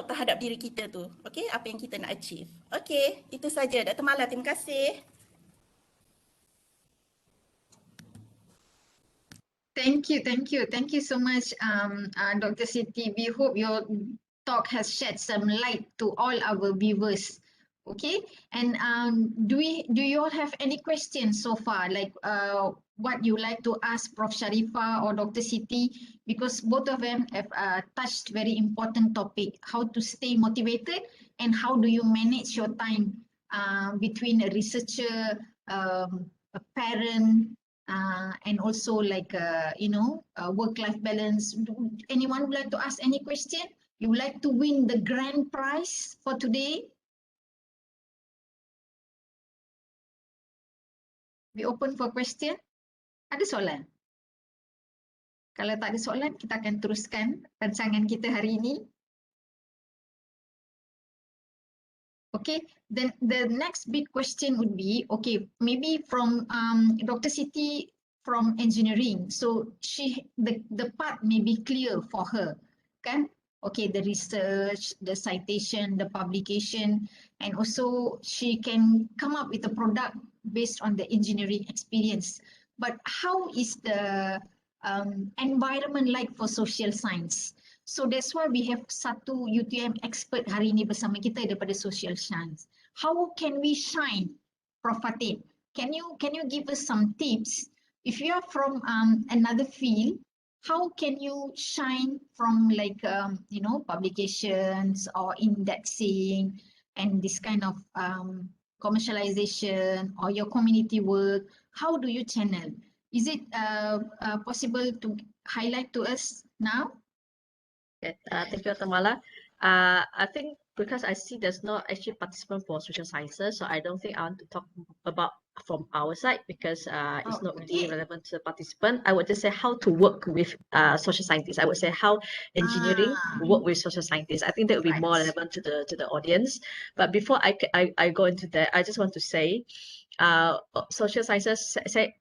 terhadap diri kita tu. Okey, apa yang kita nak achieve. Okey, itu saja Dr. Mala, terima kasih. Thank you so much, Dr. Siti. We hope your talk has shed some light to all our viewers. Okay, and do you all have any questions so far? Like what you like to ask Prof. Sharifah or Dr. Siti, because both of them have touched very important topic: how to stay motivated and how do you manage your time between a researcher, a parent. And also like work-life balance. Anyone would like to ask any question? You would like to win the grand prize for today? We open for question. Ada soalan? Kalau tak ada soalan, kita akan teruskan rancangan kita hari ini. Okay, then the next big question would be, okay, maybe from Dr. Siti from engineering. So the path may be clear for her, kan? okay, the research, the citation, the publication, and also she can come up with a product based on the engineering experience. But how is the environment like for social science? So that's why we have satu UTM expert hari ini bersama kita daripada social science. How can we shine, Prof. Fatih? Can you give us some tips? If you are from another field, how can you shine from like publications or indexing and this kind of commercialization or your community work? How do you channel? Is it possible to highlight to us now? Okay, thank you, Dr. Mala. I think because I see there's not actually participant for social sciences, so I don't think I want to talk about from our side because it's not really relevant to the participant. I would just say how to work with social scientists. I would say how engineering work with social scientists. I think that would be more relevant to the audience. But before I go into that, I just want to say social sciences saya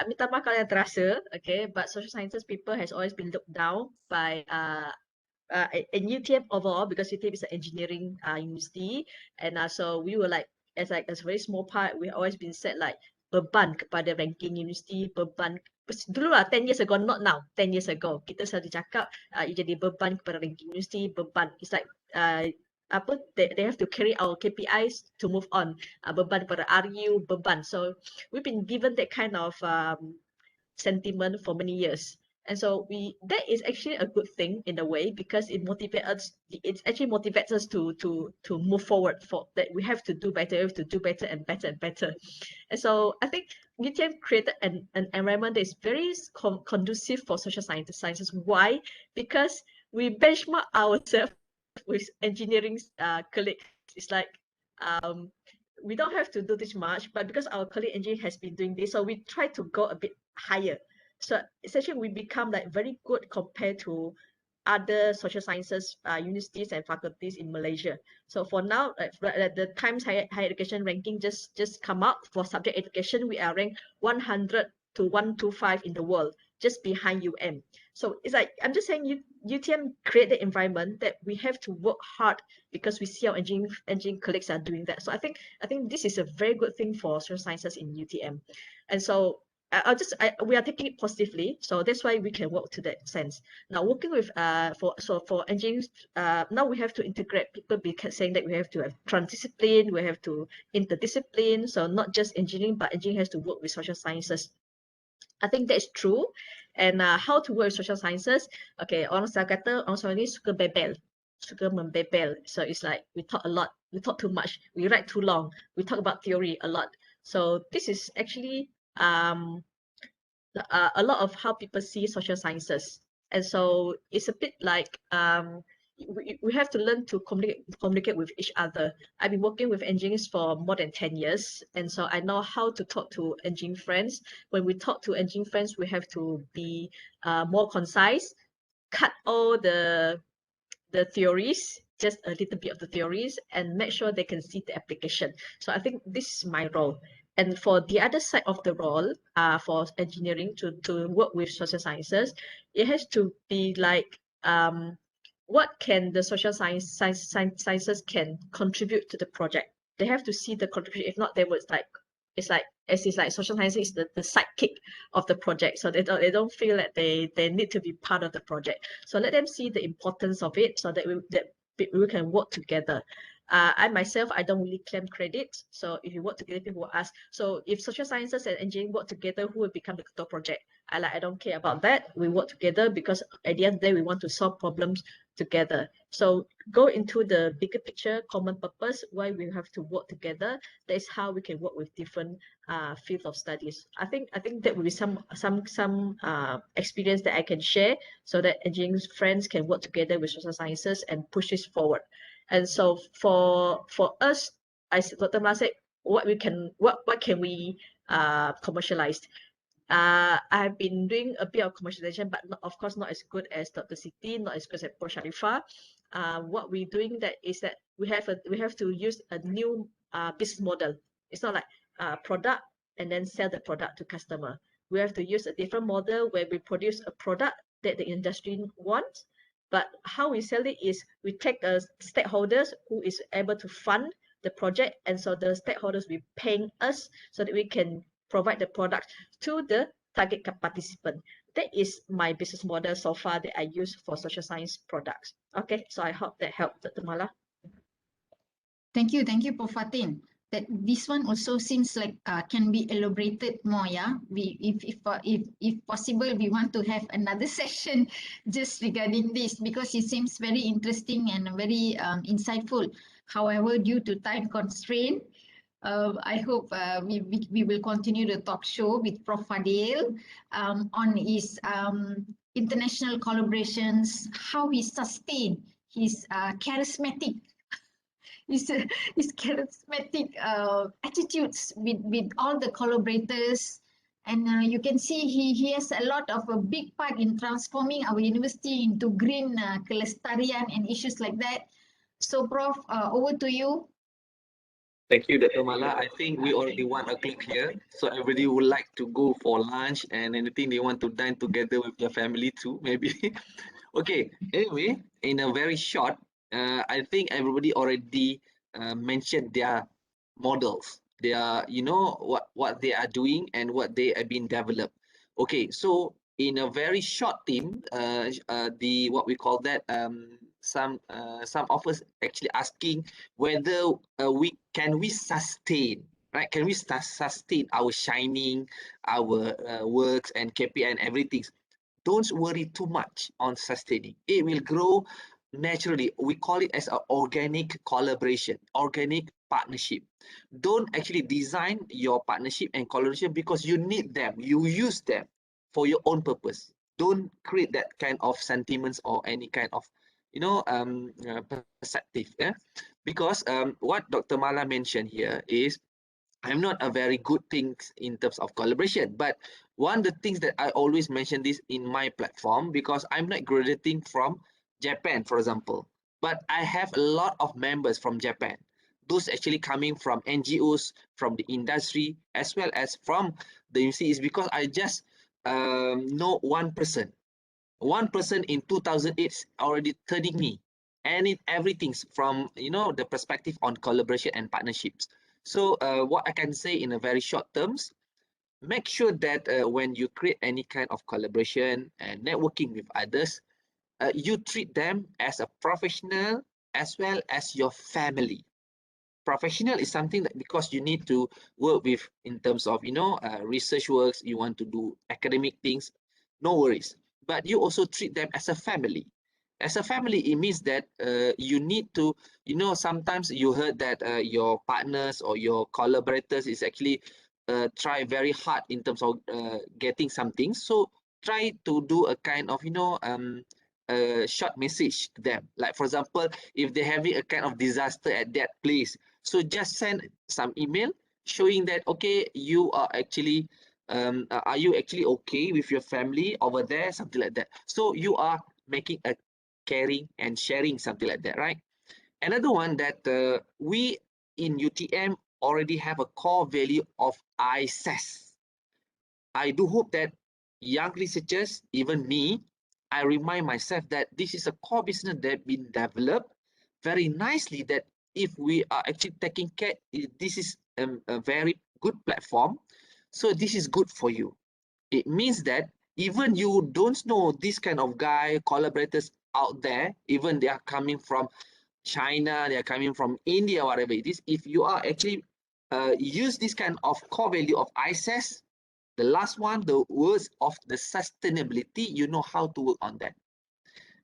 minta maaf kalau yang terasa, okay, but social sciences people has always been looked down by in UTM overall, because UTM is an engineering university, and so we were like as a very small part, we always been said like beban kepada ranking university, beban dulu lah 10 years ago, not now, 10 years ago kita selalu cakap jadi beban kepada ranking university, beban, it's like apa they have to carry our KPIs to move on, beban kepada RU, beban. So we've been given that kind of sentiment for many years. And so that is actually a good thing in a way, because it motivates us, it actually motivates us to move forward, for that we have to do better, we have to do better and better and better. And so I think UTM created an environment that is very conducive for social sciences. Why? Because we benchmark ourselves with engineering colleagues. It's like we don't have to do this much, but because our colleague engineer has been doing this, so we try to go a bit higher. So essentially we become like very good compared to other social sciences universities and faculties in Malaysia. So for now, the Times Higher Education ranking just come up for subject education. We are ranked 100 to 125 in the world, just behind UM. So it's like, I'm just saying UTM create the environment that we have to work hard because we see our engineering colleagues are doing that. So I think this is a very good thing for social sciences in UTM. And so we are taking it positively, so that's why we can work to that sense. Now working with for engineering, now we have to integrate people, saying that we have to have transdiscipline, we have to interdiscipline, so not just engineering, but engineering has to work with social sciences. I think that's true. And how to work with social sciences? Okay, orang selalu kata orang Sarawak ni suka bebel, suka membebel. So it's like we talk a lot, we talk too much, we write too long, we talk about theory a lot. So this is actually a lot of how people see social sciences. And so it's a bit like we have to learn to communicate with each other. I've been working with engineers for more than 10 years. And so I know how to talk to engineering friends. When we talk to engineering friends, we have to be more concise, cut all the theories, just a little bit of the theories, and make sure they can see the application. So I think this is my role. And for the other side of the role, for engineering to work with social sciences, it has to be like what can the social sciences can contribute to the project. They have to see the contribution. If not, they would it's like social science is the sidekick of the project, so they don't feel that they need to be part of the project. So let them see the importance of it, so that we can work together. I myself, I don't really claim credit. So if you work together, people will ask, so if social sciences and engineering work together, who will become the top project? I don't care about that. We work together because at the end of the day, we want to solve problems together. So go into the bigger picture, common purpose, why we have to work together. That is how we can work with different fields of studies. I think that will be some experience that I can share, so that engineering friends can work together with social sciences and push this forward. And so for us, as Dr. Ma said, what can we commercialize? I've been doing a bit of commercialization, but of course not as good as Dr. Siti, not as good as Prof. Sharifah. What we're doing is that we have to use a new business model. It's not like product and then sell the product to customer. We have to use a different model where we produce a product that the industry wants, But how we sell it is we take the stakeholders who is able to fund the project, and so the stakeholders will paying us so that we can provide the product to the target participant. That is my business model so far that I use for social science products. Okay, so I hope that helped, Dr. Mala. Thank you, Prof. Fatin. That this one also seems like can be elaborated more. Yeah, if possible, we want to have another session just regarding this because it seems very interesting and very insightful. However, due to time constraint, I hope we will continue the talk show with Prof. Fadil on his international collaborations, how he sustained his charismatic his charismatic attitudes with all the collaborators. And you can see he has a lot of a big part in transforming our university into green kelestarian and issues like that. So Prof, over to you. Thank you, Dr. Mala. I think we already 1 o'clock here, so everybody would like to go for lunch and anything they want to dine together with their family too, maybe. Okay, anyway, in a very short, I think everybody already mentioned their models. They are, you know, what they are doing and what they have been developed. Okay, so in a very short team, the what we call that some of us actually asking whether we sustain, right? Can we sustain our shining, our works and KPI and everything? Don't worry too much on sustaining. It will grow naturally. We call it as an organic collaboration, organic partnership. Don't actually design your partnership and collaboration because you need them. You use them for your own purpose. Don't create that kind of sentiments or any kind of, you know, perspective. Yeah? Because what Dr. Mala mentioned here is I'm not a very good things in terms of collaboration, but one of the things that I always mention this in my platform because I'm not graduating from Japan, for example, but I have a lot of members from Japan. Those actually coming from NGOs, from the industry, as well as from the university is because I just know one person. One person in 2008 already turning me, and everything's from, you know, the perspective on collaboration and partnerships. So what I can say in a very short terms, make sure that when you create any kind of collaboration and networking with others, you treat them as a professional as well as your family. Professional is something that because you need to work with in terms of, you know, research works, you want to do academic things, no worries. But you also treat them as a family. As a family, it means that you need to, you know, sometimes you heard that your partners or your collaborators is actually try very hard in terms of getting something. So try to do a kind of, you know, a short message to them. Like for example, if they're having a kind of disaster at that place, so just send some email showing that, okay, you are actually, are you actually okay with your family over there? Something like that. So you are making a caring and sharing, something like that, right? Another one that we in UTM already have a core value of ISAS. I do hope that young researchers, even me, I remind myself that this is a core business that been developed very nicely, that if we are actually taking care, this is a very good platform. So this is good for you. It means that even you don't know this kind of guy, collaborators out there, even they are coming from China, they are coming from India, whatever it is, if you are actually use this kind of core value of ISAS, the last one, the words of the sustainability, you know how to work on that.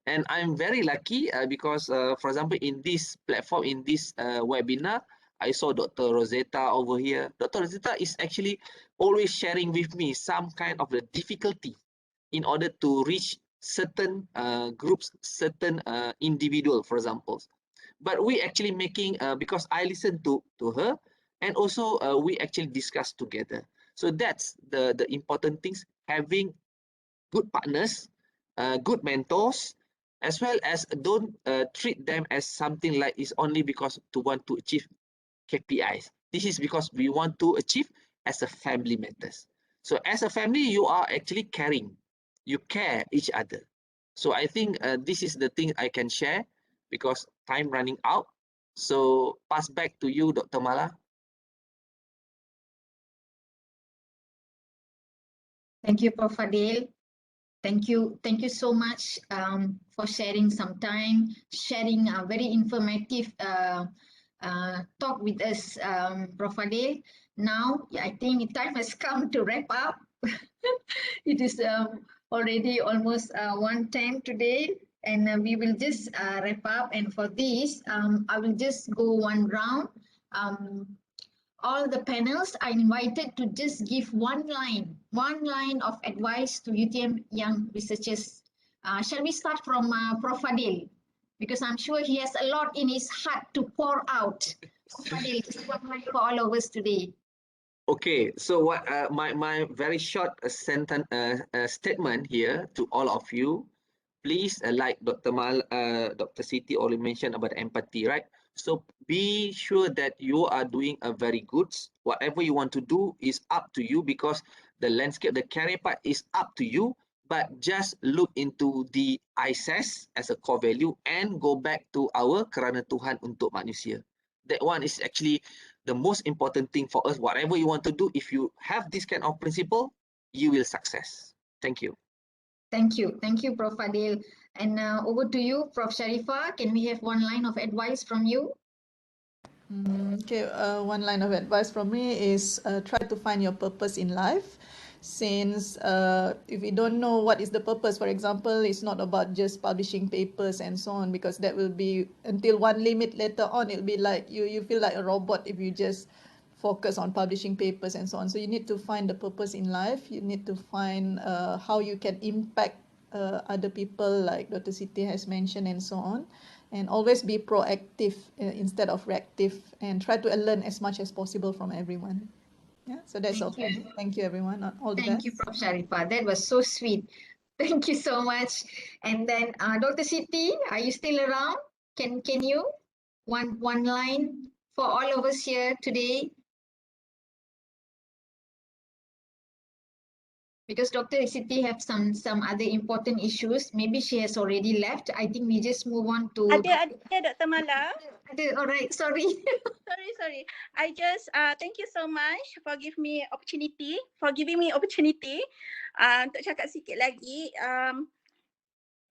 And I'm very lucky because, for example, in this platform, in this webinar, I saw Dr. Rosetta over here. Dr. Rosetta is actually always sharing with me some kind of the difficulty in order to reach certain groups, certain individual, for example. But we actually making, because I listen to her, and also we actually discuss together. So that's the important things, having good partners, good mentors, as well as don't treat them as something like it's only because to want to achieve KPIs. This is because we want to achieve as a family matters. So as a family, you are actually caring. You care each other. So I think this is the thing I can share because time running out. So pass back to you, Dr. Mala. Thank you, Prof. Fadil. Thank you so much for sharing some time, sharing a very informative talk with us, Prof. Fadil. Now, I think time has come to wrap up. It is already almost 1:10 today, and we will just wrap up. And for this, I will just go one round. All the panels are invited to just give one line of advice to UTM young researchers. Shall we start from Prof. Fadil? Because I'm sure he has a lot in his heart to pour out. Prof. Fadil, just one line for all of us today. Okay, so what my very short sentence statement here to all of you. Please, like Dr. Siti already mentioned about empathy, right? So be sure that you are doing a very good. Whatever you want to do is up to you because the landscape, the career part is up to you. But just look into the ISAS as a core value and go back to our kerana Tuhan untuk manusia. That one is actually the most important thing for us. Whatever you want to do, if you have this kind of principle, you will success. Thank you. Thank you, Prof. Fadil. And over to you, Prof. Sharifah. Can we have one line of advice from you? Okay, one line of advice from me is try to find your purpose in life. Since if you don't know what is the purpose, for example, it's not about just publishing papers and so on, because that will be until one limit later on, it'll be like you feel like a robot if you just focus on publishing papers and so on. So you need to find the purpose in life. You need to find how you can impact other people, like Dr. Siti has mentioned, and so on. And always be proactive instead of reactive, and try to learn as much as possible from everyone. Yeah, so that's all. Thank you, everyone. All the best. Thank you, Prof. Sharifah. That was so sweet. Thank you so much. And then Dr. Siti, are you still around? Can you one line for all of us here today? Because Dr. Siti have some other important issues. Maybe she has already left. I think we just move on to Ada Dr. Mala. All right, sorry. Sorry. I just thank you so much for giving me opportunity untuk cakap sikit lagi.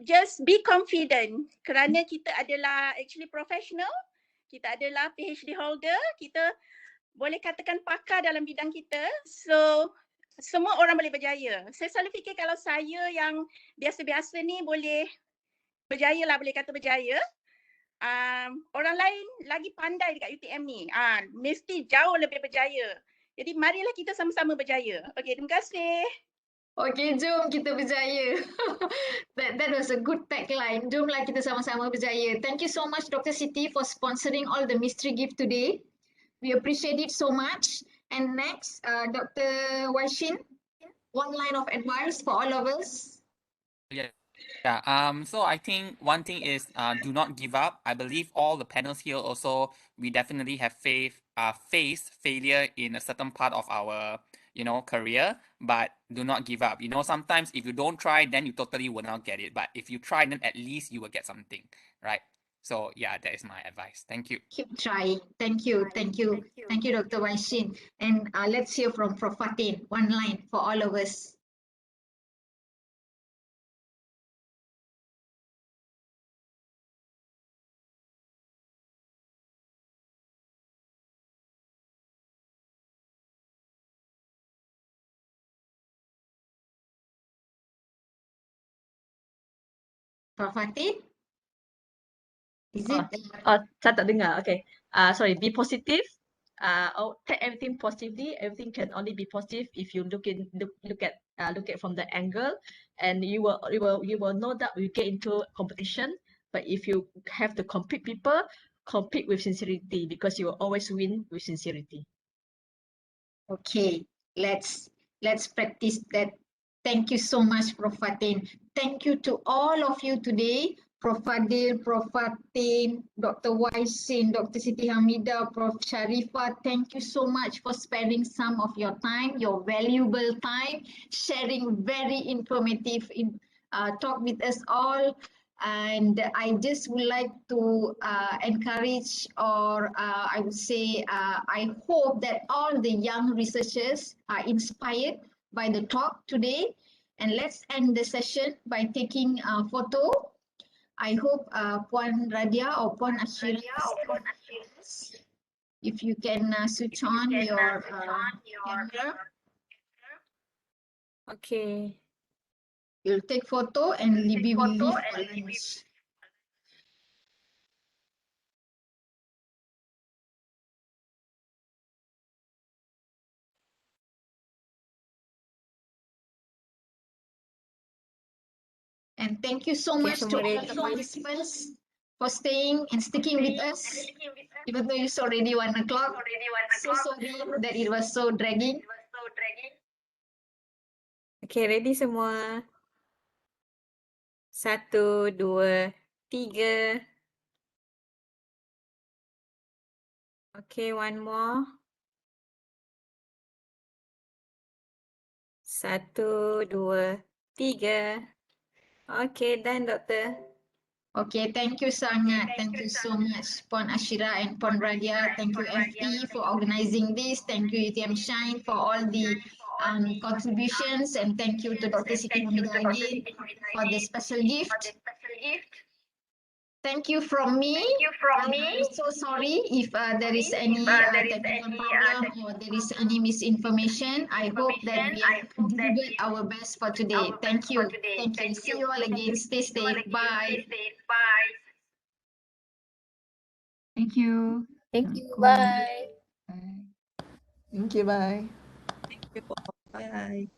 Just be confident kerana kita adalah actually professional, kita adalah PhD holder, kita boleh katakan pakar dalam bidang kita. So semua orang boleh berjaya. Saya selalu fikir kalau saya yang biasa-biasa ni boleh berjaya lah, boleh kata berjaya. Orang lain lagi pandai dekat UTM ni. Mesti jauh lebih berjaya. Jadi marilah kita sama-sama berjaya. Okey, terima kasih. Okay, jom kita berjaya. That was a good tagline. Jomlah kita sama-sama berjaya. Thank you so much, Dr. Siti, for sponsoring all the mystery gift today. We appreciate it so much. And next, Dr. Waishin, one line of advice for all of us. Yeah. So I think one thing is do not give up. I believe all the panels here also, we definitely have faced failure in a certain part of our career, but do not give up. Sometimes if you don't try, then you totally will not get it. But if you try, then at least you will get something, right? So yeah, that is my advice. Thank you. Keep trying. Thank you, Dr. Waishin. And let's hear from Prof. Fatin. One line for all of us. Prof. Fatin? Is it? Saya tak dengar. Okay. Sorry. Be positive. Take everything positively. Everything can only be positive if you look at from the angle, and you will know that we get into competition. But if you have to compete people, compete with sincerity, because you will always win with sincerity. Okay, let's practice that. Thank you so much, Prof. Fatin. Thank you to all of you today. Prof. Fadil, Prof. Fatin, Dr. Waishin, Dr. Siti Hamidah, Prof. Sharifah, thank you so much for sparing some of your time, your valuable time, sharing very informative talk with us all. And I just would like to encourage, or I would say, I hope that all the young researchers are inspired by the talk today. And let's end the session by taking a photo. I hope Puan Radia or Puan Ashira, if you can switch on your camera. Okay. You'll take photo and Libby will leave for lunch. And thank you so much to all the participants for staying and sticking with us, even though it's already 1 o'clock. So sorry that it was so dragging. Okay, ready semua? 1, 2, 3. Okay, one more. 1, 2, 3. Okay, done, Doktor. Okay, thank you sangat. Thank you so much, Puan Ashira and Puan Radia. Thank you, FE, for organizing this. Thank you, UTMShine, for all the contributions. And thank you to Dr. Siti Hamida again for the special gift. Thank you from me. I'm so sorry if there is any technical problem or there is any misinformation. I hope that we have delivered our best for today. Thank you. Thank you. See you all again. Stay safe. Bye. Thank you. Thank you. Assalamualaikum. Bye. Bye. Thank you. Bye. Bye.